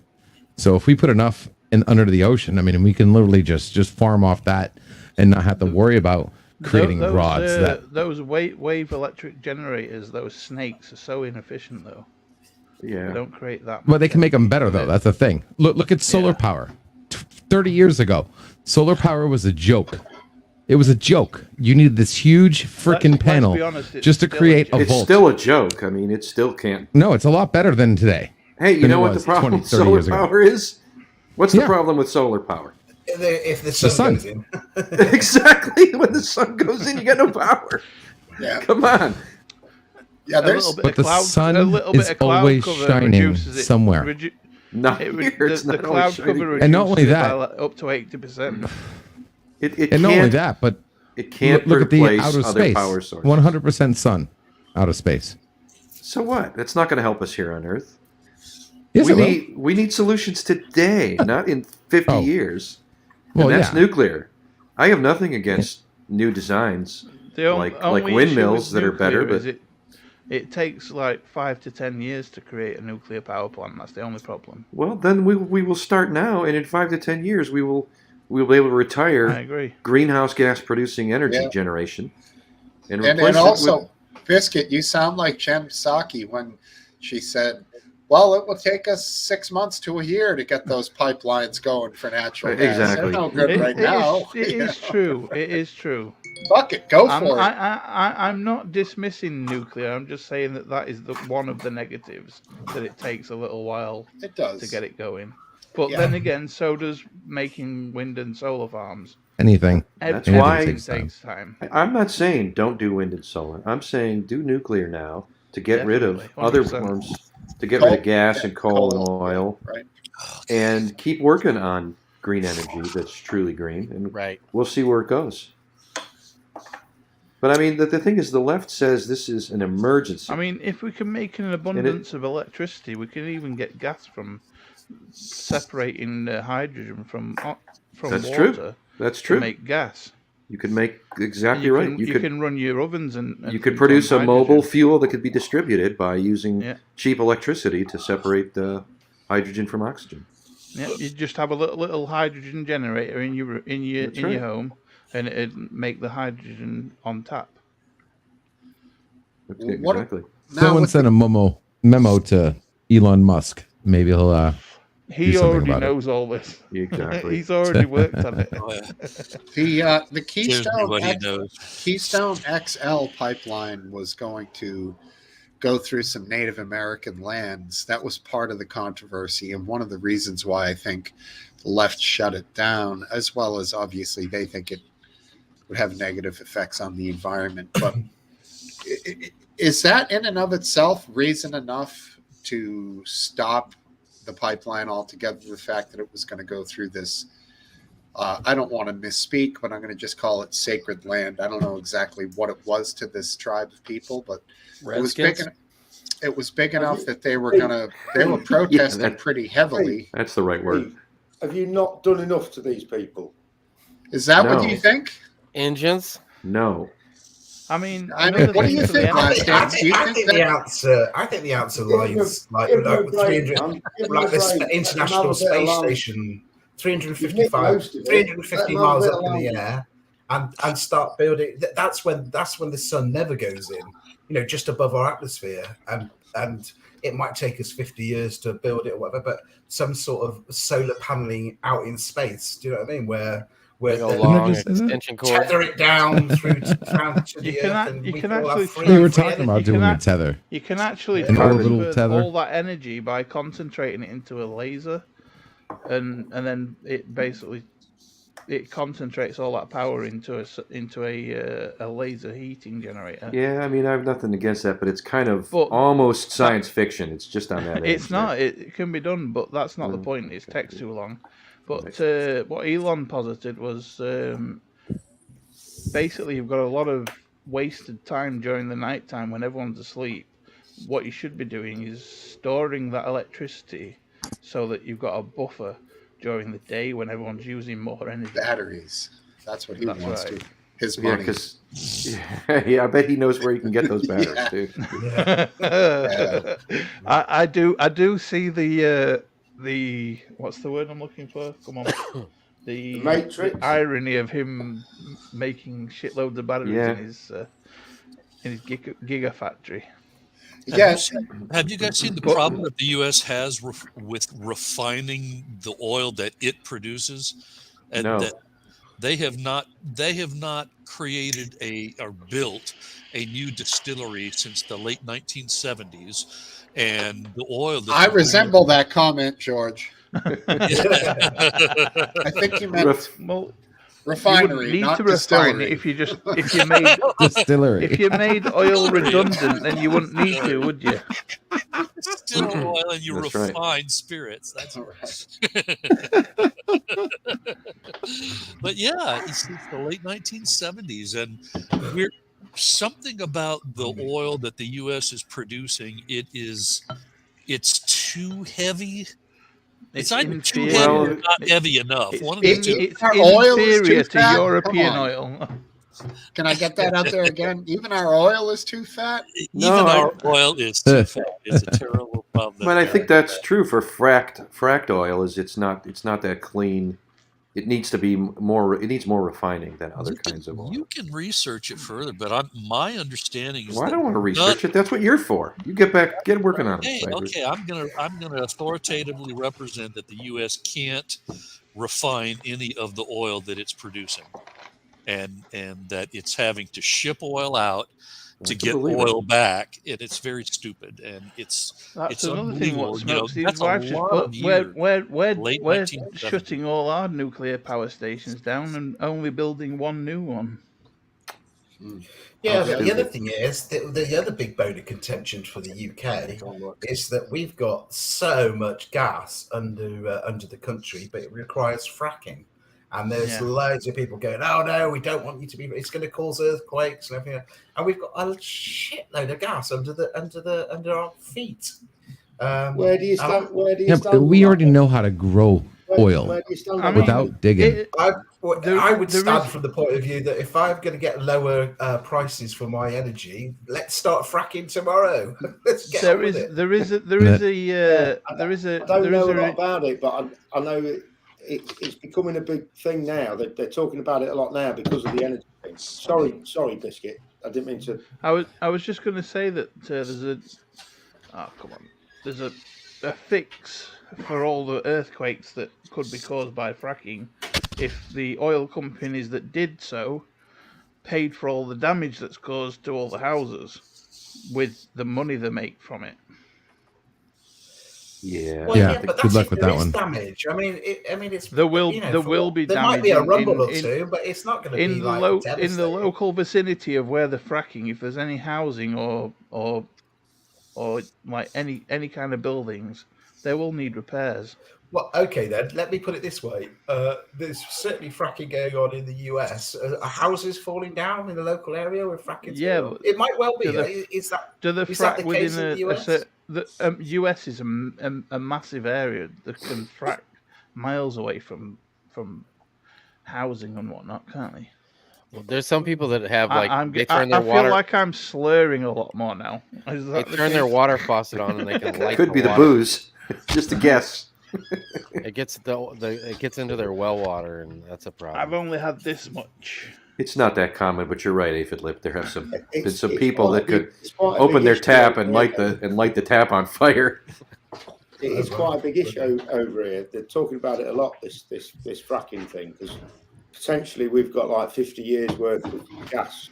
So if we put enough under the ocean, I mean, we can literally just farm off that and not have to worry about creating rods. Those wave electric generators, those snakes, are so inefficient though. Yeah. They don't create that. But they can make them better, though. That's the thing. Look at solar power. 30 years ago, solar power was a joke. It was a joke. You needed this huge freaking Let's panel be honest, it's just to still a create a joke. It's volt. still a joke. I mean, it still can't. No, it's a lot better than today. Hey, you than know it what the was problem 20, with 30 solar years ago. power is? What's the Yeah. problem with solar power? If the sun, sun. goes in, Exactly. When the sun goes in, you got no power. Yeah. Come on. Yeah, A there's little bit But of the cloud, sun a little bit is of cloud always cover shining reduces it, somewhere. Not it here. re- It's the not cloud always cover shining. reduces And not only it that- by like up to 80%. It And not only can't- that, but It can't look at the replace outer other space. power sources. 100% sun out of space. So what? That's not going to help us here on Earth. Yes, it will. we need solutions today, not in 50 Oh. years. Well, And that's yeah. nuclear. I have nothing against new designs. The Like only windmills issue that are with better, nuclear is but- it takes like 5 to 10 years to create a nuclear power plant. That's the only problem. Well, then we will start now, and in 5 to 10 years, we will be able to I retire agree. greenhouse gas producing energy Yeah. generation, and and replace it also with, Biscuit, you sound like Jen Psaki when she said, "Well, it will take us 6 months to a year to get those pipelines going for natural gas." Exactly. They're no good right now. It is true. It is true. Fuck it, go I'm, for it. I'm not dismissing nuclear. I'm just saying that is one of the negatives, that it takes a little while It does. to get it going. But Yeah. then again, so does making wind and solar farms. Anything. That's Everything why- takes time. I'm not saying don't do wind and solar. I'm saying do nuclear now to get rid of Definitely, other 100%. forms, to get rid Coal. of gas and coal and Coal, oil, right? and keep working on green energy that's truly green, and Right. we'll see where it goes. But I mean, the thing is, the left says this is an emergency. I mean, if we can make an abundance of electricity, we can even get gas from separating hydrogen from That's true. water That's to true. make gas. You could make exactly you right. Can, You you could can run your ovens and you could things produce on a mobile hydrogen. fuel that could be distributed by using Yeah. cheap electricity to separate the hydrogen from oxygen. Yeah, you just have a little hydrogen generator in your That's right. your home, and it'd make the hydrogen on tap. What- Exactly. Now Someone with sent a memo to Elon Musk. Maybe he'll He something already about it. knows all this. Exactly. He's already worked on it. Oh, yeah. The Gives me what he knows. Keystone XL pipeline was going to go through some Native American lands. That was part of the controversy and one of the reasons why I think the left shut it down, as well as obviously they think it would have negative effects on the environment. But is that in and of itself reason enough to stop the pipeline altogether? The fact that it was going to go through this, I don't want to misspeak, but I'm going to just call it sacred land. I don't know exactly what it was to this tribe of people, but it was big. It was big enough that they were protesting pretty heavily. That's the right word. Have you not done enough to these people? Is that No. what you think? Engines? No. I mean, What do you think, I Lance? Do you think think that? the answer lies like 300, like this International Space Station, 350 miles up in the air, and start building. That's when the sun never goes in. You know, just above our atmosphere, and it might take us 50 years to build it or whatever. But some sort of solar paneling out in space. Do you know what I mean? Where a long extension cord. tether it down through to the You earth, can and you we can can all have actually free We were free talking energy. about You doing can a tether. You can actually An orbital transfer tether. all that energy by concentrating it into a laser, and then it basically concentrates all that power into a laser heating generator. Yeah, I mean, I have nothing against that, but it's kind of But almost science fiction. It's just on that edge. It's not. It can be done, but that's not the point. It takes too long. But what Elon posited was basically you've got a lot of wasted time during the night time when everyone's asleep. What you should be doing is storing that electricity so that you've got a buffer during the day when everyone's using more energy. Batteries. That's what he wants right. to. His Yeah, money. because I bet he knows where he can get those batteries too. I do see the what's the word I'm looking for? Come on. The Matrix. irony of him making shitloads of batteries in his gigafactory. Yes. Have you guys seen the problem that the U.S. has with refining the oil that it produces? And No. that they have not created or built a new distillery since the late 1970s, and the oil that I resemble that comment, George. Yeah. I think you meant Well, refinery, you need not to refine distillery. it if you made Distillery. if you made oil redundant, then you wouldn't need to, would you? Still oil, and you That's right. refine spirits. That's Right. But yeah, it's the late 1970s, and we're something about the oil that the U.S. is producing. It's too heavy. It's either too inferior. heavy Well, or not heavy enough. It's, One of the two. it's Our oil is inferior too to fat? European Come on. oil. Can I get that out there again? Even our oil is too fat. No, Even I- our oil is too fat. It's a terrible problem. But I think that's true for fracked oil. It's not that clean. It needs to be more. It needs more refining than other kinds of oil. You can research it further, but my understanding is Well, I that don't want to research it. That's what you're for. You get working on it. Okay, I'm gonna authoritatively represent that the U.S. can't refine any of the oil that it's producing, and that it's having to ship oil out to can get believe it. oil back, and it's very stupid, and it's That's another thing. What unbelievable. Smokesteve's That's a wife just lot put. of years. We're Late we're 1970s. shutting all our nuclear power stations down and only building one new one. Yeah, Oh, but the stupid. other thing is the other big bone of contention for the UK is that we've got so much gas under the country, but it requires fracking. And there's loads of people going, "Oh no, we don't want you to be. It's going to cause earthquakes and everything." And we've got a shitload of gas under our feet. Where do you stand? Yeah, but we already know how to grow oil Where do you stand I on mean, that? without digging. I would there stand is- from the point of view that if I'm going to get lower prices for my energy, let's start fracking tomorrow. Let's get on with it. There is a I don't know a lot about it, but I know it's becoming a big thing now. They're talking about it a lot now because of the energy thing. Sorry, Biscuit. I didn't mean to. I was just going to say that there's a there's a fix for all the earthquakes that could be caused by fracking if the oil companies that did so paid for all the damage that's caused to all the houses with the money they make from it. Yeah. Well, Yeah, yeah, but good that's luck if with there that is one. damage. I mean, it's There will be there damage might be a in- rumble or in- two, but it's not going to be in the like in the devastating. local vicinity of where the fracking, if there's any housing or like any kind of buildings, they will need repairs. Well, okay then. Let me put it this way: there's certainly fracking going on in the US. Are houses falling down in the local area where fracking's Yeah, going on? but It might well be. do the- Is that Do the is that frack the case within in the a US? the US is a massive area that can frack miles away from housing and whatnot, can't they? Well, there's some people that have like I they turn their feel water. like I'm slurring a lot more now. Is They that the turn their case? water faucet on and they can light Could be the water. booze. Just a guess. It gets it gets into their well water, and that's a I've problem. only had this much. It's not that common, but you're right, Aphid Lip. There have been some It's people quite that a big- could it's quite a open big their issue tap over and here. light the tap on fire. It is quite a big issue over here. They're talking about it a lot. This fracking thing, because potentially we've got like 50 years worth of gas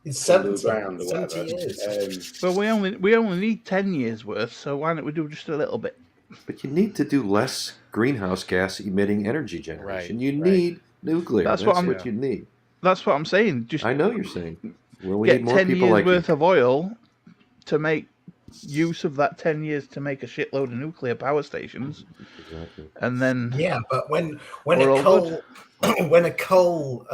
It's underground or 70 whatever. years. But we only need 10 years worth, so why don't we do just a little bit? But you need to do less greenhouse gas emitting energy generation. Right, You right. need nuclear. That's That's, what what, I'm- you need. That's what I'm saying. Just I know you're saying. Well, we get need more 10 people years like worth you. of oil to make use of that 10 years to make a shitload of nuclear power stations, Exactly. and then Yeah, but when We're a all coal when a coal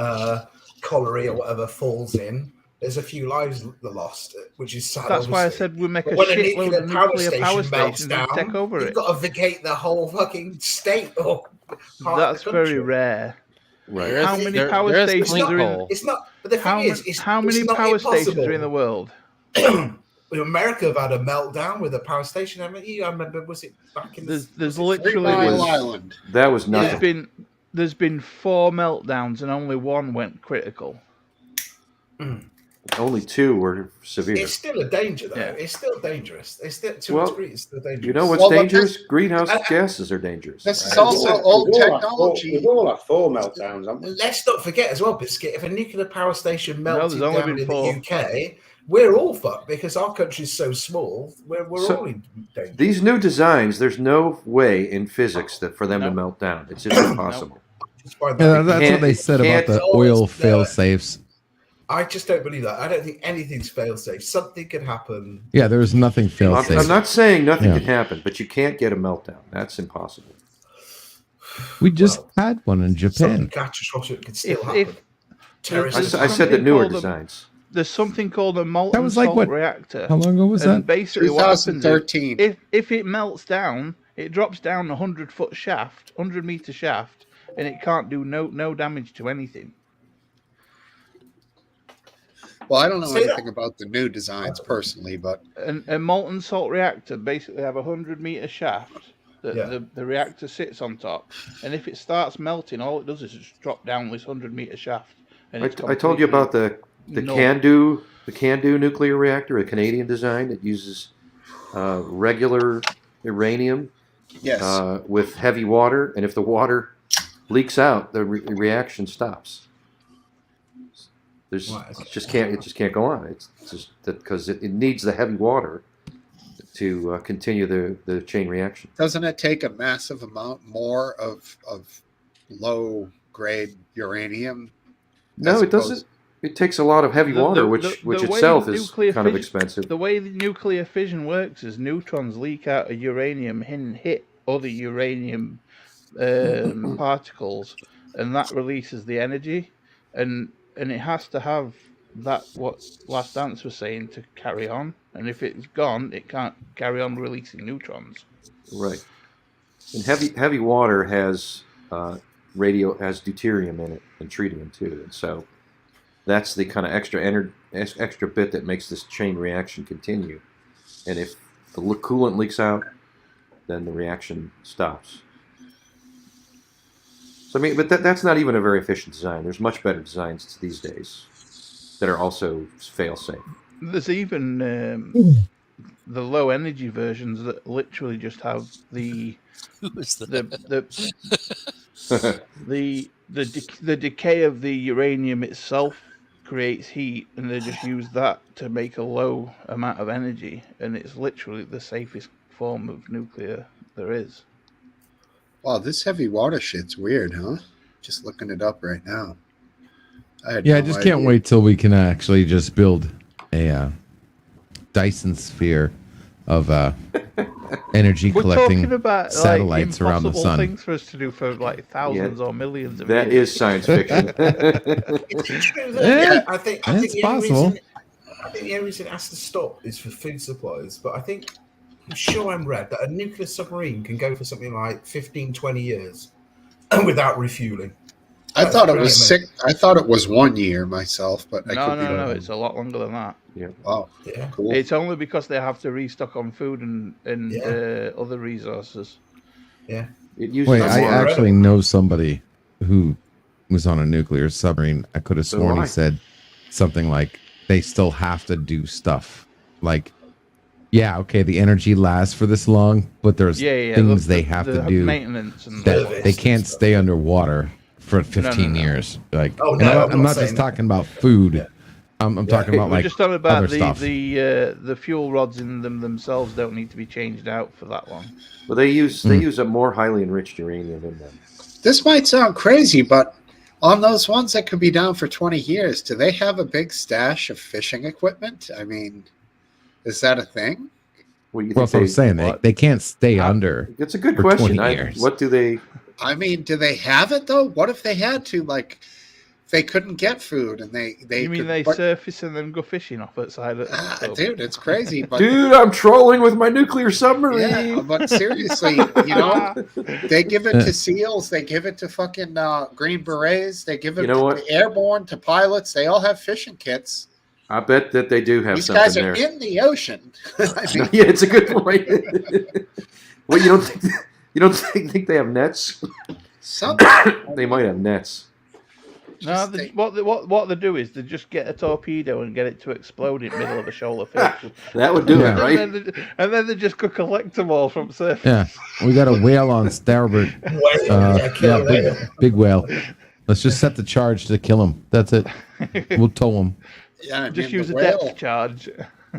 colliery or whatever falls in, there's a few lives lost, which is sad. that's why I obviously. said we make a But when a shitload of nuclear power melts stations and take over you've it. got to vacate the whole fucking state or part That's of the very country. rare. Right. There is- How many there- power there is stations clean are in? coal. It's not. But the thing How, is, how many it's not power stations impossible. are in the world? America have had a meltdown with a power station, haven't you? I remember, was it back in There's was it literally 3 Three Mile was- Island. That was nothing. there's been 4 meltdowns and only one went critical. Only 2 were severe. It's still a danger, though. Yeah. It's still dangerous. It's still to Well, a degree. It's still dangerous. You know what's Well, but dangerous? Greenhouse I- gases are dangerous. This is Right. also old We've all had technology. four meltdowns, haven't we? Let's not forget as well, Biscuit. If a nuclear power station melted there's only down been in 4. the UK, we're all fucked because our country's so small. We're So, all in danger. These new designs, there's no way in physics that for them to No. melt down. It's just impossible. Just find Yeah, that- that's what they said about Can't- the always oil do fail it. safes. I just don't believe that. I don't think anything's fail safe. Something could happen. Yeah, there's nothing fail I'm safe. not saying nothing Yeah. can happen, but you can't get a meltdown. That's impossible. We just Well, had one in Something Japan. catastrophic could still If- happen. if- Terrorism. There's I said the something newer called a- designs. There's something called a molten was like salt what- reactor. How long ago was And that? basically what happens is, 2013. if it melts down, it drops down a 100-foot shaft, 100-meter shaft, and it can't do no damage to anything. Well, I don't know Say that. anything about the new designs personally, but And a molten salt reactor basically have a 100-meter shaft that Yeah. the reactor sits on top, and if it starts melting, all it does is just drop down this 100-meter shaft. And it's I told you about the null. CANDU nuclear reactor, a Canadian design that uses regular uranium yes. with heavy water, and if the water leaks out, the reaction stops. There's Right. it just can't go on. It's just because it needs the heavy water to continue the chain reaction. Doesn't it take a massive amount more of low grade uranium? No, as it doesn't. opposed- It takes a lot of heavy water, which the way itself is nuclear kind of fission- expensive. The way the nuclear fission works is neutrons leak out of uranium and hit other uranium particles, and that releases the energy, and it has to have that, what Last Dance was saying, to carry on. And if it's gone, it can't carry on releasing neutrons. Right. And heavy water has has deuterium in it and tritium too, and so that's the kind of extra bit that makes this chain reaction continue. And if the coolant leaks out, then the reaction stops. So I mean, but that's not even a very efficient design. There's much better designs these days that are also fail safe. There's even the low energy versions that literally just have the Who is that? the decay of the uranium itself creates heat, and they just use that to make a low amount of energy, and it's literally the safest form of nuclear there is. Wow, this heavy water shit's weird, huh? Just looking it up right now. I just can't wait till we can actually just build a Dyson sphere of energy We're collecting talking about satellites around the impossible sun. things for us to do for like thousands or millions of That years. is science fiction. It's true though. Yeah, I think it's the only possible. the only reason it has to stop is for food supplies. But I'm sure I'm read that a nuclear submarine can go for something like 15, 20 years without refueling. I That's thought it pretty was amazing. 6. I thought it was 1 year myself, but I No, could be no, no, wrong. it's a lot longer than that. Wow, Yeah. cool. It's only because they have to restock on food and other resources. Yeah. It uses Wait, That's I more actually know somebody who was on a nuclear submarine. I could have So sworn do he I. said something like they still have to do stuff. Like, yeah, okay, the energy lasts for this long, but there's things they have to do maintenance and that service they and can't stuff. stay underwater for 15 no. years. Like, Oh, and no, I'm not saying just that. talking about food. Yeah. I'm talking about We're like just talking about other stuff. the fuel rods in them themselves don't need to be changed out for that long. Well, they use a more highly enriched uranium in them. This might sound crazy, but on those ones that could be down for 20 years, do they have a big stash of fishing equipment? I mean, is that a thing? Well, you Well, think that's what I'm saying. They can't stay under. It's a good for question. 20 years. What do they? I mean, do they have it though? What if they had to? Like, they couldn't get food, and they You mean could, they but- surface and then go fishing off outside of dude, it's crazy. But Dude, I'm trolling with my nuclear submarine. yeah, but seriously, they give it to SEALs, they give it to fucking Green Berets, they give it You know to what? the airborne, to pilots. They all have fishing kits. I bet that they do have These something guys are there. in the ocean. I mean, Yeah, it's a good point. Well, you don't think they have nets? They might have nets. No, what they do is they just get a torpedo and get it to explode in the middle of a shoal of fish. That would do it, And right? then they just go collect them all from surface. Yeah, we got a whale on starboard. Kill a whale. Big whale. Let's just set the charge to kill him. That's it. We'll tow him. yeah, I Just mean, use the a whale, depth charge.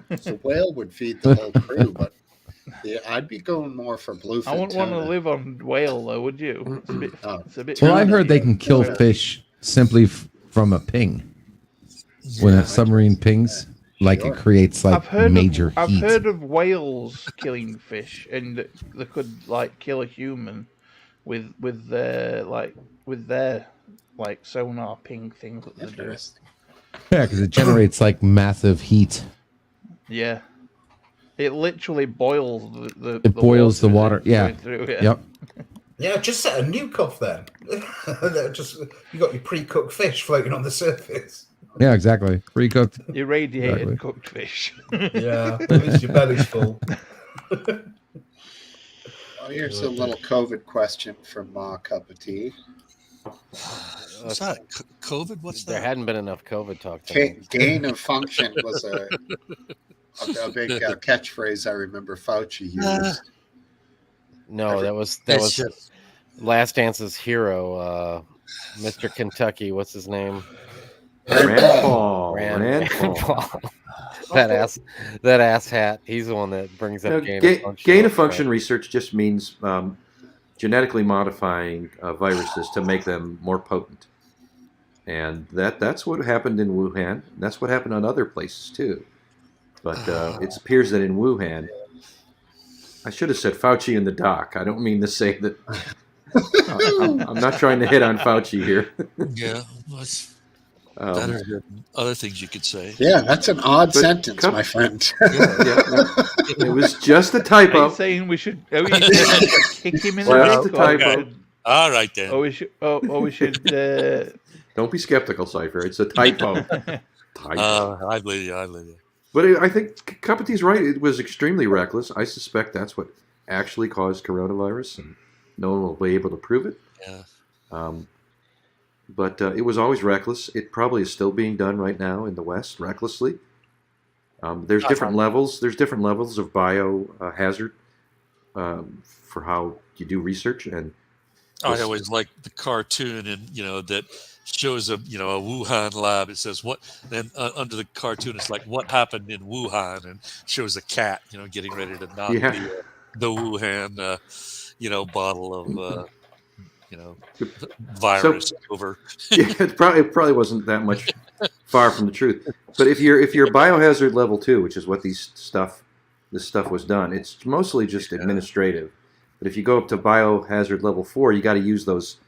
the whale would feed the whole crew, but yeah, I'd be going more for bluefin I wouldn't want to tuna. live on whale though, would you? It's a bit. Oh. It's a bit. Well, I heard they risky. can kill fish simply from a ping. When a submarine pings, like it creates like major I've heat. heard of whales killing fish, and they could like kill a human with their sonar ping things that they do. Interesting. Yeah, because it generates like massive heat. Yeah, it literally boils the. It boils the water. as Yeah. going through, yeah. Yep. Yeah, just set a nuke off then. Just you got your pre-cooked fish floating on the surface. Yeah, exactly. Pre-cooked. Irradiated Exactly. cooked fish. Yeah, at least your belly's full. Well, here's a little COVID question from Cup of Tea. What's that? COVID? What's There that? hadn't been enough COVID talk. tonight. Gain of function was a big catchphrase I remember Fauci used. No, that was It's just- Last Dance's hero, Mr. Kentucky. What's his name? Rand Paul. Rand Paul. That ass hat. He's the one that brings up gain of function. Gain of function research just means genetically modifying viruses to make them more potent, and that's what happened in Wuhan. That's what happened on other places too. But it appears that in Wuhan, I should have said Fauci in the doc. I don't mean to say that. I'm not trying to hit on Fauci here. Yeah, well, it's Um, better than other things you could say. Yeah, that's an odd But sentence, Cup- my friend. it was just a Are typo. you saying we should? Are we kick him in Well, the the neck? typo. All right then. Or we should? Or we should? Don't be skeptical, Cypher. It's a typo. I believe you. I believe you. But I think Cup of Tea's right. It was extremely reckless. I suspect that's what actually caused coronavirus, and no one will be able to prove it. Yeah. But it was always reckless. It probably is still being done right now in the West, recklessly. There's different levels. There's different levels of biohazard for how you do research, and I always like the cartoon, and that shows a Wuhan lab. It says what, then under the cartoon it's like what happened in Wuhan, and shows a cat getting ready to knock the Wuhan bottle of virus over. Yeah, it probably wasn't that much far from the truth. But if you're biohazard level 2, which is what this stuff was done, it's mostly just administrative. But if you go up to biohazard level 4, you got to use those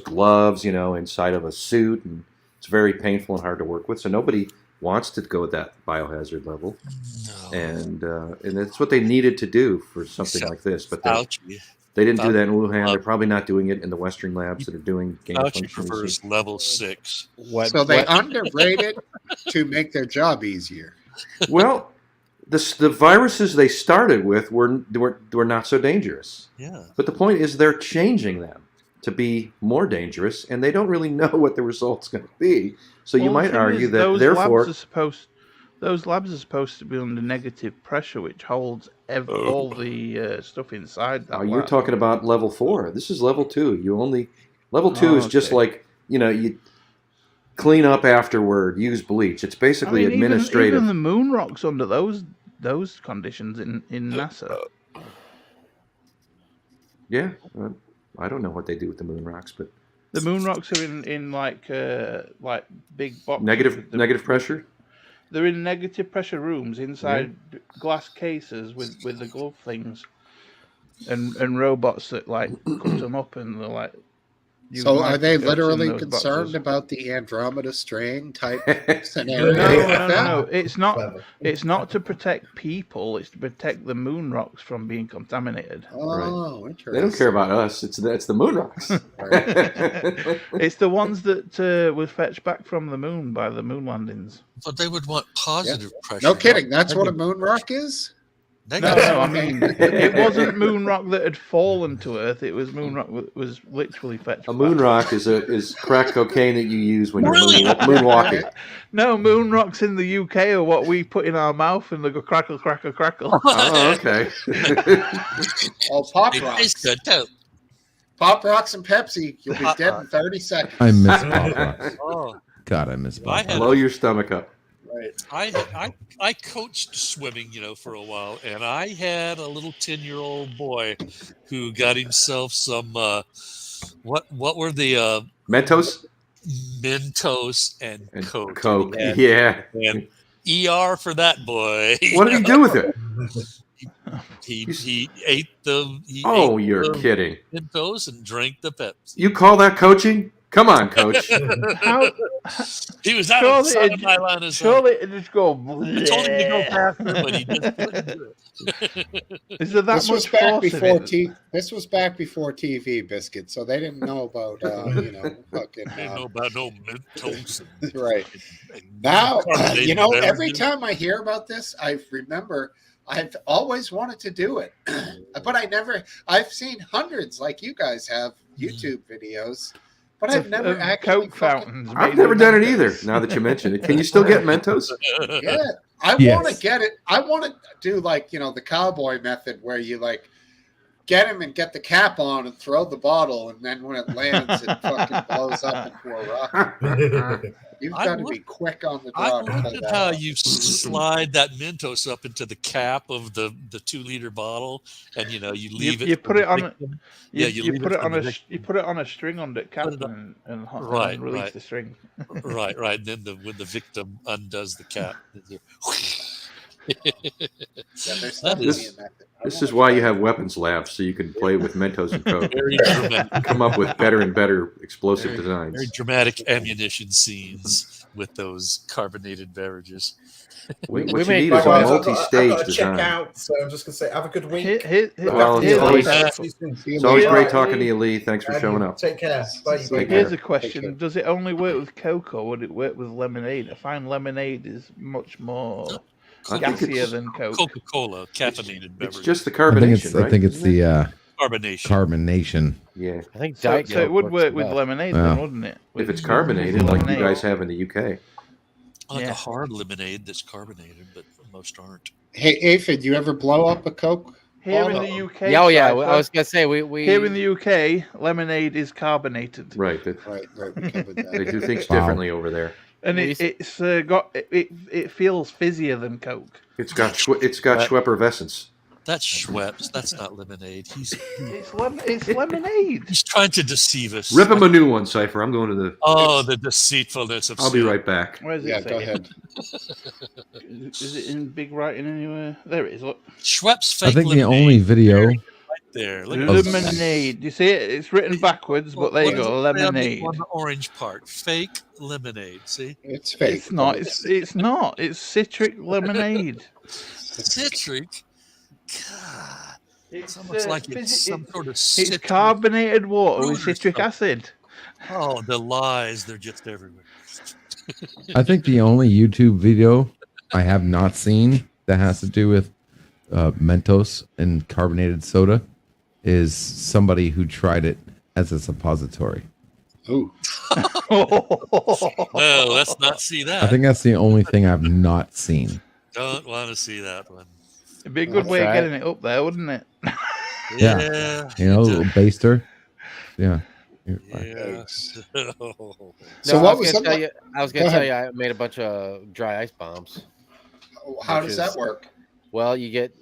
gloves, inside of a suit, and it's very painful and hard to work with. So nobody wants to go at that biohazard level, and that's what they needed to do for something like this. But they didn't do that in Wuhan. They're probably not doing it in the Western labs that are doing gain of function. Prefers level 6. So they underrated to make their job easier. Well, the viruses they started with were not so dangerous. Yeah. But the point is they're changing them to be more dangerous, and they don't really know what the result's going to be. So you might argue that therefore those labs are supposed to be under negative pressure, which holds all the stuff inside. That you're talking about level 4. This is level 2. Level 2 is just like you clean up afterward, use bleach. It's basically administrative. Even the moon rocks under those conditions in NASA. Yeah, I don't know what they do with the moon rocks, but the moon rocks are in like big boxes. Negative pressure. They're in negative pressure rooms inside glass cases with the glove things, and robots that cut them up, and they're like. So are they literally concerned about the Andromeda strain type scenario? No. It's not. It's not to protect people. It's to protect the moon rocks from being contaminated. Oh, interesting. They don't care about us. It's the moon rocks. It's the ones that were fetched back from the moon by the moon landings. But they would want positive pressure. No kidding. That's what a moon rock is? No, I mean, it wasn't moon rock that had fallen to Earth. It was moon rock that was literally fetched. A moon rock is crack cocaine that you use when you're moonwalking. No, moon rocks in the UK are what we put in our mouth, and they go crackle, crackle, crackle. Oh, okay. Pop rocks. Pop rocks and Pepsi. You'll be dead in 30 seconds. I miss pop rocks. God, I miss pop rocks. Blow your stomach up. Right. I coached swimming, for a while, and I had a little 10-year-old boy who got himself some what were the Mentos and Coke. Coke, and ER for that boy. What did he do with it? He ate the. You're kidding. Mentos and drank the Pepsi. You call that coaching? Come on, coach. He was out of the my line of sight. Surely it just go. I told him to go faster, but he just couldn't do it. Is there that much force in it? This was back before TV, Biscuit, so they didn't know about fucking. They didn't know about no Mentos. Right. Now, every time I hear about this, I remember I've always wanted to do it, but I've seen hundreds like you guys have YouTube videos. But I've never actually Coke fountains. I've never done it either. Now that you mention it, can you still get Mentos? Yeah, I want to get it. I want to do the cowboy method where you get him and get the cap on and throw the bottle, and then when it lands, it fucking blows up into a rocket. You've got to be quick on the draw. I looked at how you slide that Mentos up into the cap of the 2-liter bottle, and you leave it. You put it on. You put it on a string on the cap and release the string. right. And then when the victim undoes the cap. This is why you have weapons labs, so you can play with Mentos and Coke. Very dramatic. Come up with better and better explosive designs. Very dramatic ammunition scenes with those carbonated beverages. What you need is a multi-stage design. Check out, so I'm just going to say, have a good week. It's always great talking to you, Lee. Thanks for showing up. Take care. Bye. Here's a question. Does it only work with Coke, or would it work with lemonade? I find lemonade is much more gassier than Coke. Coca-Cola, caffeinated beverage. It's just the carbonation, I think it's the carbonation. Yeah. I think so it would work with lemonade, then, wouldn't it? If it's carbonated, like you guys have in the UK. I like a hard lemonade that's carbonated, but most aren't. Hey, Aphid, you ever blow up a Coke? Here in bottle? the UK, Yeah, oh yeah. Cypher, I was gonna say we here in the UK, lemonade is carbonated, Right. Right, we covered They that. do things Wow. differently over there. and We it's got it feels fizzier than Coke. It's got Schweppervescence. That's Schweppes. That's not lemonade. It's lemonade. He's trying to deceive us. Rip him a new one, Cypher. I'm going to the. Oh, the deceitfulness of I'll be sin. right back. Where's it? Yeah, say go it? ahead. Is it in big writing anywhere? There it is. Look, Schweppes I fake think the lemonade only video. right there. Look at this. lemonade. You see it? It's written backwards, but there you What does go. it say Lemonade. on the orange part. Fake lemonade. See? It's fake. It's not. It's not. It's citric lemonade. Citric. God. It's It's almost like it's some sort of It's citric. carbonated water with fruit or citric something. acid. Oh, the lies. They're just everywhere. I think the only YouTube video I have not seen that has to do with Mentos and carbonated soda is somebody who tried it as a suppository. Ooh. Well, let's not see that. I think that's the only thing I've not seen. Don't want to see that one. It'd be a good That's way of right. getting it up there, wouldn't it? Yeah. Yeah. You know, a little baster. Yeah. You're fine. Yeah. Thanks. No. So No, what I was was gonna that? tell you? I was gonna tell you I made a bunch of dry ice bombs. How which does that is- work? Well, you get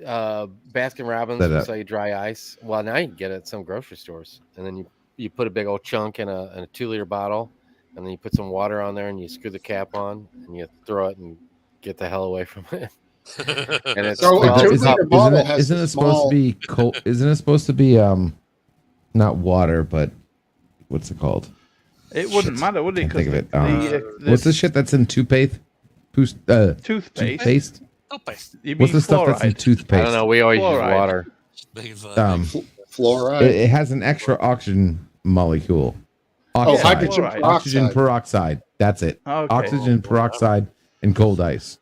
Baskin Robbins Set will up. sell you dry ice. Well, now you can get it at some grocery stores, and then you put a big old chunk in a 2-liter bottle, and then you put some water on there, and you screw the cap on, and you throw it and get the hell away from it. And it's So a 12 2-liter cup- bottle has isn't a it supposed small- to be cold? Isn't it supposed to be not water, but what's it called? It wouldn't matter, would it? Can't think of it. The What's the shit that's in toothpaste? toothpaste? Toothpaste? Okay. You mean What's the stuff that's in fluoride? toothpaste? I don't know. We always Fluoride. use water. Making fun. Fluoride. It has an extra oxygen molecule. Oh, Oxide. hydrogen Fluoride. Oxygen peroxide. peroxide. That's it. Okay. Oxygen peroxide and cold ice.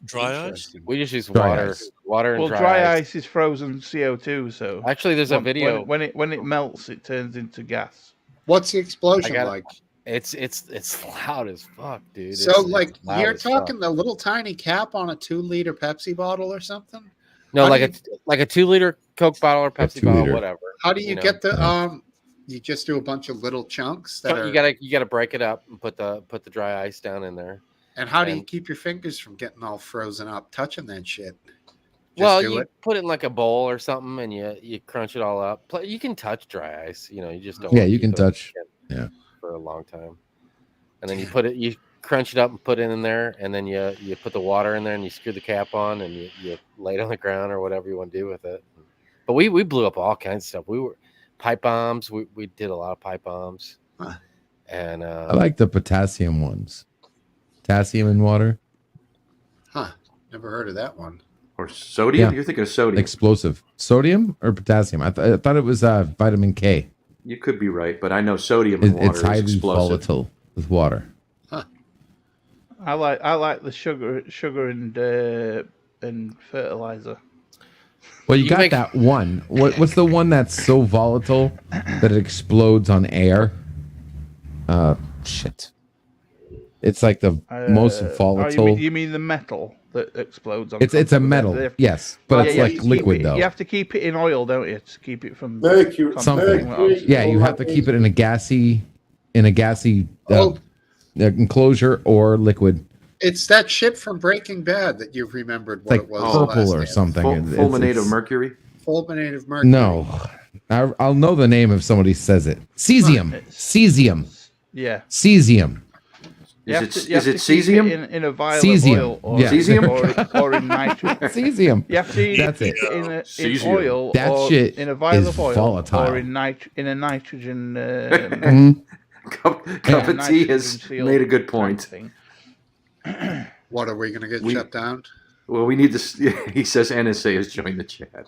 Dry ice? We just use Dry water, ice. water and Well, dry ice. is frozen CO2, so Actually, there's a video. when it melts, it turns into gas. What's the explosion I got it. like? It's loud as fuck, dude. So, It's like, loud you're as fuck. talking the little tiny cap on a 2-liter Pepsi bottle or something? No, how like do a 2-liter Coke bottle or Pepsi 2 bottle, liter. whatever. How do you know. get the You just do a bunch of little chunks that So are. you gotta break it up and put the dry ice down in there. And how do you and- keep your fingers from getting all frozen up touching that shit? Just Well, do you it. put it in like a bowl or something, and you crunch it all up. You can touch dry ice. You know, you just don't. Yeah, wanna you keep can it touch. Yeah. for a long time. And then you crunch it up and put it in there, and then you put the water in there, and you screw the cap on, and you lay it on the ground or whatever you want to do with it. But we blew up all kinds of stuff. We were pipe bombs. We did a lot of pipe bombs. Huh. And I like the potassium ones. Potassium in water. Huh. Never heard of that one. Or sodium? Yeah. You're thinking of sodium. Explosive. Sodium or potassium? I thought it was vitamin K. You could be right, but I know sodium in water It's is highly explosive. volatile with water. I like the sugar and fertilizer. Well, you You got make- that one. What's the one that's so volatile that it explodes on air? Shit. It's like the most volatile. You mean the metal that explodes on? It's a contact? metal, They have- yes, but it's you like have to keep liquid it- though. You have to keep it in oil, don't you, to keep it from Mercury. contact with oxygen. Yeah, you have to keep it in a gassy Oh. enclosure or liquid. It's that shit from Breaking Bad that you've remembered It's what like it was. purple last or name. something. Fulminate It's- of mercury? Fulminate of mercury. No, I'll know the name if somebody says it. Cesium. Cesium. Yeah. Cesium. You have Is to- you have it to keep cesium? it in a vial Cesium. of oil or, Yeah. Cesium? or in nitrogen. Cesium. You have to That's keep it. in Cesium. oil That or shit in a vial is of oil volatile. or in a nitrogen Mhm. Cup of tea has nitrogen-sealed made a good tank point. thing. What are we going to get We- shut down? Well, we need to. He says NSA has joined the chat.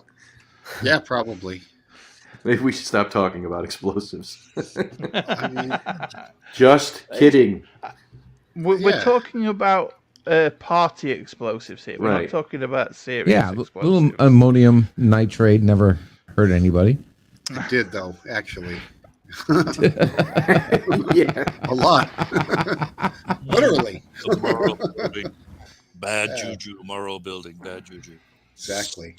Yeah, probably. Maybe we should stop talking about explosives. I mean, Just kidding. We're Yeah. talking about party explosives here. We're Right. not talking about serious Yeah, explosives. little ammonium nitrate never hurt anybody. it did though, actually. Yeah. A lot. Literally. The world moving. Bad Yeah. juju, Morrow building, bad juju. Exactly.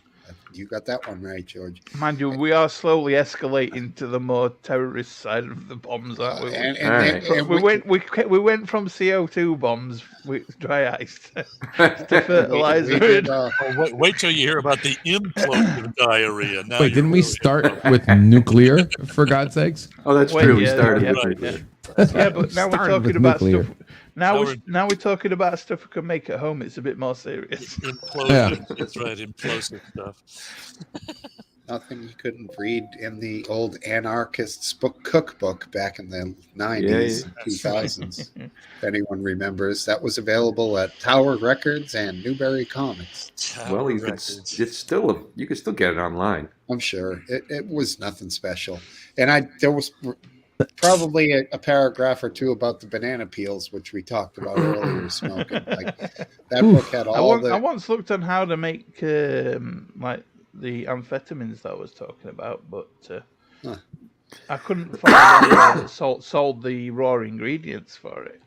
You got that one right, George. Mind you, we are slowly escalating to the more terrorist side of the bombs, aren't we? And All right. We went from CO2 bombs with dry ice to we fertilizer. did, Oh, wait till you hear about the implosive diarrhea. Now Wait, you're didn't we really- start with nuclear? For God's sakes! Oh, that's Wait, true. We yeah, started yeah, with right, nuclear. Yeah, but now we're Started talking with about nuclear. stuff. Now Now we're talking about stuff we can make at home. It's a bit more serious. Implosive. That's right, implosive stuff. nothing you couldn't read in the old anarchists book cookbook back in the 90s, 2000s. If anyone remembers, that was available at Tower Records and Newberry Comics. Well, you could, Records. it's still you could still get it online. I'm sure it was nothing special, and there was probably a paragraph or two about the banana peels, which we talked about earlier. Smoking like that book had all I once looked on how to make like the amphetamines that I was talking about, but I couldn't find anyone that sold the raw ingredients for it.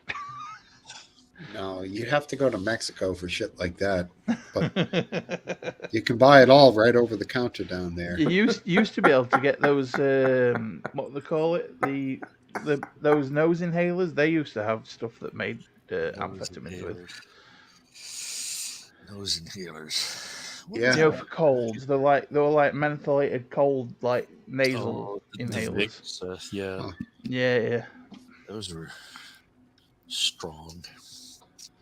No, you have to go to Mexico for shit like that. But you can buy it all right over the counter down there. You used to be able to get those what they call it, those nose inhalers. They used to have stuff that made amphetamines with. Nose inhalers. Yeah. You know, for colds, they were like mentholated cold, like nasal the inhalers. Vicks, yeah. Huh. Yeah. Those were strong.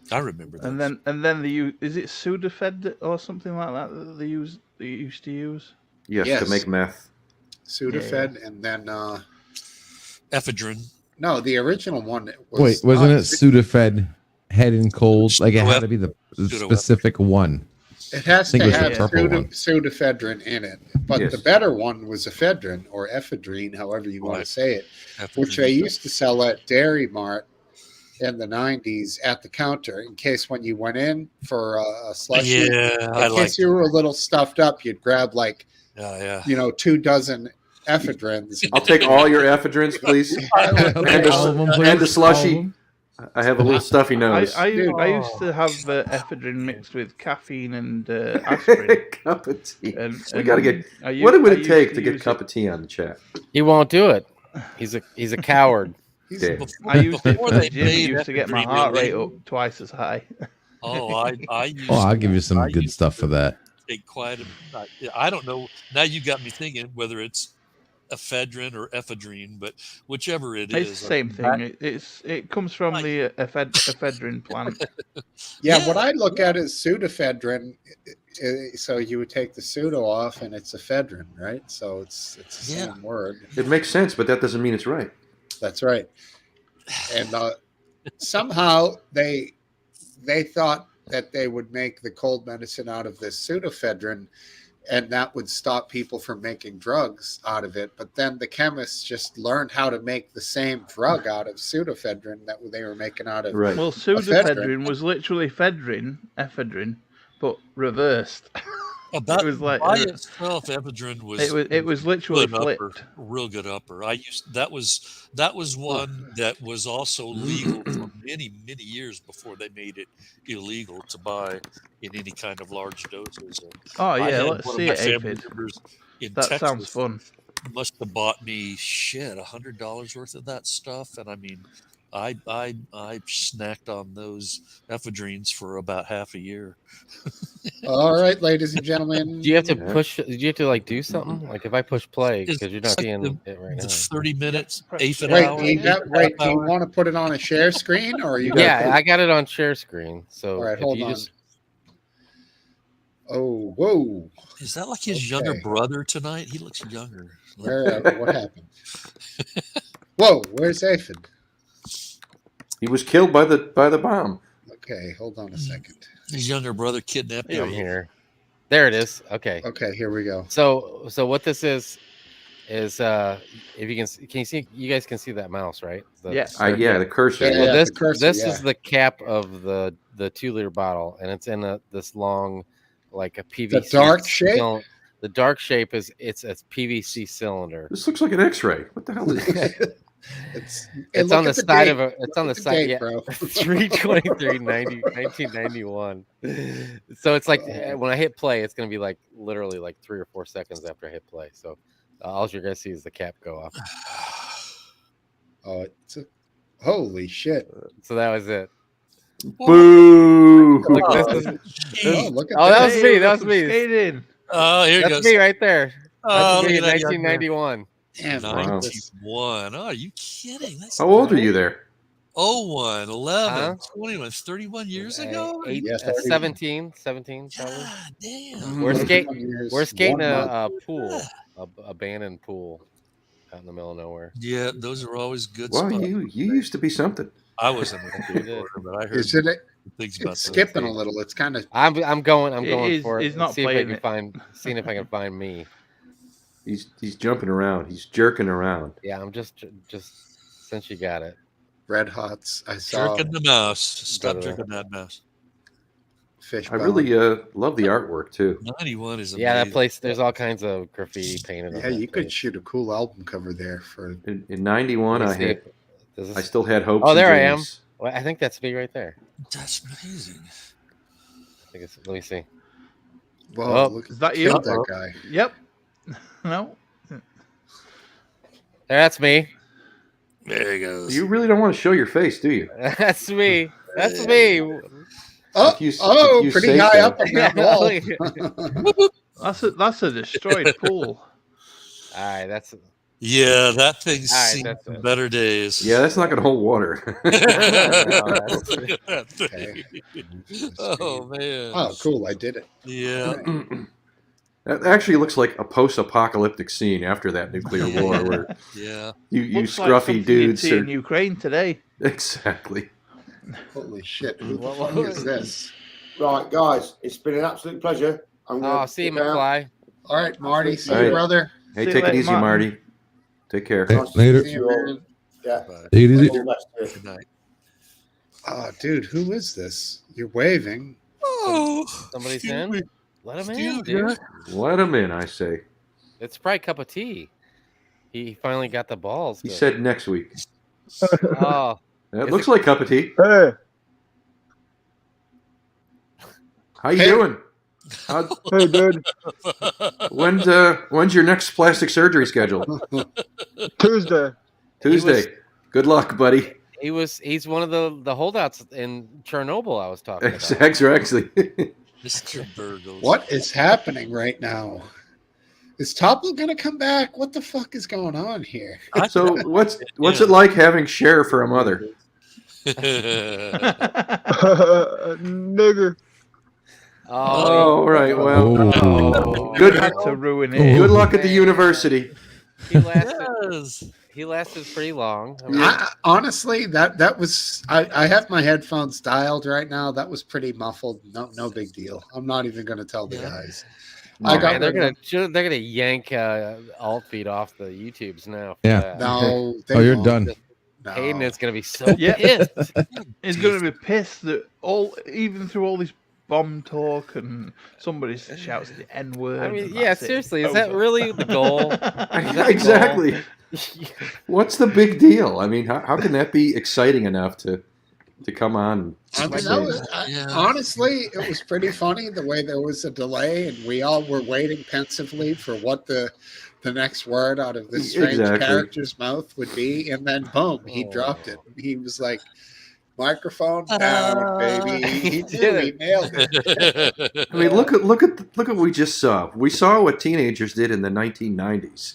I remember that. And then they use, is it Sudafed or something like that that they used to use? Yes, to make meth. Sudafed, and then ephedrine. no, the original one was Wait, wasn't it Sudafed head and cold? Like it had to be the specific one. It has I think to it was have the purple one. pseudoephedrine in it, but Yes. the better one was ephedrine or ephedrine, however you want to Right. say it, Ephedrine. which they used to sell at Dairy Mart in the 90s at the counter in case when you went in for a slushie. Yeah, I in like. case you were a little stuffed up, you'd grab like Yeah. 2 dozen ephedrines. I'll take all your ephedrines, please. Okay, all of them, please. and the slushy. All of them. I have a little stuffy nose. I used to have ephedrine mixed with caffeine and aspirin. Cup of tea. And We gotta get. I What would it used take to get use cup of tea on the chat? He won't do it. He's a coward. Yeah. I used it Before for the they gym. It made used to get my ephedrine heart rate illegal. up twice as high. Oh, I used. Oh, I'll give you some I good used stuff to for that. Take quite a. I don't know. Now you got me thinking whether it's ephedrine or ephedrine, but whichever it It's is, the same thing. It comes from the ephedrine plant. Yeah, what I look at is pseudoephedrine. So you would take the pseudo off, and it's ephedrine, right? So it's the same word. It makes sense, but that doesn't mean it's right. That's right. And somehow they thought that they would make the cold medicine out of this pseudoephedrine, and that would stop people from making drugs out of it. But then the chemists just learned how to make the same drug out of pseudoephedrine that they were making out of. Right. Well, pseudoephedrine was literally ephedrine, but reversed. About It was like by itself, ephedrine was it was literally good upper, flipped. real good upper. That was one that was also legal for many years before they made it illegal to buy in any kind of large doses. Oh I yeah, had let's one see of it, my family Aphid. members in That Texas sounds fun. must have bought me $100 worth of that stuff, and I mean, I snacked on those ephedrines for about half a year. All right, ladies and gentlemen. Do you have to Yeah. push? Do you have to like do something? Like if I push play It's because you're not like seeing it right The now. 30 minutes, aphid Wait, hour. do you half hour. want to put it on a share screen, or you? Yeah, I got it on share screen. So All right, if hold you on. just Oh, whoa! Is that like his younger Okay. brother tonight? He looks younger. What happened? Whoa! Where's Aphid? He was killed by the bomb. Okay, hold on a second. His younger brother kidnapped him. I'm here. There it is. Okay. Okay, here we go. So what this is if you can you see, you guys can see that mouse, right? Yeah. Yeah, the cursor. Yeah, Well, yeah. this the cursor, this yeah. is the cap of the 2-liter bottle, and it's in this long, like a PVC. dark shape? The dark shape is it's a PVC cylinder. This looks like an X-ray. What the hell is this? It's on the side of a. It's Look on the at the side. date, Yeah, bro. 1991. So it's like when I hit play, it's gonna be like literally like 3 or 4 seconds after I hit play. So all you're gonna see is the cap go off. Oh, holy shit! So that was it. Boo! Look, Oh, this is, Oh, look at oh, that that! was Hey, me. we That got was some me. skating. Oh, here it That's goes. me right there. Oh, That's me in look at that. 1991. Damn, Wow. 91. Oh, are you kidding? That's How old are you there? 01, 11, Huh? 21, 31 years ago? Yeah, 17 probably. God damn. We're 31 skating. years, We're skating 1 month. a pool, a abandoned pool, out in the middle of nowhere. Yeah, those are always good Wow, spots. you used to be something. I wasn't a You did. reporter, but I heard Isn't it? things about It's those. skipping a little. It's kind of. I'm going He's- for it. he's and not see if I playing can it. seeing if I can find me. He's jumping around. He's jerking around. Yeah, I'm just since you got it. Red Hots. I saw Jerking the mouse. Stop Go to jerking that mouse. fish. I really love the artwork too. 91 is amazing. Yeah, that place. There's all kinds of graffiti painted. on Yeah, that you could place. shoot a cool album cover there for. In '91, Let me I see had if- does I this- still had hopes. Oh, and there I am. dreams. Well, I think that's me right there. That's amazing. Let me see. Whoa, Oh, look, Is that you? killed that guy. Yep. No. That's me. There he goes. You really don't want to show your face, do you? That's me. That's me. Oh, If you- oh, if you pretty say high so. up on that wall. That's a destroyed pool. All right, that's. Yeah, that thing's All right, seen that's some it. better days. Yeah, that's not going to hold water. Look at that Okay. thing. Oh man. Oh, cool! I did it. Yeah. That actually looks like a post-apocalyptic scene after that nuclear war, where Yeah. you Looks like scruffy something you'd dudes see are in Ukraine today. exactly. Holy shit! Who the What- fuck what- is this? Right, guys, it's been an absolute pleasure. I'm Oh, gonna see you, get out. McFly. All right, Marty. See All you, right. brother. Hey, See you take it later, easy, Martin. Marty. Take care. Hey, later. See you, man. Yeah. Bye. Take it easy. All the best to you. Good night. Oh, dude, who is this? You're waving. Oh, Somebody's excuse in. me. Let him Excuse in, dude. me. Let him in, I say. It's probably a cup of tea. He finally got the balls. He to- said next week. "Oh, That Is looks it- like cup of tea. Hey, How you Hey. doing? How, hey, dude. when's your next plastic surgery scheduled? Tuesday. Tuesday. Good luck, buddy. he's one of the holdouts in Chernobyl. I was talking about. Exactly. Mr. Burgos. What is happening right now? Is Topple gonna come back? What the fuck is going on here? So what's it like having Cher for a mother? Nigger. Oh, right. Well, Oh. Good- You had to ruin Oh. it. good luck at the university. He lasted. Yes. He lasted pretty long. I mean, Honestly, that was I have my headphones dialed right now. That was pretty muffled. No big deal. I'm not even gonna tell the Yeah. guys. No, I got man, they're rid gonna yank alt feed off the YouTubes now. for Yeah. that. No, they Oh, you're won't. done. No. Hayden is gonna be so Yeah. pissed. He's going to be pissed that even through all this bomb talk and somebody shouts the N word. I mean, yeah, seriously, is that really the goal? Exactly. What's the big deal? I mean, how can that be exciting enough to come on? I mean, that was, honestly, it was pretty funny the way there was a delay and we all were waiting pensively for what the next word out of this strange Exactly. character's mouth would be, and then boom, he dropped it. He was like, "Microphone down, baby." He did. He nailed it. I mean, look at what we just saw. We saw what teenagers did in the 1990s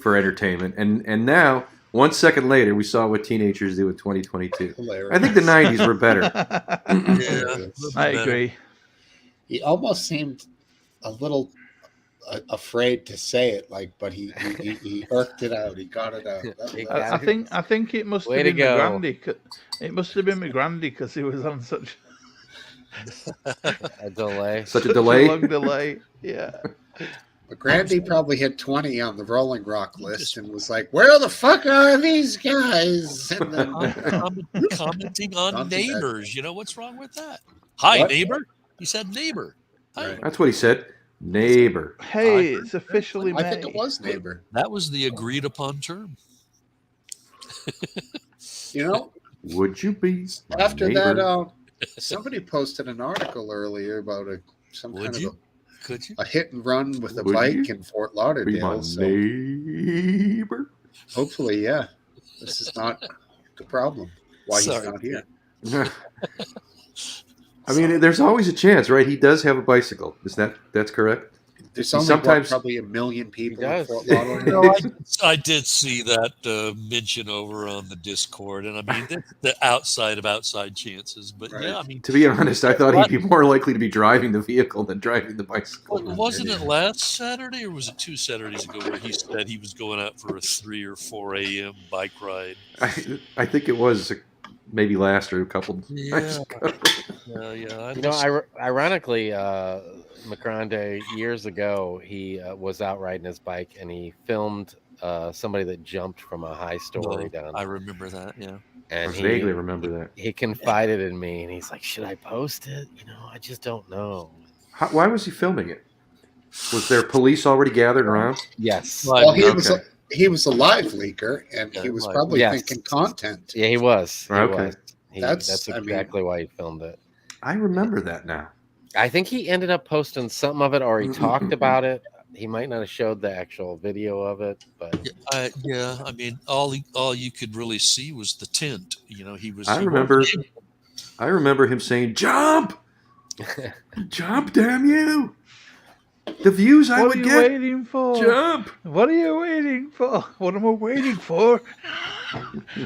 for entertainment, and now 1 second later, we saw what teenagers do in 2022. Hilarious. I think the 90s were better. Yeah. I agree. He almost seemed a little afraid to say it, but he irked it out. He got it out. I think it must Way have to been go. McGrandy. It must have been McGrandy because he was on such A delay. Such a delay. long delay. Yeah. But Grandy probably hit 20 on the Rolling Rock list and was like, "Where the fuck are these guys?" And then Commenting on Not too bad. neighbors. You know what's wrong with that? Hi, What? neighbor. He said neighbor. Hi. Right. That's what he said. Neighbor. Hey, it's officially I May. think it was Neighbor. That was the agreed upon term. You know, Would you be my after neighbor? that, somebody posted an article earlier about some Would kind you? of Could you? a hit and run with a Would bike you in Fort be my Lauderdale. So neighbor? hopefully, yeah, this is not the problem. Why he's Sorry, not here? I mean, there's always a chance, right? He does have a bicycle. That's correct? There's He only sometimes- probably 1 million people in does. Fort Lauderdale. No, I did see that mention over on the Discord, and I mean that's the outside of outside chances. But Right. yeah, I mean, To be honest, I thought he'd be more likely to be driving the vehicle than driving the bicycle. wasn't it last Saturday or was it 2 Saturdays ago where he said he was going out for a 3 or 4 a.m. bike ride? I think it was maybe last or a couple nights Yeah. ago. Yeah. You know, ironically, McGrande years ago he was out riding his bike and he filmed somebody that jumped from a high story down. I remember that. Yeah. I And vaguely remember that. he confided in me, and he's like, "Should I post it? You know, I just don't know." Why was he filming it? Was there police already gathered around? Yes. Well, he Okay. was a live leaker, and he was probably Yes. thinking content. Yeah, he was. He Okay. was. That's- That's I mean- exactly why he filmed it. I remember that now. I think he ended up posting something of it, or he talked about it. He might not have showed the actual video of it, but Yeah. I mean, all you could really see was the tent. You know, he was. I remember him saying, "Jump, jump, damn you! The views I What would are you get. waiting for? Jump!" What are you waiting for? What am I waiting for?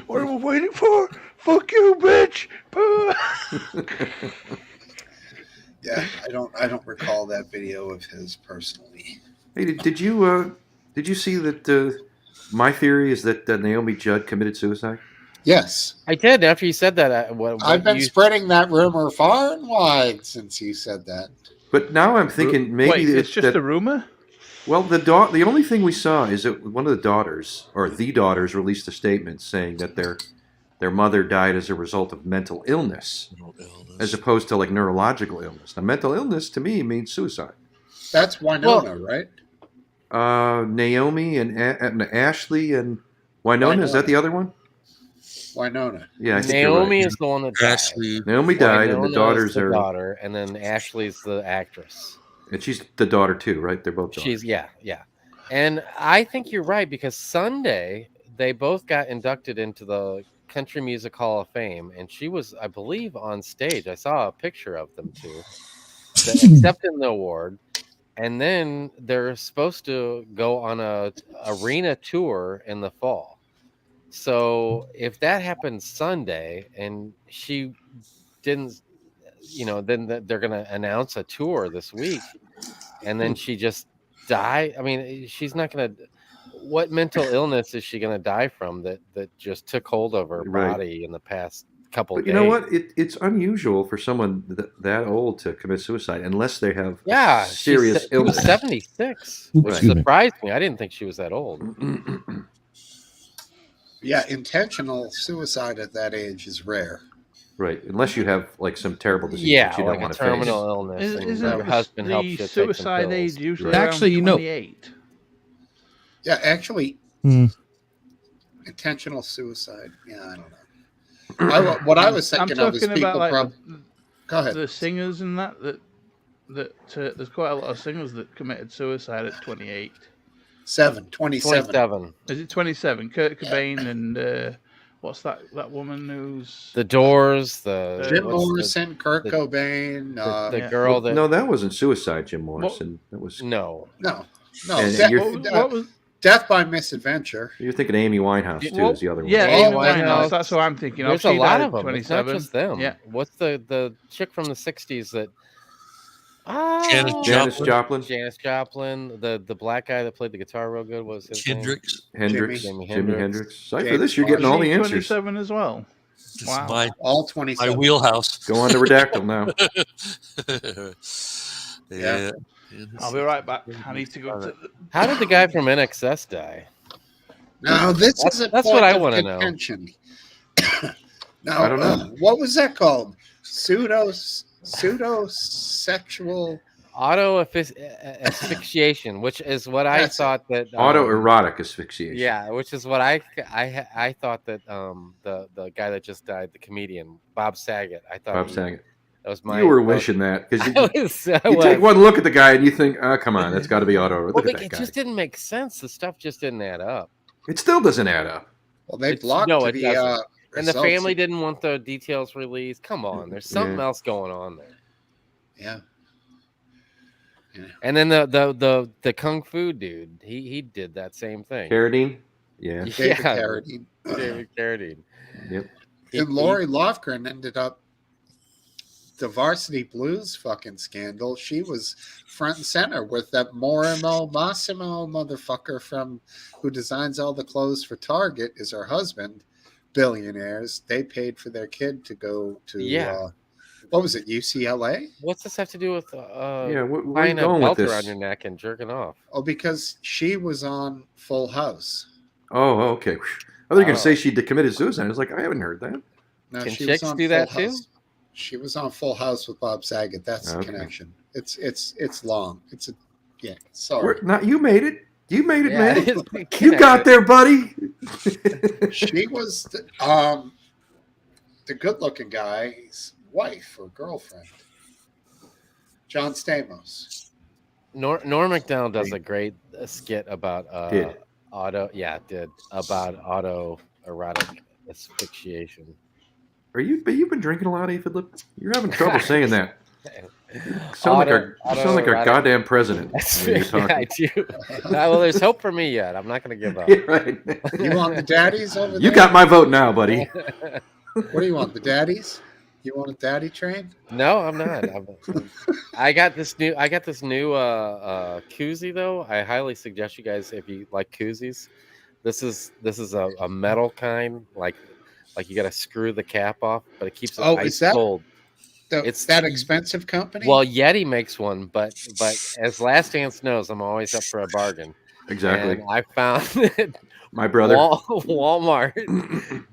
What am I waiting for? Fuck you, bitch! Yeah, I don't recall that video of his personally. Hey, did you see that? My theory is that Naomi Judd committed suicide. Yes, I did. After you said that, I've been spreading that rumor far and wide since you said that. But now I'm thinking maybe Wait, it's just a rumor? Well, the only thing we saw is that one of the daughters released a statement saying that their mother died as a result of mental illness, as opposed to like neurological illness. Now, mental illness to me means suicide. That's Winona, right? Naomi and Ashley and Winona. Is that the other one? Winona. Yeah, I think you're Naomi right. is the one that died. Ashley. Naomi died, and the Winona's daughters the are, daughter, and then Ashley's the actress. and she's the daughter too, right? They're both daughters. She's yeah. And I think you're right because Sunday they both got inducted into the Country Music Hall of Fame, and she was, I believe, on stage. I saw a picture of them too, accepting the award. And then they're supposed to go on a arena tour in the fall. So if that happens Sunday and she didn't, then they're going to announce a tour this week, and then she just die. I mean, she's not going to. What mental illness is she going to die from that just took hold of her Right. body in the past couple But days? you know what? It's unusual for someone that old to commit suicide unless they have Yeah, serious she was illness. 76, which Excuse me. surprised me. I didn't think she was that old. Yeah, intentional suicide at that age is rare. Right, unless you have like some terrible disease Yeah, that you don't like a want to terminal face. illness. and Isn't your husband helps you the take some suicide pills. age usually Right. Actually, around you know- 28? Yeah, actually, Hmm. intentional suicide. Yeah, I don't know. What I was I'm thinking of is talking people about like Go ahead. the singers and that there's quite a lot of singers that committed suicide at 28. 27. 27. Is it 27? Kurt Cobain and what's that woman who's The Doors, Jim what's Morrison, Kurt the- Cobain. the Yeah. girl that No, that wasn't suicide, Jim Morrison. That was no. No. And Death, you're- what was Death by Misadventure. you're thinking Amy Winehouse too what- is the other one. Yeah, Oh, Amy Winehouse. Winehouse. That's what I'm thinking of. There's She a lot died of at them. It's not 27. just them. Yeah. What's the chick from the 60s that? Janis Janis Joplin, Janis Joplin. The black guy that played the guitar real good was his name? Hendrix. Hendrix, Jimi Jimi Hendrix. Hendrix. Sorry for James this, you're getting all the She answers. 27 as well. This is Wow. All my 27. wheelhouse. Go on to Redactyl now. Yeah. I'll be right back. I need to go to the... How did the guy from NXS die? Now, this is a That's point what I of wanna know. contention. Now, I don't know. what was that called? Pseudosexual. asphyxiation, which is what I That's it. thought that Autoerotic asphyxiation. Yeah, which is what I thought that the guy that just died, the comedian Bob Saget. I thought Bob Saget. that was my. You were wishing that because I you was. take one look at the guy and you think, "Oh, come on, that's got to be auto." Look Well, at that it guy. just didn't make sense. The stuff just didn't add up. It still doesn't add up. Well, they It's- blocked no, it the doesn't. And the results. family didn't want the details released. Come on, there's something Yeah. else going on there. Yeah. And then the kung fu dude, he did that same thing. Carradine. Yeah. David Yeah, Carradine. David Carradine. Yep. And Lori Lofgren ended up the Varsity Blues fucking scandal. She was front and center with that Morimo Massimo motherfucker from who designs all the clothes for Target is her husband. Billionaires. They paid for their kid to go to what was it, UCLA? What's this have to do with Yeah. Where are you tying a going with belt this? around your neck and jerking off? Oh, because she was on Full House. Oh, okay. I thought you were going to say she committed suicide. I was like, I haven't heard that. No, Can she chicks was on do that Full too? House. She was on Full House with Bob Saget. That's the Okay. connection. It's long. Sorry. Not you made it. You made it, man. it's You got there, buddy. She was the good-looking guy's wife or girlfriend, John Stamos. Norm Macdonald does a great skit about Did. about autoerotic asphyxiation. You've been drinking a lot, Aphid Lip? You're having trouble saying that. You sound like our goddamn president. when you're talking. I do. Well, there's hope for me yet. I'm not going to give up. Yeah, right. You want the daddies over there? You got my vote now, buddy. What do you want? The daddies? You want a daddy train? No, I'm not. I got this new koozie though. I highly suggest you guys, if you like koozies, this is a metal kind, like you got to screw the cap off, but it keeps it ice cold. It's that expensive company? Well, Yeti makes one, but as Last Dance knows, I'm always up for a bargain. Exactly. And I found that my brother Walmart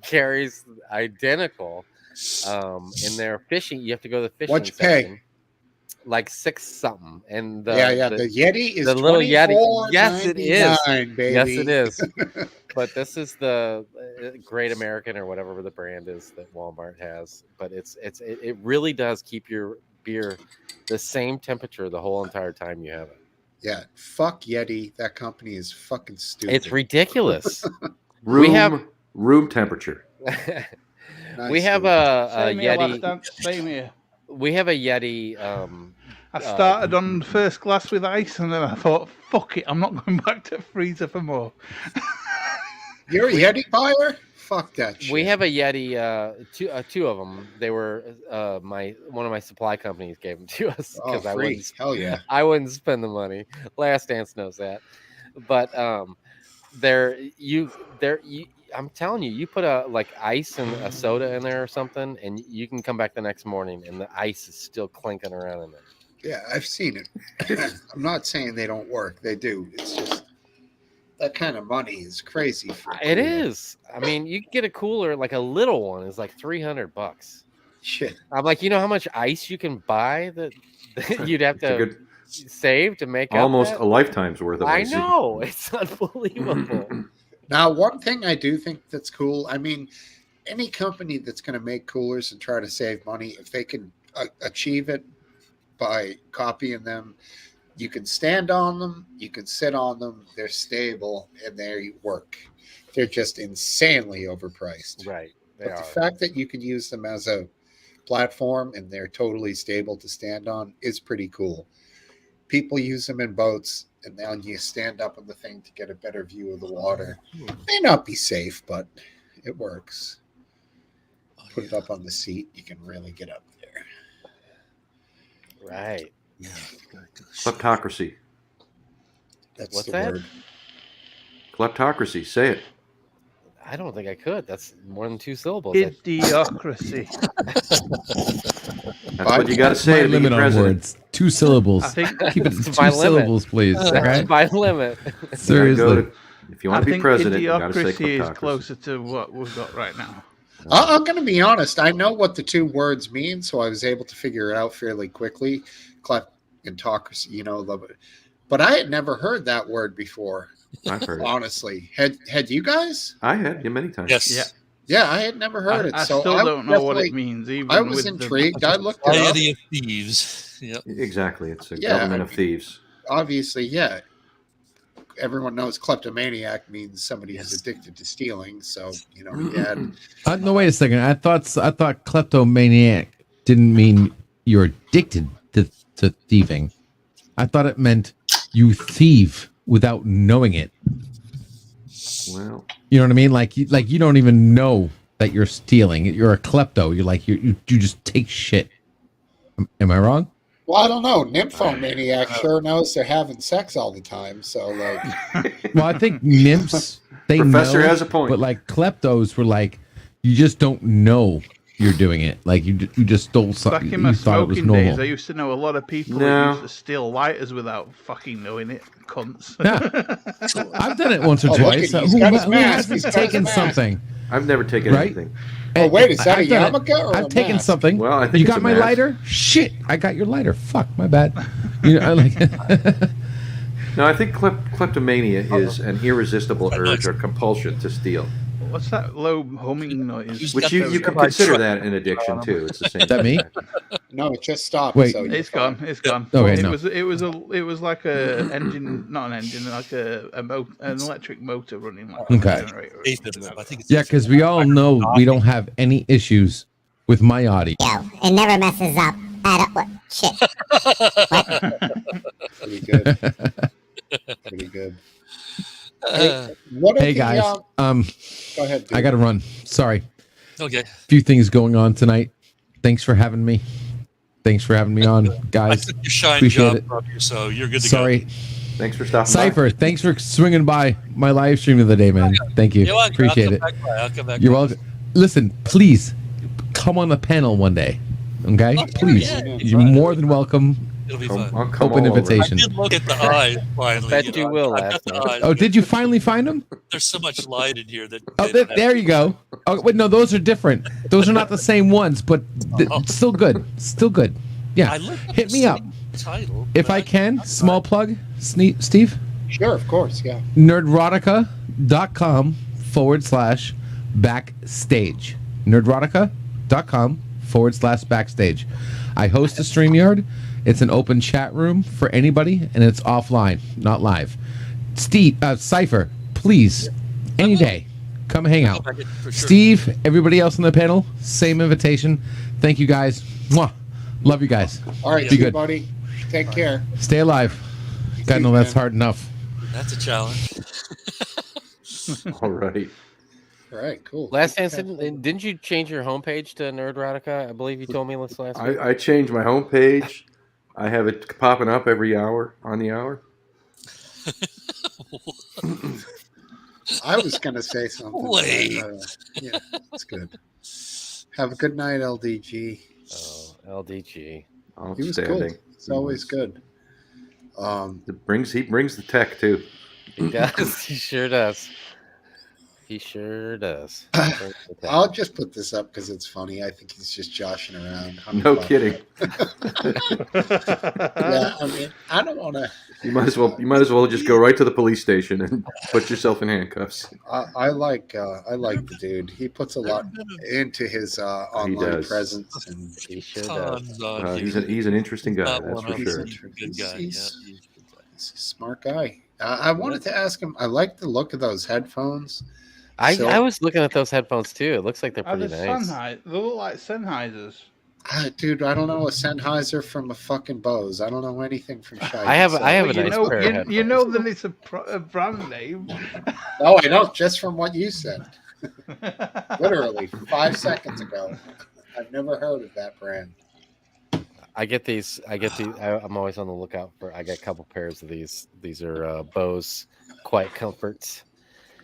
carries identical in their fishing. You have to go to the fishing What'd you section. pay? Like $6 something. And the Yeti is the little Yeti. Yes, it is. Baby. Yes, it is. But this is the Great American or whatever the brand is that Walmart has. But it really does keep your beer the same temperature the whole entire time you have it. Yeah, fuck Yeti. That company is fucking stupid. It's ridiculous. room temperature. We have a Same here, Yeti. Same here. We have a Yeti. I started on first glass with ice, and then I thought, "Fuck it, I'm not going back to freezer for more." You're a Yeti buyer? Fuck that shit. We have a Yeti. Two of them. They were one of my supply companies gave them to us Oh, I free. wouldn't. Hell yeah. I wouldn't spend the money. Last Dance knows that. But I'm telling you, you put like ice and a soda in there or something, and you can come back the next morning, and the ice is still clinking around in there. Yeah, I've seen it. I'm not saying they don't work. They do. It's just that kind of money is crazy. It is. I mean, you can get a cooler, like a little one, is like $300. Shit. I'm like, you know how much ice you can buy that you'd have to save to make almost up a lifetime's worth of ice. I know. It's unbelievable. Now, one thing I do think that's cool, I mean, any company that's going to make coolers and try to save money, if they can achieve it by copying them, you can stand on them, you can sit on them, they're stable, and they work. They're just insanely overpriced. Right. But the fact that you can use them as a platform and they're totally stable to stand on is pretty cool. People use them in boats, and then you stand up on the thing to get a better view of the water. May not be safe, but it works. Put it up on the seat, you can really get up there. Right. Yeah. Kleptocracy. That's What's the that? word. Kleptocracy. Say it. I don't think I could. That's more than 2 syllables. Idiocracy. That's what you got to say to be limit on president. words. 2 syllables. I think Keep it to That's my 2 limit. syllables, please. That's my limit. Seriously. If you want to be president, you got to say idiocracy is kleptocracy. closer to what we've got right now. I'm going to be honest. I know what the 2 words mean, so I was able to figure it out fairly quickly. and talk, you know, but I had never heard that word before. I've heard it. Honestly, had you guys? I had you many times. Yes. Yeah. Yeah, I had never heard it. I So still I don't know what definitely- it means. Even I was with intrigued. I looked it up. Society of Thieves. Yep. Exactly. It's a Yeah, government I of mean- thieves. Obviously, yeah. Everyone knows kleptomaniac means somebody who's Yes. addicted to stealing. So, you know, he had No, wait a second. I thought kleptomaniac didn't mean you're addicted to thieving. I thought it meant you thieve without knowing it. Well, You know what I mean? Like you don't even know that you're stealing. You're a klepto. You're like you just take shit. Am I wrong? well, I don't know. Nymphomaniac sure knows they're having sex all the time. So, like, Well, I think nymphs they Professor know, has a point. but like kleptos were like you just don't know you're doing it. Like you just stole back something. in my You thought it was smoking days, I normal. used to know a lot of people No. that used to steal lighters without fucking knowing it. Cunts. Yeah. I've done it once or Oh, look twice. at- he's got his Who mask. hasn't He's got his taken mask. something? I've never taken Right? anything. oh wait, is that I've a done it. yarmulke or I've a taken mask? something. Well, I think you it's got a my mask. lighter? Shit, I got your lighter. Fuck, my bad. You know, I like. No, I think kleptomania is an irresistible urge or compulsion to steal, What's that low humming noise? which you can consider that an addiction too. It's the same. that me? No, it just stopped. Wait. So you're It's fine. gone. It's gone. Okay, it no. was like a engine, not an engine, like an electric motor running like Okay. a generator. or Eighth something of them. like I think it's Yeah, because we all know we don't have any issues with my audio. It never messes up at all. What? Shit. Pretty good. Pretty good. Hey, what are Hey the, guys, go ahead. Dude. I got to run. Sorry, Okay. few things going on tonight. Thanks for having me. Thanks for having me on, I guys. took your shine Appreciate job it. from you, so you're good to Sorry, Thanks for stopping Cypher. Thanks for swinging by my live stream of the day, man. Thank you. go. You're welcome. Appreciate it. I'll come back. You're by. welcome. Listen, please come on the panel one day. Okay, Oh, sure, please. yeah, You're more than welcome. It'll be by. fun. I'll come Open all over. invitation. I did look at the eyes finally. Bet you will, I got the Ashley. eyes. Oh, did you finally find them? There's so much light in here that. Oh, there you go. Oh, wait, no, those are different. Those are not the same ones, but still good. Still good. Yeah, I looked at hit the me up. same Title, If but I can. Small plug, Steve. Sure, of course, yeah. Nerdrotica.com/backstage. Nerdrotica.com/backstage. I host a StreamYard. It's an open chat room for anybody, and it's offline, not live. Steve, Cypher, please, any day, come hang out. For sure. Steve, everybody else on the panel, same invitation. Thank you guys. Mwah. Love you guys. All right, Be see you, good. buddy. Take care. Stay alive. God, no, that's man. hard enough. That's a challenge. All right. All right, cool. Last chance, didn't you change your homepage to Nerdrotica? I believe you told me this last week. I changed my homepage. I have it popping up every hour on the hour. I was going to say something. but, Wait. yeah, it's good. Have a good night, LDG. Oh, LDG. He was Outstanding. good. It's always good. He brings the tech too. He does. He sure does. He sure does. I'll just put this up because it's funny. I think he's just joshing around. No kidding. Yeah, I mean, I don't want to. You might as well just go right to the police station and put yourself in handcuffs. I like the dude. He puts a lot into his online does. presence, and He sure does. Tons on He's you. an interesting guy, Not that's one for of sure. them. Good guy. He's- Yeah. he's a smart guy. I wanted to ask him. I like the look of those headphones. So- I was looking at those headphones too. It looks like they're Are pretty they nice. Sennheiser? They look like Sennheisers. Dude, I don't know a Sennheiser from a fucking Bose. I don't know anything from Shite. I have a Well, nice pair of headphones. you know that it's a brand name. No, I don't. Just from what you said, literally 5 seconds ago. I've never heard of that brand. I get these. I'm always on the lookout for. I get a couple pairs of these. These are Bose Quiet Comforts.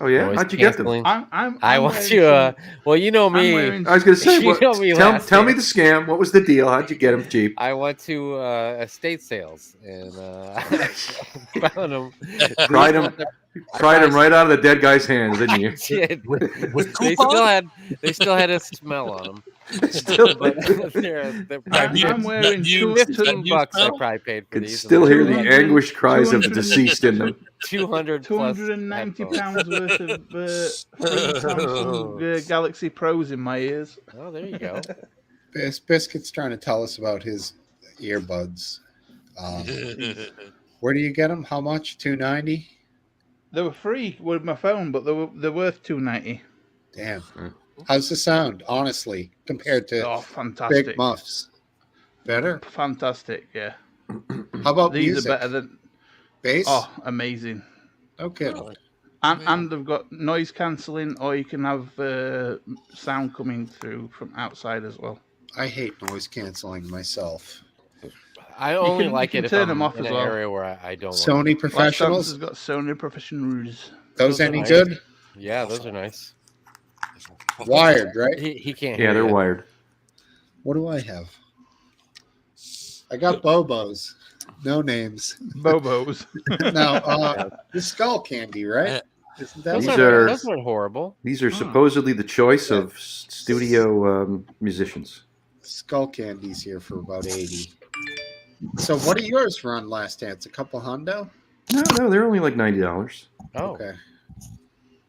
Oh yeah, Always how'd you get them? canceling. I'm I want wearing you. some- Well, you know I'm me. wearing I was going to say, You what, know me tell last me year. the scam. What was the deal? How'd you get them cheap? I went to estate sales and I found them. Tried them. Pried him right out of the dead guy's hands, didn't you? Did. With They coupon? still had a smell on them. Still, But they're probably I'm wearing you- two, $15 I smell? probably paid for could these. still hear the 200 anguished cries of the 200 deceased in them. 200 plus 290 headphones. pounds worth of free Samsung Galaxy Pros in my ears. Oh, there you go. Biscuit's trying to tell us about his earbuds. Where do you get them? How much? $290? They were free with my phone, but they're worth $290. Damn. How's the sound, honestly, compared to Oh, fantastic! big muffs? Better? Fantastic, yeah. How about These music? are better than. Bass? Oh, amazing! No kidding. And they've got noise cancelling, or you can have sound coming through from outside as well. I hate noise canceling myself. I only can- like you it can if turn I'm them off in as an well. area where I don't want Sony Last Professionals? has got Sony Professionals. Those are any nice. good? Yeah, those are nice. Wired, right? He can't Yeah, hear they're you. wired. What do I have? I got Bobos. No names. Bobos. Now, the Skull Candy, right? Isn't that Those These what- are- those aren't horrible. These are supposedly the choice of studio musicians. Skull Candy's here for about 80. So what are yours run last dance? A couple hundo? No, they're only like $90. Oh, Okay.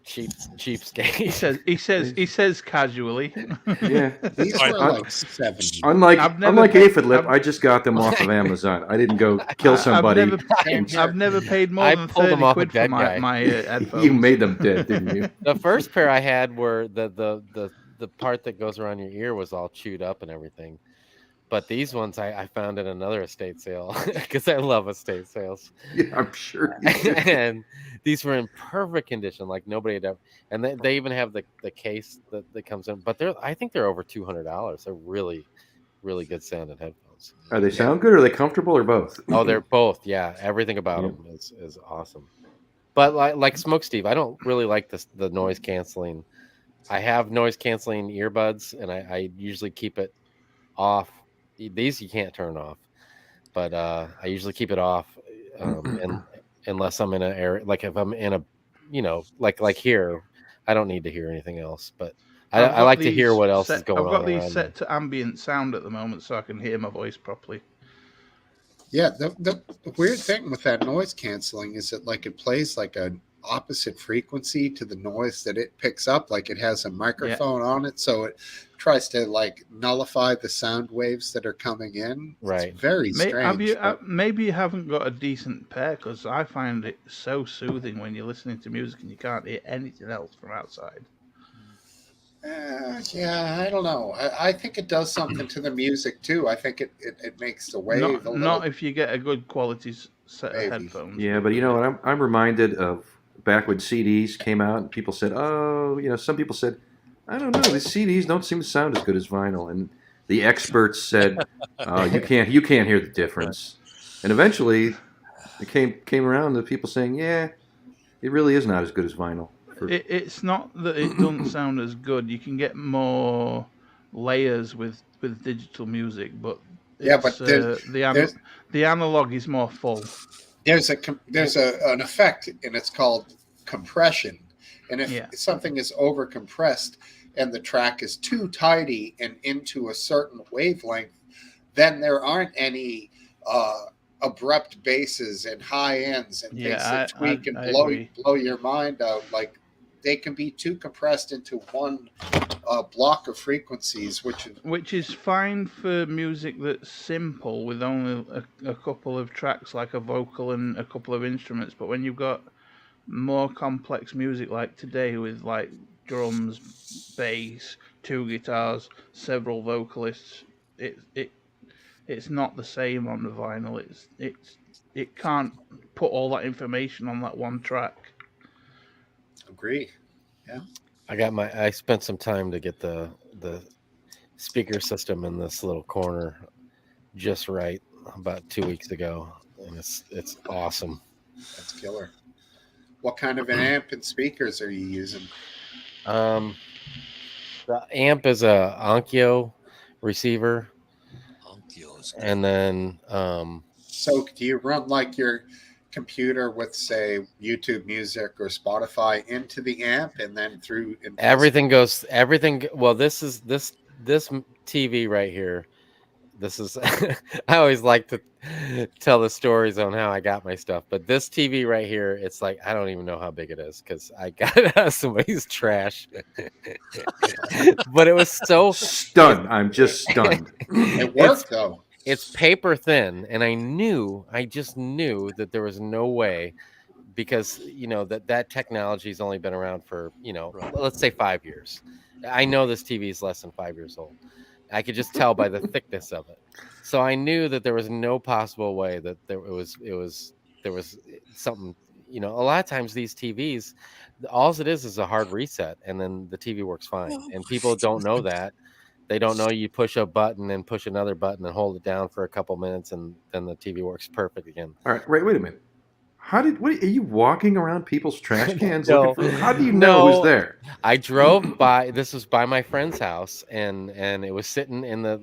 cheapskate. He says casually. Yeah. These I- were like 70. Unlike I've never unlike paid- Aphid Lip, I've- I just got them off of Amazon. I didn't go kill somebody. I've never paid more I than pulled 30 them off quid a for dead my, guy. my headphones. You made them dead, didn't you? The first pair I had were the part that goes around your ear was all chewed up and everything. But these ones I found at another estate sale because I love estate sales. Yeah, I'm sure. you did. And these were in perfect condition, like nobody had ever. And they even have the case that comes in, but I think they're over $200. They're really, really good sounding headphones. Are they sound good? Or are they comfortable, or both? Oh, they're both. Yeah, everything about Yeah. them is awesome. But like Smokesteve, I don't really like the noise canceling. I have noise canceling earbuds, and I usually keep it off. These you can't turn off, but I usually keep it off, and unless I'm in an area, like if I'm in a, like here, I don't need to hear anything else. But I like to hear what else is going on. I've got these around set me. to ambient sound at the moment, so I can hear my voice properly. Yeah, the weird thing with that noise canceling is that like it plays like an opposite frequency to the noise that it picks up. Like it has a microphone on it, so it tries to like nullify the sound waves that are coming in. Right. It's very strange. Maybe you haven't got a decent pair, because I find it so soothing when you're listening to music and you can't hear anything else from outside. Yeah, I don't know. I think it does something to the music too. I think it makes the wave a little. Not if you get a good quality set Maybe. of headphones. Yeah, but you know what? I'm reminded of back when CDs came out, and people said, "Oh, some people said, I don't know, the CDs don't seem to sound as good as vinyl," and the experts said, "Oh, you can't hear the difference." And eventually, it came around to people saying, "Yeah, it really is not as good as vinyl." It's not that it doesn't sound as good. You can get more layers with digital music, but Yeah, but the analog is more full. There's an effect, and it's called compression. And if something is over compressed and the track is too tidy and into a certain wavelength, then there aren't any abrupt basses and high ends and things that tweak and blow your mind out. Like they can be too compressed into one block of frequencies, which is fine for music that's simple with only a couple of tracks, like a vocal and a couple of instruments. But when you've got more complex music like today, with like drums, bass, 2 guitars, several vocalists, it's not the same on the vinyl. It can't put all that information on that one track. Agree. Yeah. I spent some time to get the speaker system in this little corner just right about 2 weeks ago, and it's awesome. That's killer. What kind of an amp and speakers are you using? The amp is a Onkyo receiver. Onkyo is good. And then so do you run like your computer with, say, YouTube Music or Spotify into the amp, and then through Everything goes. Everything. Well, this TV right here. This is. I always like to tell the stories on how I got my stuff, but this TV right here, it's like I don't even know how big it is because I got it out of somebody's trash. But it was so Stunned. I'm just stunned. It worked though. It's paper thin, and I just knew that there was no way, because that technology's only been around for let's say 5 years. I know this TV is less than 5 years old. I could just tell by the thickness of it. So I knew that there was no possible way that there was something. A lot of times these TVs, all it is a hard reset, and then the TV works fine. And people don't know that. They don't know you push a button and push another button and hold it down for a couple minutes, and then the TV works perfect again. All right, wait a minute. What are you walking around people's trash cans No. looking for? How do you know who's there? I drove by. This was by my friend's house, and it was sitting in the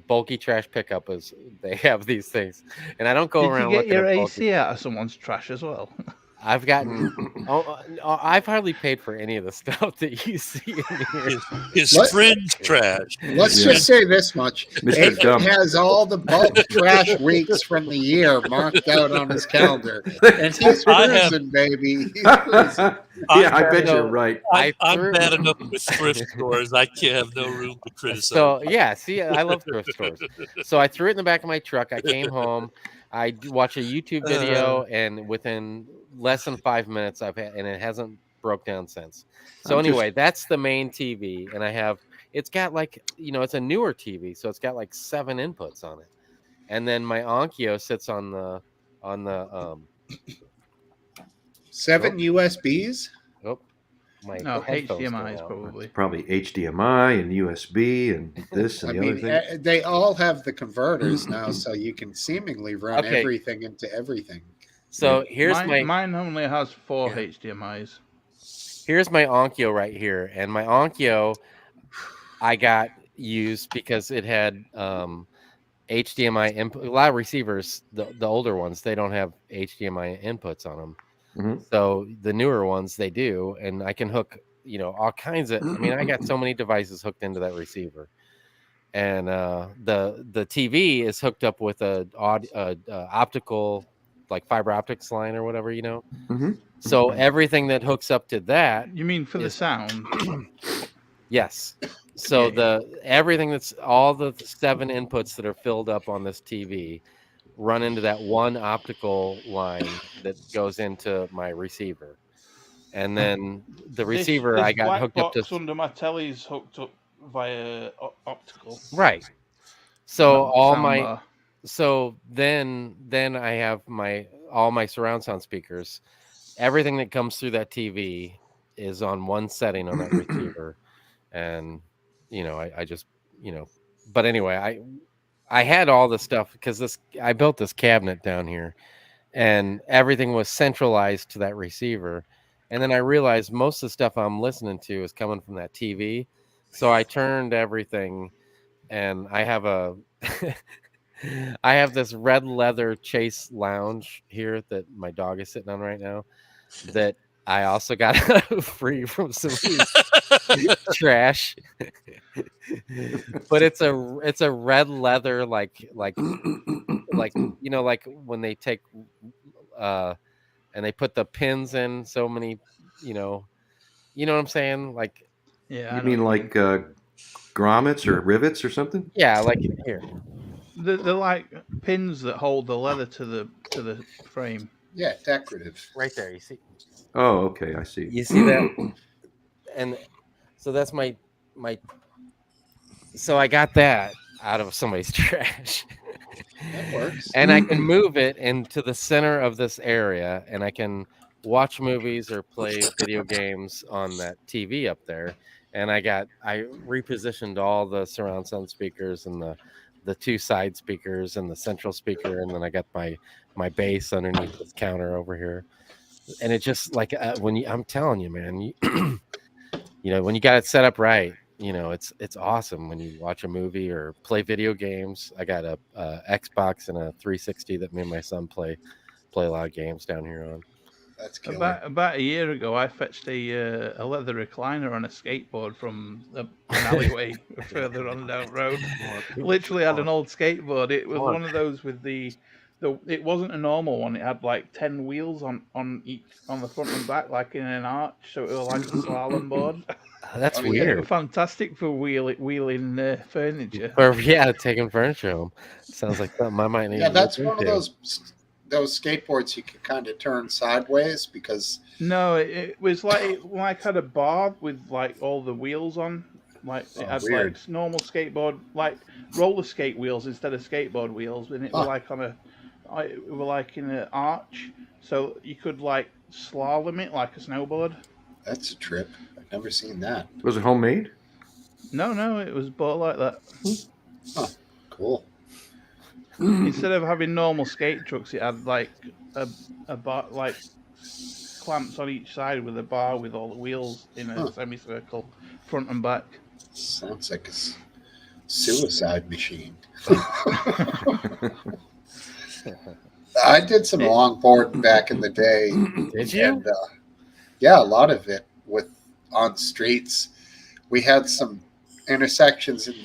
bulky trash pickup. As they have these things, and I don't go Did around you get looking your at AC out of someone's trash as well? I've gotten. I've hardly paid for any of the stuff that you see in here. His What? friend's trash. Let's just say this much: Mr. it Dumb. has all the bulk trash weeks from the year marked out on his calendar, and he's I have- cruising, baby. He's cruising. Yeah, I bet So- you're right. I'm bad enough with thrift stores. I can't have no room to criticize. So yeah, see, I love thrift stores. So I threw it in the back of my truck. I came home. I watched a YouTube video, and within less than 5 minutes, and it hasn't broke down since. So I'm just- anyway, that's the main TV, and it's got it's a newer TV, so it's got 7 inputs on it, and then my Onkyo sits on the 7 USBs. My No, headphones go HDMI's out. probably. Probably HDMI and USB and this and I the other mean, thing. they all have the converters now, so you can seemingly run Okay. everything into everything. So here's Mine only has 4 HDMIs. Here's my Onkyo right here, and my Onkyo I got used because it had HDMI input. A lot of receivers, the older ones, they don't have HDMI inputs on them. Mhm. So the newer ones they do, and I can hook all kinds of. I mean, I got so many devices hooked into that receiver, and the TV is hooked up with a optical, like fiber optics line or whatever, Mhm. So everything that hooks up to that, You mean for the sound? yes. So Yeah. everything that's all the 7 inputs that are filled up on this TV run into that one optical line that goes into my receiver, and then the receiver this I got black hooked up box to under my telly's hooked up via optical. right. So That all sound my bar. so then I have all my surround sound speakers. Everything that comes through that TV is on one setting on that receiver, and I just but anyway, I had all the stuff because I built this cabinet down here, and everything was centralized to that receiver, and then I realized most of the stuff I'm listening to is coming from that TV, so I turned everything, and I have I have this red leather Chase lounge here that my dog is sitting on right now, that I also got free from somebody's trash. But it's a red leather like when they take and they put the pins in so many, you know what I'm saying? Like, Yeah, I You know mean what like grommets or rivets or something? yeah, like here. They're like pins that hold the leather to the frame. Yeah, decorative. Right there, you see Oh, okay, I see. you see that? And so that's my so I got that out of somebody's trash. That works. And I can move it into the center of this area, and I can watch movies or play video games on that TV up there. And I repositioned all the surround sound speakers and the 2 side speakers and the central speaker, and then I got my bass underneath this counter over here. And it just like I'm telling you, man, when you got it set up right, it's awesome when you watch a movie or play video games. I got a Xbox and a 360 that me and my son play play a lot of games down here on. That's killer. About a year ago, I fetched a leather recliner on a skateboard from an alleyway further on down the road. Literally had an old skateboard. It was one of those with the. It wasn't a normal one. It had like 10 wheels on the front and back, like in an arch. So it was like a slalom board. That's Oh, yeah. weird. It was fantastic for wheeling furniture. Or yeah, taking furniture home. Sounds like something I might need. Yeah, to that's look one of into. those skateboards you can kind of turn sideways because No, it was like had a bar with like all the wheels on. Like it had weird. like normal skateboard, like roller skate wheels instead of skateboard wheels, and it was like it was like in an arch, so you could like slalom it like a snowboard. that's a trip. I've never seen that. Was it homemade? No, it was bought like that. Cool. Instead of having normal skate trucks, it had like a bar, like clamps on each side with a bar with all the wheels in a semicircle, front and back. Sounds like a suicide machine. I did some longboarding back in the day. Did you? And, yeah, a lot of it on streets. We had some intersections in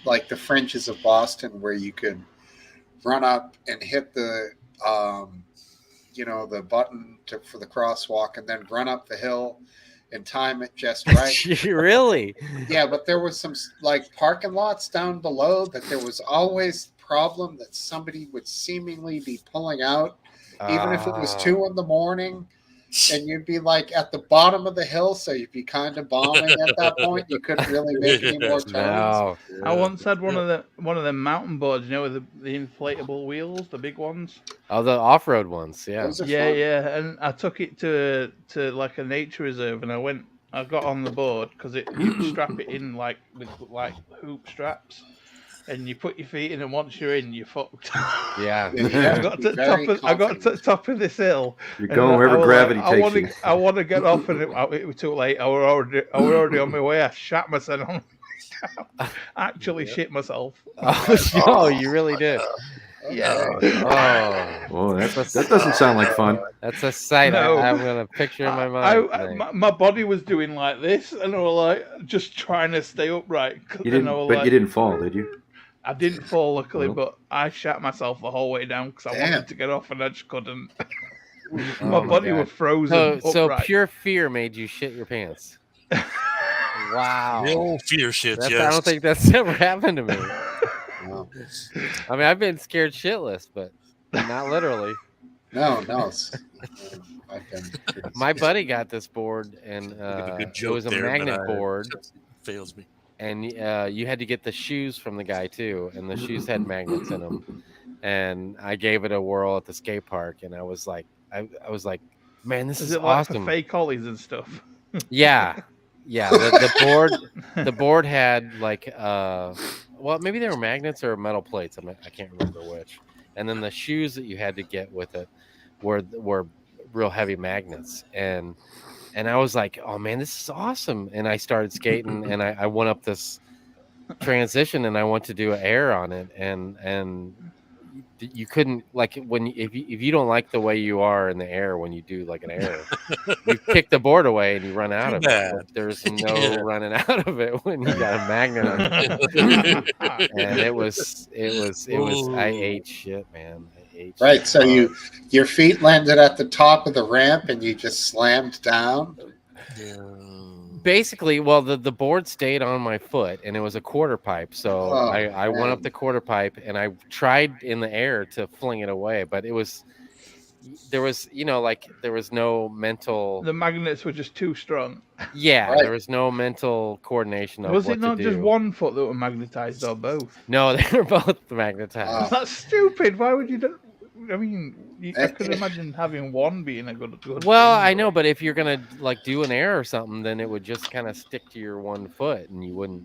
like the fringes of Boston where you could run up and hit the the button for the crosswalk and then run up the hill and time it just right. Really? Yeah, but there was some like parking lots down below that there was always the problem that somebody would seemingly be pulling out, even if it was 2 a.m, and you'd be like at the bottom of the hill, so you'd be kind of bombing at that point. You couldn't really make any more turns. No. I once had one of the mountain boards, with the inflatable wheels, the big ones. Oh, the off-road ones. Yeah. Those are Yeah, fun. yeah, and I took it to like a nature reserve, and I got on the board because you strap it in like with like hoop straps, and you put your feet in, and once you're in, you're fucked. Yeah. I got to the top of this hill. You're and going wherever I was gravity like, takes you. I want to get off, and it was too late. I was already on my way. I shat myself on. Actually, shit myself. Oh, you really did. Yeah. Oh, that doesn't sound like fun. That's a sight No. I'm gonna picture in my mind. My body was doing like this, and I was like just trying to stay upright. You didn't fall, did you? I didn't fall, luckily, No. but I shat myself the whole way down because I Damn. wanted to get off and I just couldn't. Oh my my body God. was frozen. So upright. pure fear made you shit your pants. Wow. The old fear shit, I yes. don't think that's ever happened to me. No, I mean, I've been scared shitless, but not literally. no. I've been pretty My scared. buddy got this board, and Give a good it joke was a there, but magnet board, it fails me. and you had to get the shoes from the guy too, and the shoes had magnets in them. And I gave it a whirl at the skate park, and I was like, man, this Is is it like awesome. for fake ollies and stuff? Yeah. The board had like well, maybe they were magnets or metal plates. I can't remember which. And then the shoes that you had to get with it were real heavy magnets. And I was like, oh man, this is awesome. And I started skating, and I went up this transition, and I went to do an air on it, and you couldn't, like, if you don't like the way you are in the air when you do like an air, you kick the board away and you run out of it. But there's no running out of it when you got a magnet on it. And it was I ate shit, man. I ate Right, shit. so your feet landed at the top of the ramp and you just slammed down. Yeah. Basically, well, the board stayed on my foot, and it was a quarter pipe. So Oh, I went up man. the quarter pipe, and I tried in the air to fling it away, but there was no mental. The magnets were just too strong. Yeah, Right. there was no mental coordination of Was what it not to just do. one foot that were magnetized or both? No, they were both magnetized. Oh. That's stupid. Why would you do? I mean, I could imagine having one being a good. Well, thing, I but- know, but if you're gonna like do an air or something, then it would just kind of stick to your one foot, and you wouldn't,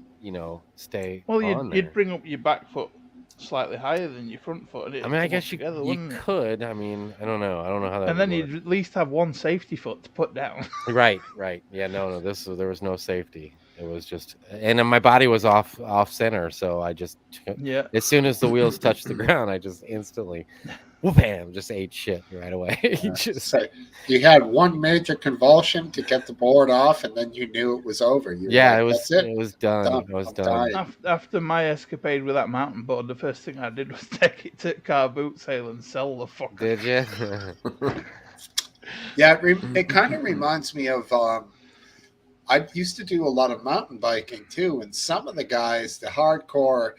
stay. Well, on there. you'd bring up your back foot slightly higher than your front foot. And I mean, I guess you could. I mean, I don't know. I don't know how that. And then would you'd at least have one safety foot to put down. work. Right. Yeah, no. There was no safety. It was just, and then my body was off center, so I just, Yeah. as soon as the wheels touched the ground, I just instantly whoopam, just ate shit right away. Just So you had one major convulsion to get the board off, and then you knew it was over. You were yeah, like, it was that's it. it was done. Done. It was I'm done. dying. After my escapade with that mountain board, the first thing I did was take it to car boot sale and sell the fucker. Did you? Yeah, it kind of reminds me of. I used to do a lot of mountain biking too, and some of the guys, the hardcore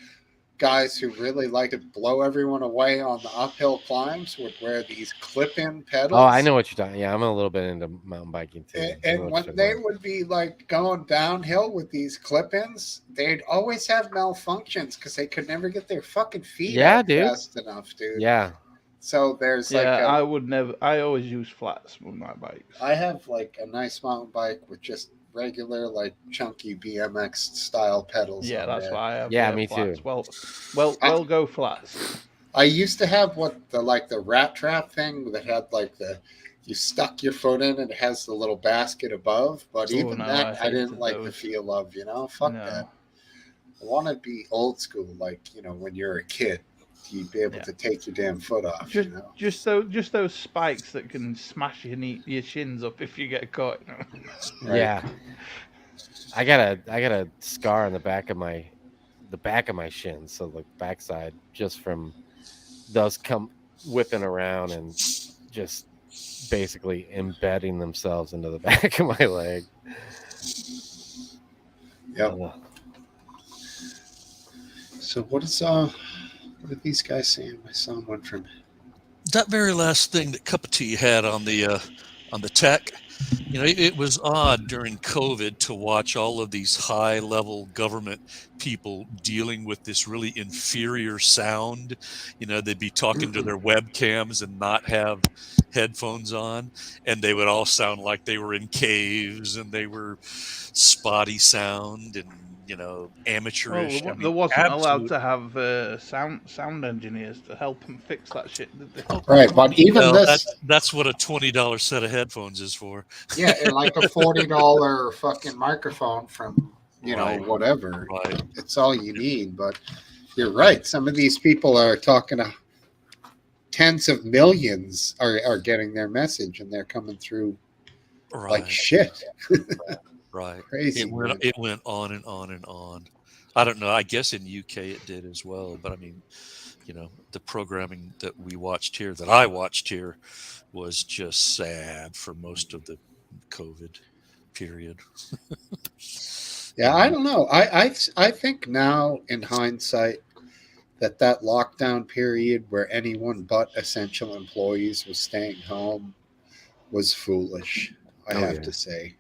guys who really like to blow everyone away on the uphill climbs, would wear these clip-in pedals. Oh, I know what you're talking. Yeah, I'm a little bit into mountain biking too. And when they would be like going downhill with these clip-ins, they'd always have malfunctions because they could never get their fucking feet up fast enough, dude. Yeah. So there's I would never. I always use flats with my bikes. I have like a nice mountain bike with just regular, like chunky BMX style pedals. Yeah, that's why I have. Yeah, me flats. too. Well, go flats. I used to have the rat trap thing that had like you stuck your foot in and it has the little basket above, but even that I didn't like the feel of, fuck that. I want to be old school, like, when you're a kid, you'd be able to take your damn foot off. Just those spikes that can smash your shins up if you get caught. Right. Yeah. I got a scar on the back of my shins, so the backside, just from those come whipping around and just basically embedding themselves into the back of my leg. Yep. So what are these guys saying? I saw one from that very last thing that Cup of Tea had on the tech. It was odd during COVID to watch all of these high-level government people dealing with this really inferior sound. They'd be talking to their webcams and not have headphones on, and they would all sound like they were in caves, and they were spotty sound and amateurish. Well, there wasn't allowed to have sound engineers to help them fix that shit, did they? Right, but even that's what a $20 set of headphones is for. Yeah, and like a $40 fucking microphone from whatever. Right. It's all you need. But you're right. Some of these people are talking to tens of millions are getting their message, and they're coming through like shit. Right. Crazy. It went on and on and on. I don't know. I guess in UK it did as well. But I mean, the programming that I watched here, was just sad for most of the COVID period. Yeah, I don't know. I think now in hindsight that lockdown period where anyone but essential employees was staying home was foolish. I have to say.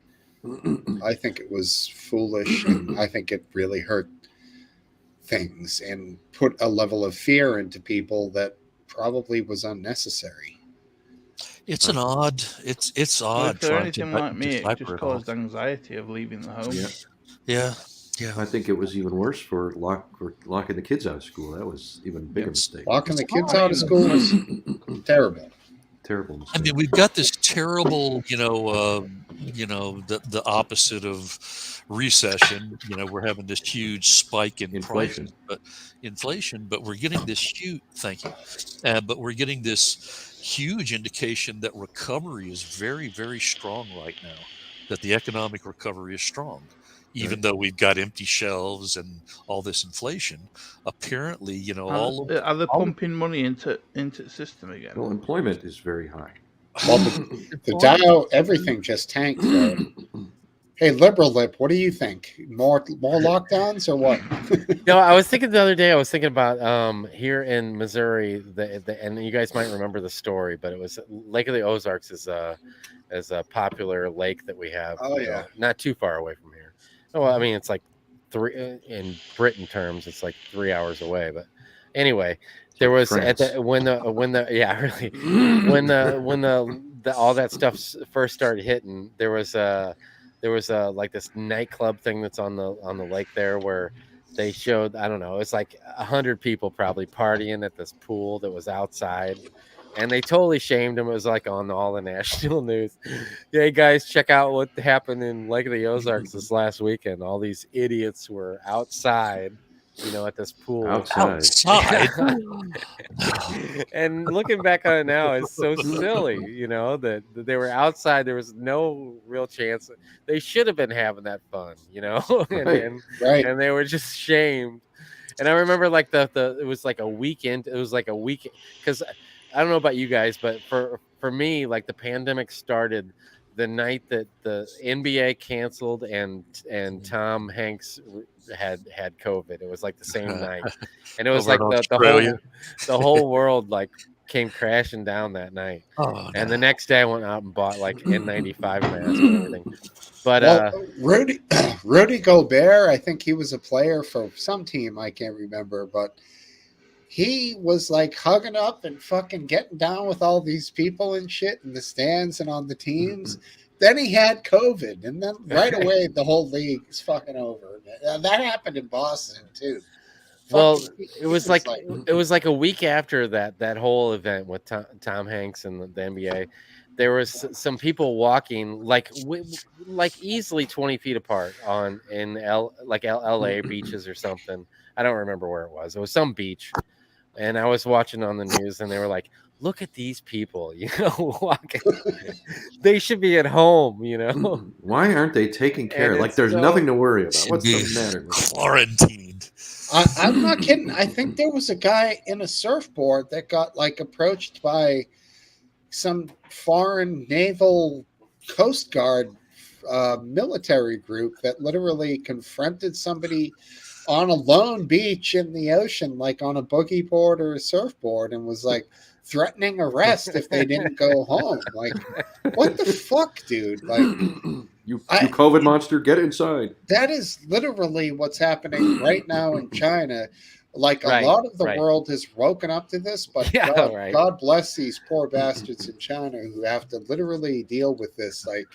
I think it was foolish, and I think it really hurt things and put a level of fear into people that probably was unnecessary. It's odd. If they're anything like me, it just caused anxiety of leaving the home. Yeah. I think it was even worse for locking the kids out of school. That was even bigger mistake. Locking the kids out of school was terrible. Terrible mistake. I mean, we've got this terrible, the opposite of recession. We're having this huge spike in inflation. But we're getting this huge. Thank you. But we're getting this huge indication that recovery is very, very strong right now. That the economic recovery is strong, even though we've got empty shelves and all this inflation. Apparently, are they pumping money into the system again? Well, employment is very high. Well, the Dow, everything just tanked. Hey, Liberal Lip, what do you think? More lockdowns or what? I was thinking the other day. I was thinking about here in Missouri, and you guys might remember the story, but it was Lake of the Ozarks is a popular lake that we have. Oh yeah, not too far away from here. Oh, I mean, it's like in Britain terms, it's like 3 hours away. But anyway, there was when the all that stuff first started hitting, there was like this nightclub thing that's on the lake there where they showed, I don't know, it's like 100 people probably partying at this pool that was outside. And they totally shamed him. It was like on all the national news. Hey guys, check out what happened in Lake of the Ozarks this last weekend. All these idiots were outside at this pool. Outside. And looking back on it now, it's so silly, that they were outside. There was no real chance. They should have been having that fun, and Right. and they were just shamed. And I remember like it was like a weekend. It was like a week because I don't know about you guys, but for me, like the pandemic started the night that the NBA canceled and Tom Hanks had COVID. It was like the same night, and it was Over like in the whole world like came crashing down that night. Oh, And no. the next day I went out and bought like N95 mask and everything. But Well, Rudy Gobert, I think he was a player for some team. I can't remember, but he was like hugging up and fucking getting down with all these people and shit in the stands and on the teams. Then he had COVID, and then right away the whole league is fucking over. That happened in Boston too. Well, Fucking- it was like a week after that whole event with Tom Hanks and the NBA. There was some people walking like easily 20 feet apart in LA beaches or something. I don't remember where it was. It was some beach, and I was watching on the news, and they were like, "Look at these people, walking. They should be at home, Why aren't they taking care? And Like it's there's so- nothing to worry about. Should What's be the matter? quarantined. I'm not kidding. I think there was a guy in a surfboard that got like approached by some foreign naval Coast Guard military group that literally confronted somebody on a lone beach in the ocean, like on a boogie board or a surfboard, and was like threatening arrest if they didn't go home. Like, what the fuck, dude? Like, you COVID monster, get inside. that is literally what's happening right now in China. Like, a Right, lot of the right. world has woken up to this, but Yeah, God, right. God bless these poor bastards in China who have to literally deal with this. Like,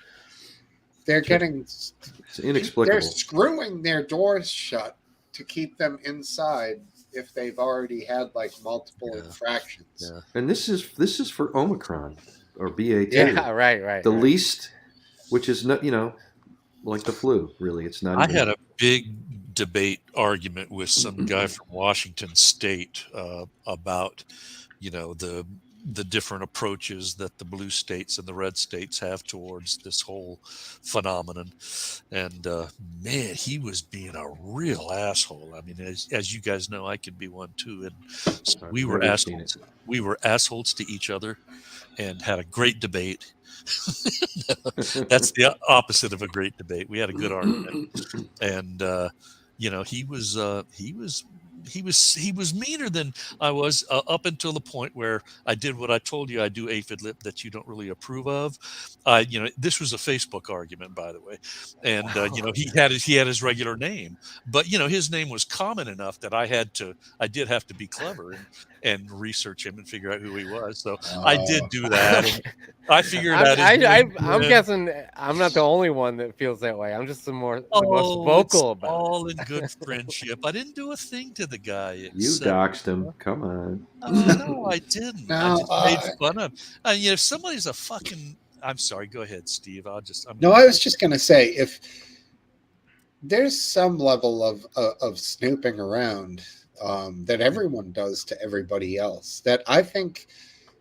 they're getting, It's inexplicable. they're screwing their doors shut to keep them inside if they've already had like multiple infractions. Yeah. And this is for Omicron or BA2. Yeah, right. The least, which is not, like the flu. Really, it's not. I even- had a big debate argument with some guy from Washington State about, the different approaches that the blue states and the red states have towards this whole phenomenon. And man, he was being a real asshole. I mean, as you guys know, I could be one too. And so we were never seen assholes. We were assholes to each other and had a great debate. That's the opposite of a great debate. We had a good argument, and he was meaner than I was up until the point where I did what I told you I do, aphid lip, that you don't really approve of. This was a Facebook argument, by the way, and he had his regular name, but his name was common enough that I did have to be clever and research him and figure out who he was. So I did do that. And I figured out. I'm guessing I'm not the only one that feels that way. I'm just the most vocal about it. All in good friendship. I didn't do a thing to the guy. You doxed him. Come on. No, I didn't. I No, just made fun of. If somebody's a fucking. I'm sorry. Go ahead, Steve. No, I was just gonna say, if there's some level of snooping around that everyone does to everybody else that I think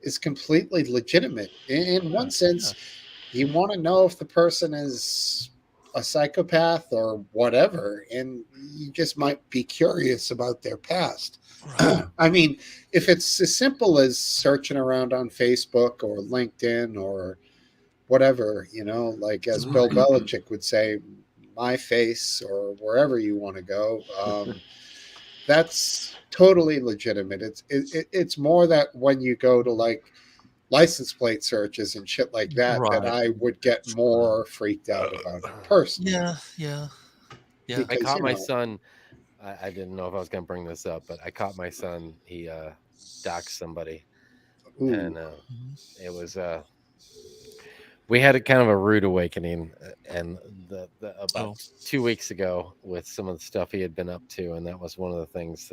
is completely legitimate. In one sense, you want to know if the person is a psychopath or whatever, and you just might be curious about their past. Right. I mean, if it's as simple as searching around on Facebook or LinkedIn or whatever, like as Bill Belichick would say, my face or wherever you want to go, that's totally legitimate. It's more that when you go to like license plate searches and shit like that, Right. that I would get more freaked out about it personally. Yeah. I Because, caught my son. I didn't know if I was going to bring this up, but I caught my son. He doxed somebody, Ooh. and it was we had a kind of a rude awakening, and about 2 weeks ago with some of the stuff he had been up to, and that was one of the things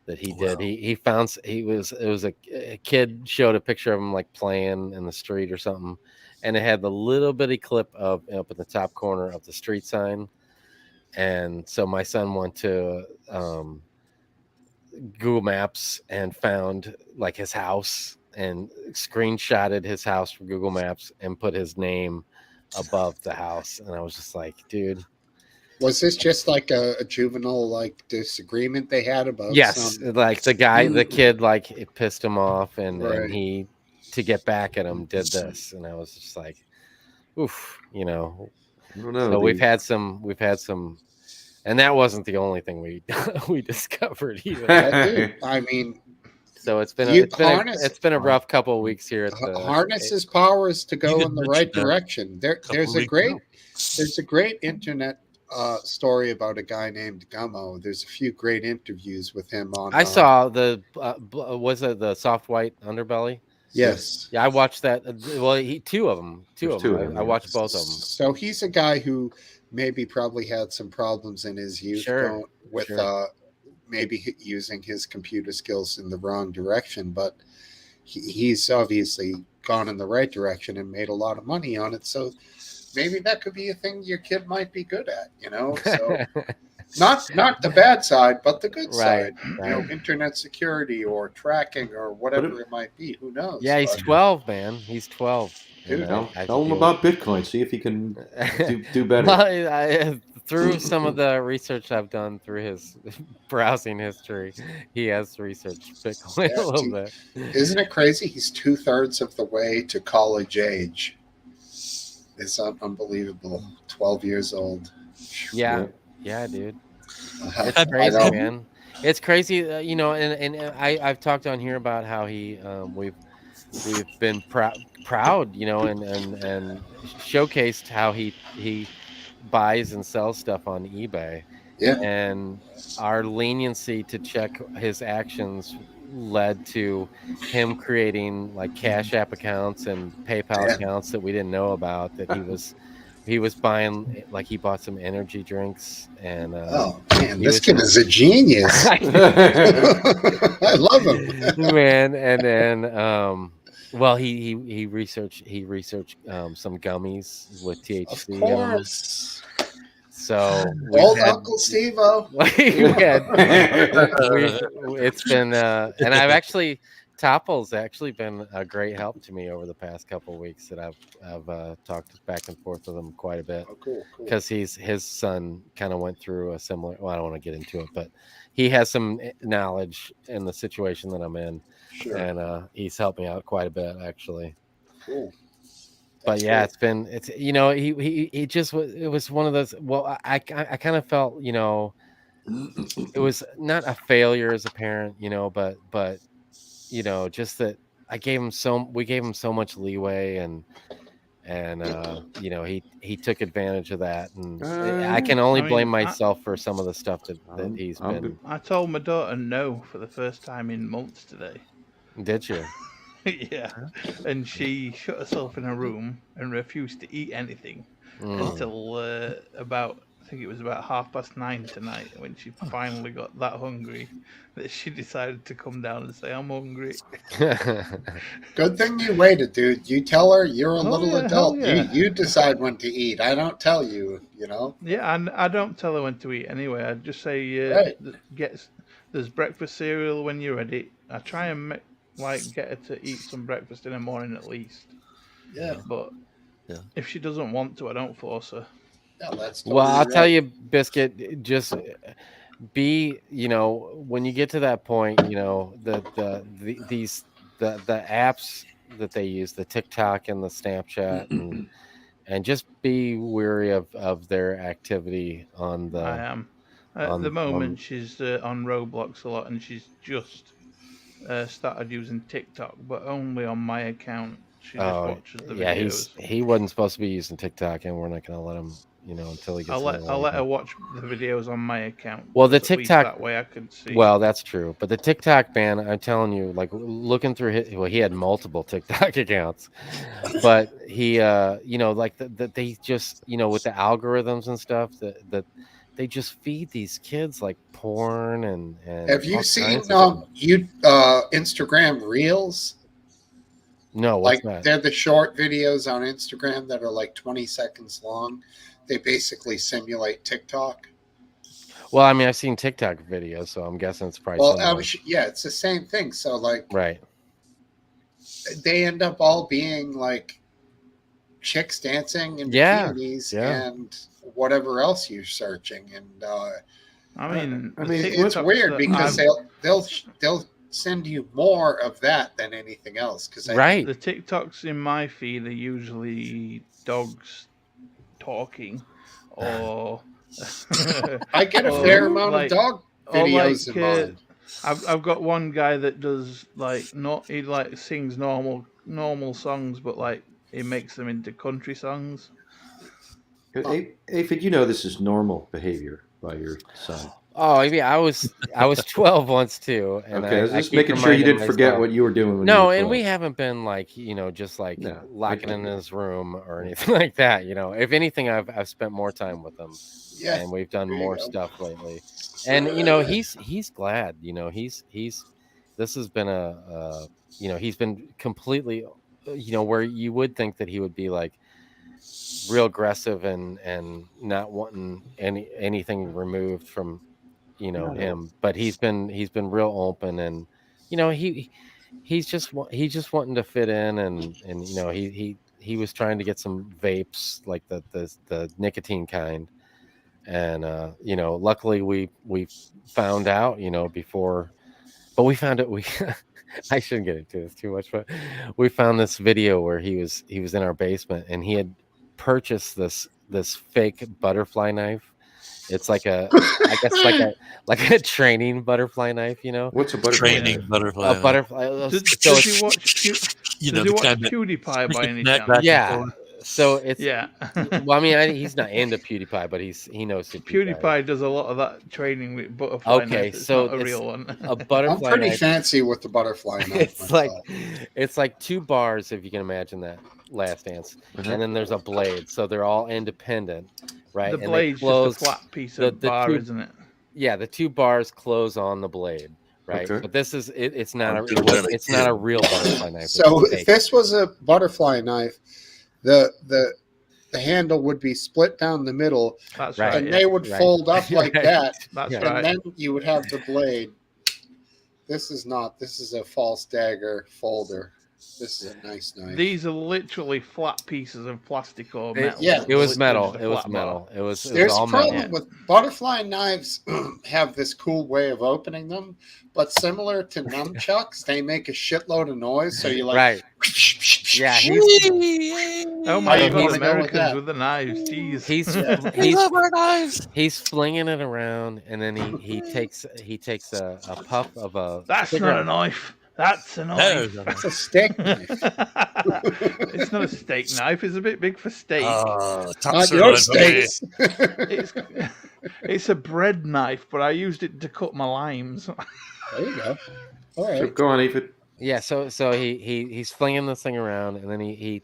that he did. He found it was a kid showed a picture of him like playing in the street or something, and it had the little bitty clip of up in the top corner of the street sign. And so my son went to Google Maps and found like his house and screenshotted his house from Google Maps and put his name above the house. And I was just like, dude. Was this just like a juvenile like disagreement they had about? Yes, like the kid, like it pissed him off, and Right. he, to get back at him, did this, and I was just like, oof, you know. I don't know. So we've had some, and that wasn't the only thing we discovered either. I mean, so it's been a rough couple of weeks here. At the, harness his powers to go You in the had right mentioned that direction. There's a great internet story about a guy named Gummo. There's a few great interviews with him on. I saw the was it the soft white underbelly? Yes. Yeah, I watched that. Well, two of them. I watched both of them. So he's a guy who probably had some problems in his youth with maybe using his computer skills in the wrong direction, but he's obviously gone in the right direction and made a lot of money on it. So maybe that could be a thing your kid might be good at, you know? So not the bad side, but the good side. Right. You know, internet security or tracking or whatever it might be. Who knows? Yeah, he's 12, man. He's 12. Dude, tell him about Bitcoin. See if he can do better. Well, through some of the research I've done through his browsing history, he has researched Bitcoin a little bit. Isn't it crazy? He's 2/3 of the way to college age. It's unbelievable. 12 years old. Yeah, dude. It's crazy, man. It's crazy, you know. And I've talked on here about how we've been proud, you know, and showcased how he buys and sells stuff on eBay. Yeah. And our leniency to check his actions led to him creating like Cash App accounts and PayPal accounts that we didn't know about, that he was buying, like he bought some energy drinks and oh man, this kid is a genius. I love him, man. And then well, he researched some gummies with THC. Of course. So old Uncle Steve-O. It's been and I've actually, Topple's actually been a great help to me over the past couple of weeks that I've talked back and forth with him quite a bit. Oh, cool. Because his son kind of went through a similar. Well, I don't want to get into it, but he has some knowledge in the situation that I'm in, and he's helped me out quite a bit actually. Cool. But yeah, it's you know, he just it was one of those. Well, I kind of felt, you know, it was not a failure as a parent, you know, but you know, just that we gave him so much leeway, and you know, he took advantage of that, and I can only blame myself for some of the stuff that he's been. I told my daughter no for the first time in months today. Did you? Yeah, and she shut herself in her room and refused to eat anything until about, I think it was about 9:30 tonight, when she finally got that hungry that she decided to come down and say, "I'm hungry." Good thing you waited, dude. You tell her you're a little adult. Yeah. You decide when to eat. I don't tell you, you know? Yeah, and I don't tell her when to eat anyway. I just say, there's breakfast cereal when you're ready. I try and get her to eat some breakfast in the morning at least. Yeah. But if she doesn't want to, I don't force her. Yeah, that's totally well, I'll tell you, Biscuit, just be, you know, when you get to that point, you know, the apps that they use, the TikTok and the Snapchat, and just be wary of their activity on the. I am. At the moment, she's on Roblox a lot, and she's just started using TikTok, but only on my account. She just watches the videos. He wasn't supposed to be using TikTok, and we're not going to let him, you know, until he gets. I'll let her watch the videos on my account. Well, the TikTok, that way I can see. Well, that's true, but the TikTok ban, I'm telling you, like looking through he had multiple TikTok accounts, but he, you know, like they just, you know, with the algorithms and stuff that they just feed these kids like porn and have you seen Instagram Reels? No, what's that? They're the short videos on Instagram that are like 20 seconds long. They basically simulate TikTok. Well, I mean, I've seen TikTok videos, so I'm guessing it's probably Well, similar. yeah, it's the same thing. So like, Right. they end up all being like chicks dancing in Yeah, bikinis yeah. and whatever else you're searching, and I mean, I the mean, it's TikToks weird that because I've- they'll send you more of that than anything else. Because Right. the TikToks in my feed are usually dogs talking, or I get a or fair amount like- of dog or videos like, in mine. I've got one guy that does like he like sings normal songs, but like he makes them into country songs. Aphid, you know this is normal behavior by your son. Oh, I mean, I was 12 once too, and Okay, I was I just keep making sure you reminding didn't forget myself. what you were doing when you No, were and 12. we haven't been like just like No, locking I in get it. his room or anything like that. If anything, I've spent more time with him, Yeah, and we've done there you more go. stuff lately. And he's glad. He's this has been he's been completely where you would think that he would be like real aggressive and not wanting anything removed from him, but he's been real open, and he's just wanting to fit in, and he was trying to get some vapes, like the nicotine kind, and luckily we found out before, but we found it we I shouldn't get into this too much, but we found this video where he was in our basement, and he had purchased this fake butterfly knife. It's like I guess like a training butterfly knife, What's a butterfly? Training butterfly. a butterfly. Does So he watch You know, does he the watch kind that PewDiePie by any snack chance? back and yeah. forth. So it's Yeah. well, I mean, he's not into PewDiePie, but he knows who PewDiePie does a lot of that training with butterfly Okay, knife. It's so not a it's real one. a I'm butterfly pretty knife. fancy with the butterfly knife. It's like myself. two bars, if you can imagine that. Last Dance, Uh-huh. and then there's a blade, so they're all independent, right? The And they blade's close, just a flat piece the of bar, two- isn't it? Yeah, the two bars close on the blade, right? Okay. But this is it's not It's not a real butterfly knife. So it's if fake. this was a butterfly knife, the handle would be split down the middle, That's Right. right. and yeah. they would Right. fold up like Right. that, That's Yeah. and right. then you would have the blade. This is a false dagger folder. This is a nice knife. These are literally flat pieces of plastic or It- metal. yeah. It was Literally metal. just a It was flat bar. metal. It was There's all a problem metal. with butterfly knives have this cool way of opening them, but similar to nunchucks, they make a shitload of noise. So you like, Right. Yeah, Oh my I god, wanna go with Americans that. with the knives. Jeez. he's flinging it around, and then he takes a puff of a That's cigarette. not a knife. That's a There's knife. a it's a steak knife. It's not a steak knife. It's a bit big for steak. top Not sirloin your for me. steaks. It's it's a bread knife, but I used it to cut my limes. There you go. All So right. go on, Aphid. Yeah, so he's flinging this thing around, and then he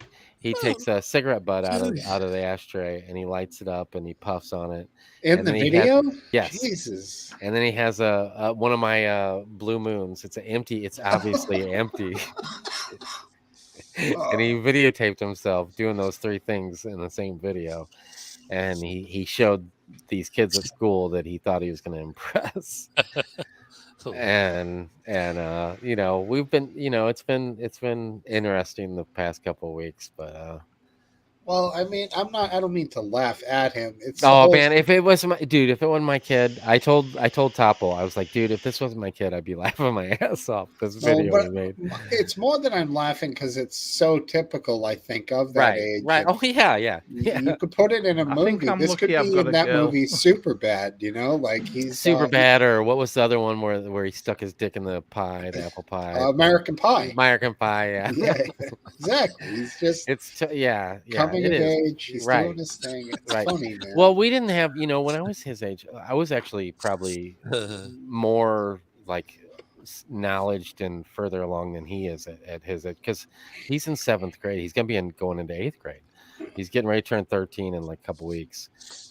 takes a cigarette butt out of the ashtray, and he lights it up, and he puffs on it. In And the then he video? Yes. Jesus. And then he has a one of my blue moons. It's empty. It's obviously empty. And he videotaped himself doing those three things in the same video, and he showed these kids at school that he thought he was going to impress. and we've been it's been interesting the past couple of weeks, but Well, I mean, I don't mean to laugh at him. It's the oh whole- man, if it wasn't my kid, I told Topo, I was like, dude, if this wasn't my kid, I'd be laughing my ass off. This No, video but we made. it's more that I'm laughing because it's so typical, I think, of that Right, age. right. And Oh yeah. You could put it in a I movie. think I'm This could lucky I've be got in a that girl. movie Super Bad, like he's Super bad, or what was the other one where he stuck his dick in the pie, the apple pie? American Pie. American Pie, yeah. Yeah, exactly. He's just yeah, coming it of is. age. He's Right. doing his thing. It's Right. funny, man. Well, we didn't have, when I was his age, I was actually probably more like knowledge and further along than he is at his age, because he's in 7th grade. He's gonna be going into 8th grade. He's getting ready to turn 13 in like a couple weeks.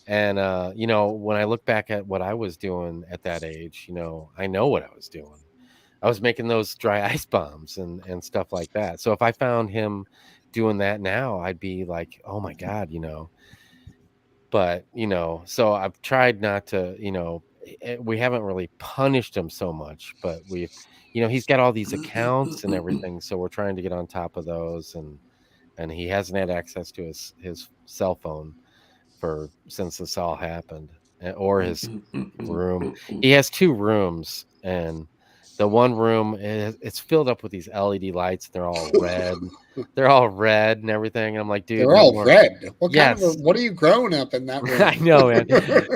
And when I look back at what I was doing at that age, I know what I was doing. I was making those dry ice bombs and stuff like that. So if I found him doing that now, I'd be like, oh my God, but so I've tried not to we haven't really punished him so much, but we've, he's got all these accounts and everything, so we're trying to get on top of those, and he hasn't had access to his cell phone since this all happened, or his room. He has 2 rooms, and the one room it's filled up with these LED lights. They're all red. They're all red and everything. I'm like, dude, They're all red. What Yes. what are you growing up in that room? I know, man.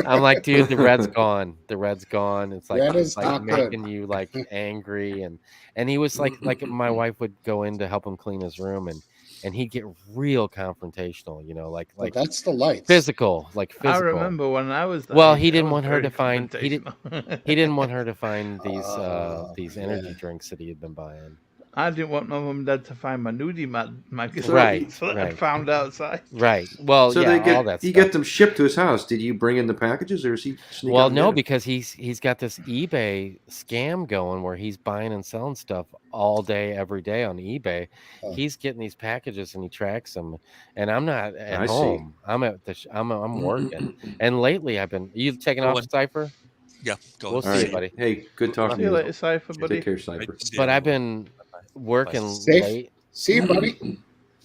I'm like, dude, the red's gone. The red's gone. It's like Red it's is like not good. making you like angry, and he was like my wife would go in to help him clean his room, and he'd get real confrontational, Well, like that's the lights. physical, like physical. I remember when I was that Well, age, he I didn't was want her very to find he confrontational. didn't want her to find Oh, these energy drinks that he had been buying. I didn't want my mum and dad to find my nudie magazines Right, that I'd right. found outside. Right. Well, So yeah, they all that you stuff. get them shipped to his house. Did you bring in the packages, or is he sneak Well, out and no, get 'em? because he's got this eBay scam going where he's buying and selling stuff all day, every day on eBay. Huh. He's getting these packages and he tracks them, and I'm not at I see. home. I'm at I'm working, and lately I've been. You taking off, Owen. Cypher? Yeah, go We'll ahead. All see, right. buddy. Hey, good talking See to you you. later, Cypher, buddy. Take care, Right Cypher. to see But I've everyone. been working Safe. late. See you, buddy.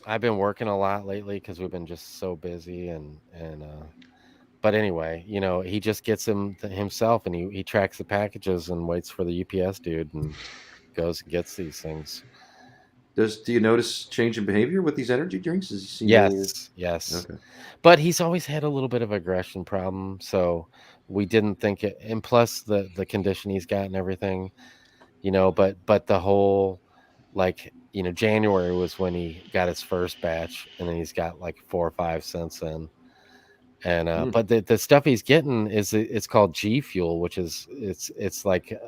I've been working a lot lately because we've been just so busy, and but anyway, he just gets them himself, and he tracks the packages and waits for the UPS dude and goes and gets these things. Do you notice change in behavior with these energy drinks? Does he seem a little... Yes. Okay. But he's always had a little bit of aggression problem, so we didn't think it. And plus the condition he's got and everything, But the whole, like, January was when he got his first batch, and then he's got like 4 or 5 since then. And but the stuff he's getting it's called G Fuel, which is it's like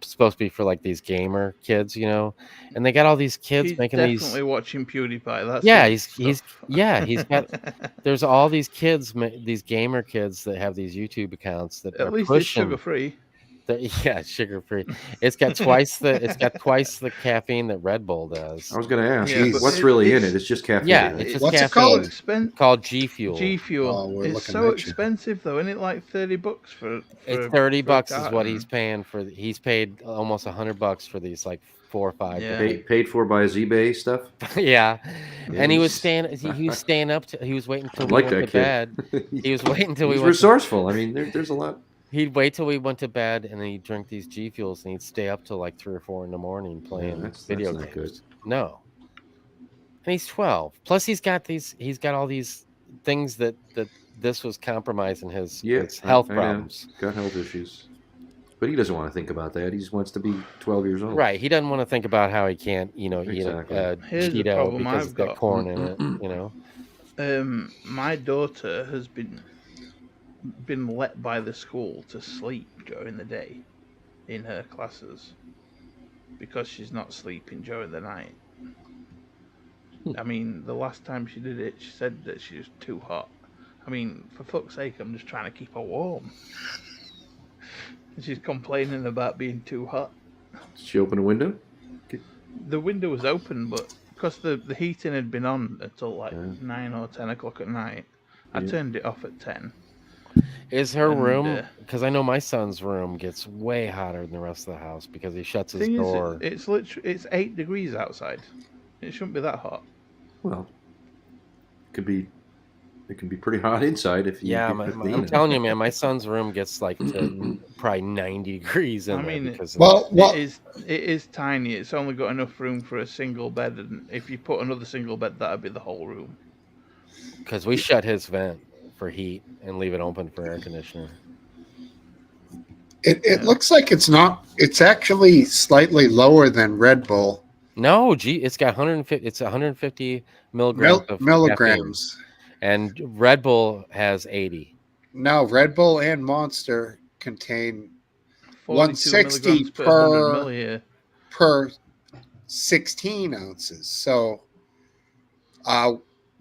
supposed to be for like these gamer kids, and they got all these kids He's making definitely these. watching PewDiePie. That's Yeah, his he's stuff. got. There's all these kids, these gamer kids that have these YouTube accounts that are At least it's pushing. sugar free. Yeah, sugar free. It's got twice the caffeine that Red Bull does. I was going to ask, Yeah, but what's it- really in it's- it? It's just caffeine. Yeah, right? it's just What's it caffeine. called? Called G Fuel. G Fuel. Oh, we're It's looking so at you. expensive though, isn't it? Like $30 for It's for $30 a is what he's paying for. He's paid almost $100 for these like 4 or 5. Yeah. Paid for by his eBay stuff. Yeah. And he was Yes. he was staying up to. He was waiting I till like we went that to kid. bed. He was waiting till we He's went. resourceful. I mean, there's a lot. He'd wait till we went to bed, and then he'd drink these G Fuels, and he'd stay up till like 3 or 4 in the morning playing that's video not games. good. No. And he's 12. Plus, he's got all these things that this was compromising his health I know. problems. Got health issues. But he doesn't want to think about that. He just wants to be 12 years old. Right. He doesn't want to think about how he can't, eat Exactly. Here's the Cheeto problem because I've it's got got. corn in it, My daughter has been let by the school to sleep during the day in her classes because she's not sleeping during the night. I mean, the last time she did it, she said that she was too hot. I mean, for fuck's sake, I'm just trying to keep her warm. And she's complaining about being too hot. Did she open a window? The window was open, but because the heating had been on until like Yeah. 9 or 10 o'clock at night, I Yeah. turned it off at 10. Is her And, room, because I know my son's room gets way hotter than the rest of the house because he shuts his Thing door. is, it's literally it's 8 degrees outside. It shouldn't be that hot. Well, it can be pretty hot inside if you. Yeah, if the I'm heat- telling you, man, my son's room gets like to probably 90 degrees in I there mean, because it is tiny. It's only got enough room for a single bed, and if you put another single bed, that'd be the whole room. because we shut his vent for heat and leave it open for air conditioner. It looks like it's not. It's actually slightly lower than Red Bull. No, it's got 150. It's 150 milligrams of milligrams. caffeine. And Red Bull has 80. No, Red Bull and Monster contain 42 160 milligrams per 100 milliliter. per 16 ounces. So,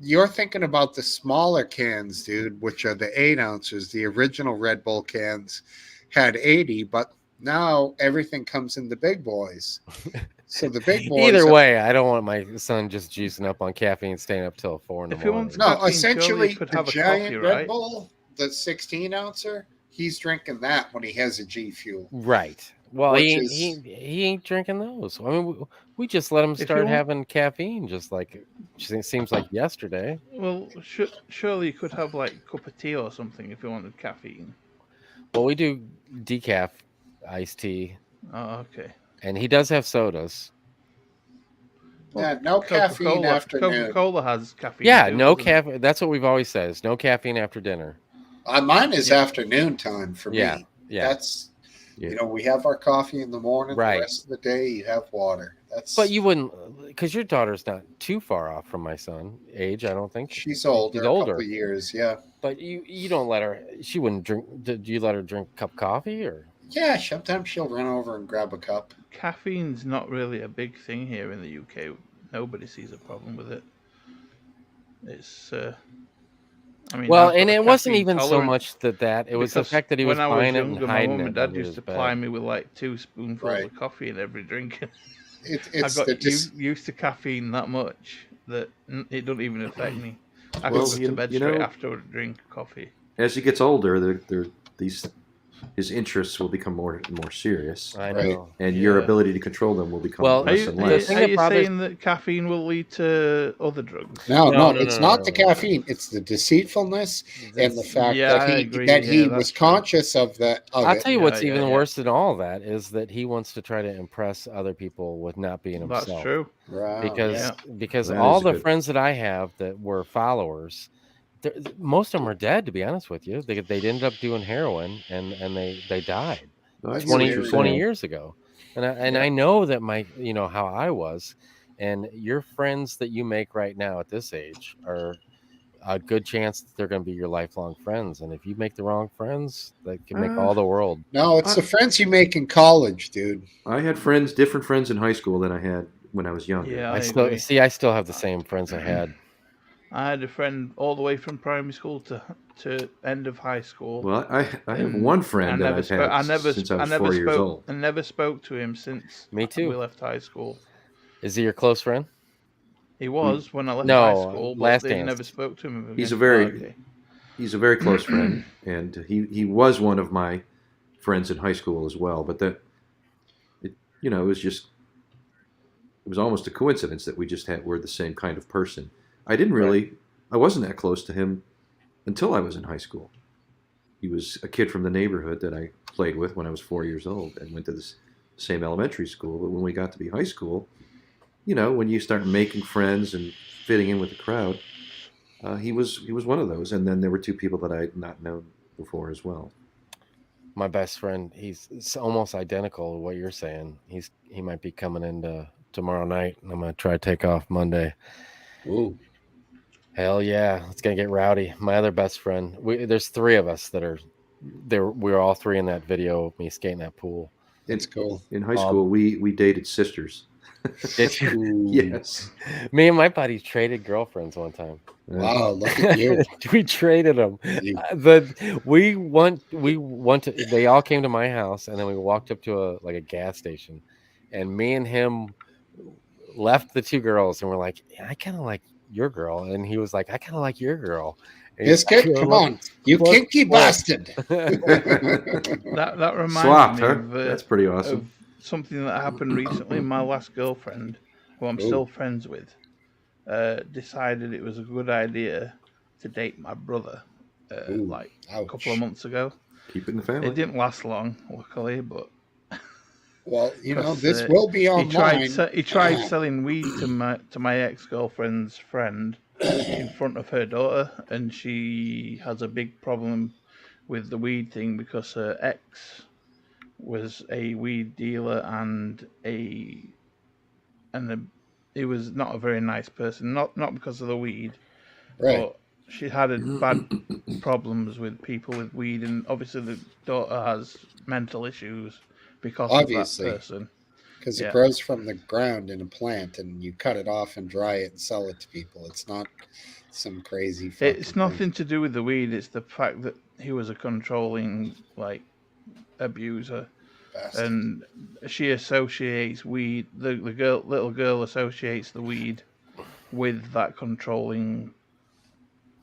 you're thinking about the smaller cans, dude, which are the 8 ounces. The original Red Bull cans had 80, but now everything comes in the big boys. So the big boys. Either way, I don't want my son just juicing up on caffeine, staying up till 4 in the If he morning. wants No, caffeine, essentially surely he could the have a giant coffee, Red right? Bull, the 16 ouncer, he's drinking that when he has a G Fuel. Right. Well, Which he ain't drinking those. I mean, we just let him If you start want- having caffeine, just like it seems like yesterday. Well, surely you could have like a cup of tea or something if you wanted caffeine. Well, we do decaf iced tea, Oh, okay. and he does have sodas. Yeah, no caffeine after noon. Coca-Cola has caffeine. Yeah, too, no doesn't it? caffeine. That's what we've always said: is no caffeine after dinner. Mine is Yeah. afternoon time for Yeah, me. yeah. That's Yeah. you know, we have our coffee in the morning. Right. The rest of the day, you have water. That's But you wouldn't, because your daughter's not too far off from my son age. I don't think she's older, She's a older. couple of years. Yeah, But you don't let her. She wouldn't drink. Did you let her drink a cup of coffee or? yeah. Sometimes she'll run over and grab a cup. Caffeine's not really a big thing here in the UK. Nobody sees a problem with it. It's. I mean, Well, I've got and a it wasn't caffeine even so tolerance much that it was the because fact that he was when I was buying it and younger, my hiding mum it and dad under used his to bed. ply me with like 2 spoonfuls Right. of coffee in every drink. I It's got the used to caffeine that much that it doesn't even affect me. I Well, could go to bed you straight know- after a drink of coffee. As he gets older, his interests will become more and more serious, I Right. know. and your Yeah. ability to control them will become Well, less and less. thing Are that you bothers- saying that caffeine will lead to other drugs? No, No, it's no, not no, the no. caffeine. It's the deceitfulness and the fact Yeah, that I he agree. that he Yeah, was that's true. conscious of that. Of I'll it. tell you Yeah, what's yeah, even yeah. worse than all that is that he wants to try to impress other people with not being That's himself. true. Wow, Because yeah. because That all is a the good- friends that I have that were followers, most of them are dead. To be honest with you, they ended up doing heroin and they died I hear what 20, you're 20 saying. years ago. And Yeah. I know that how I was, and your friends that you make right now at this age are a good chance that they're going to be your lifelong friends. And if you make the wrong friends, that can make all the world. No, it's the friends you make in college, dude. I had different friends in high school than I had when I was younger. Yeah, I I still agree. see. I still have the same friends I had. I had a friend all the way from primary school to end of high school. Well, I have and one friend that I've had I never since I was never 4 years spoke, old. I never spoke to him since Me too. we left high school. Is he your close friend? He was when I left No, high school, but Last they Dance. never spoke to him again. He's a Oh, very okay. he's a very close friend, and he was one of my friends in high school as well. But it was almost a coincidence that we just were the same kind of person. I wasn't that close to him until I was in high school. He was a kid from the neighborhood that I played with when I was 4 years old and went to the same elementary school. But when we got to be high school, when you start making friends and fitting in with the crowd, he was one of those. And then there were two people that I had not known before as well. My best friend, it's almost identical to what you're saying. He might be coming in tomorrow night, and I'm gonna try to take off Monday. Ooh. Hell yeah, it's gonna get rowdy. My other best friend, there's three of us that are there. We're all three in that video of me skating that pool. It's cool. In high school, we dated sisters. Did you? Yes. Me and my buddy traded girlfriends one time. Wow, look at you. We traded them. We went to. They all came to my house, and then we walked up to a gas station, and me and him left the two girls, and we're like, yeah, I kind of like your girl, and he was like, I kind of like your girl. And Biscuit, come on, you kinky bastard. That reminds Swapped, me huh? of, That's pretty awesome. of something that happened recently. My last girlfriend, who I'm still friends with, decided it was a good idea to date my brother a couple of months ago. Keep it in the family. It didn't last long, luckily, but well, this will be online. He tried selling weed to my ex-girlfriend's friend in front of her daughter, and she has a big problem with the weed thing because her ex was a weed dealer and he was not a very nice person. Not because of the weed, right? But she had bad problems with people with weed, and obviously the daughter has mental issues because of that person. Because it grows from the ground in a plant, and you cut it off and dry it and sell it to people. It's not some crazy. It's nothing to do with the weed. It's the fact that he was a controlling, abuser, bastard. and she associates weed. The little girl associates the weed with that controlling,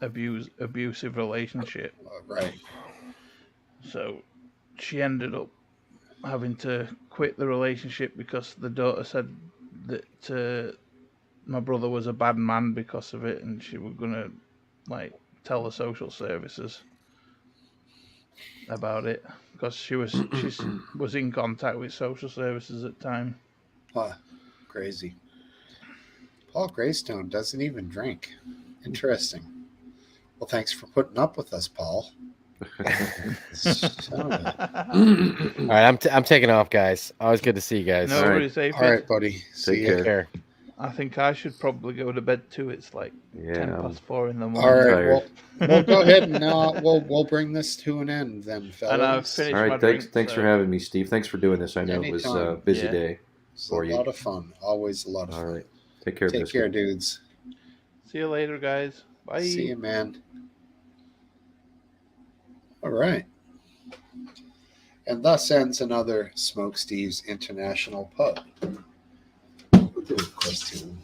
abusive relationship. Right. So she ended up having to quit the relationship because the daughter said that my brother was a bad man because of it, and she was gonna like tell the social services about it because she was in contact with social services at the time. Huh. Crazy. Paul Greystone doesn't even drink. Interesting. Well, thanks for putting up with us, Paul. All right, I'm taking off, guys. Always good to see you guys. No worries, Aphid. All right, buddy. See Take you. care. I think I should probably go to bed too. It's like 4:10 in the morning. All right. tired. Well, go ahead and we'll bring this to an end then, fellas. And I've finished All my right, drink. thanks for having me, Steve. Thanks for doing this. I know it was a Anytime. busy Yeah. day It's for a you. lot of fun. Always a lot of All fun. right, take care. Take Biscuit. care, dudes. See you later, guys. Bye. See you, man. All right. And thus ends another Smokesteve's International Pub. We'll do a question.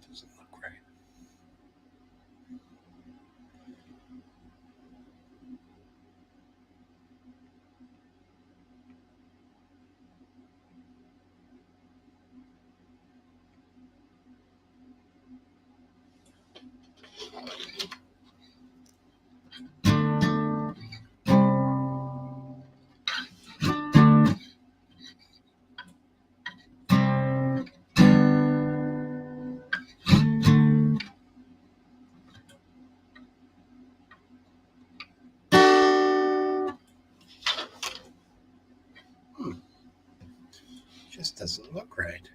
Doesn't look right. Just doesn't look right.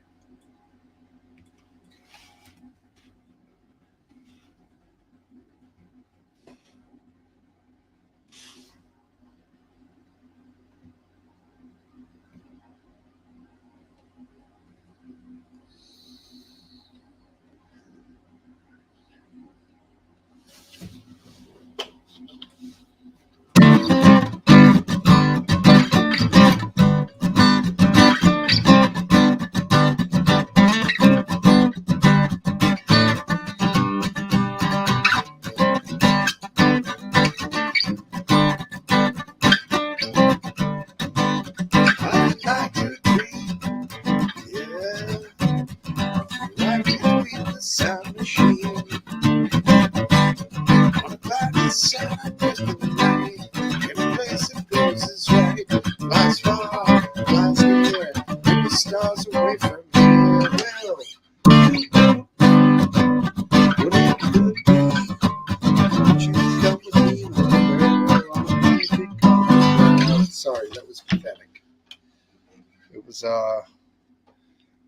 was a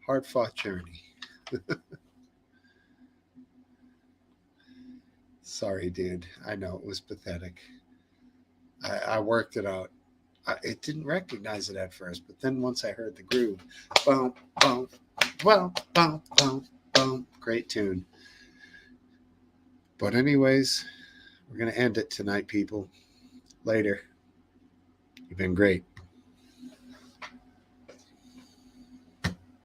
hard-fought journey. Sorry, dude. I know it was pathetic. I worked it out. It didn't recognize it at first, but then once I heard the groove, boom, boom, boom, boom, boom, boom. Great tune. But anyways, we're going to end it tonight, people. Later. You've been great.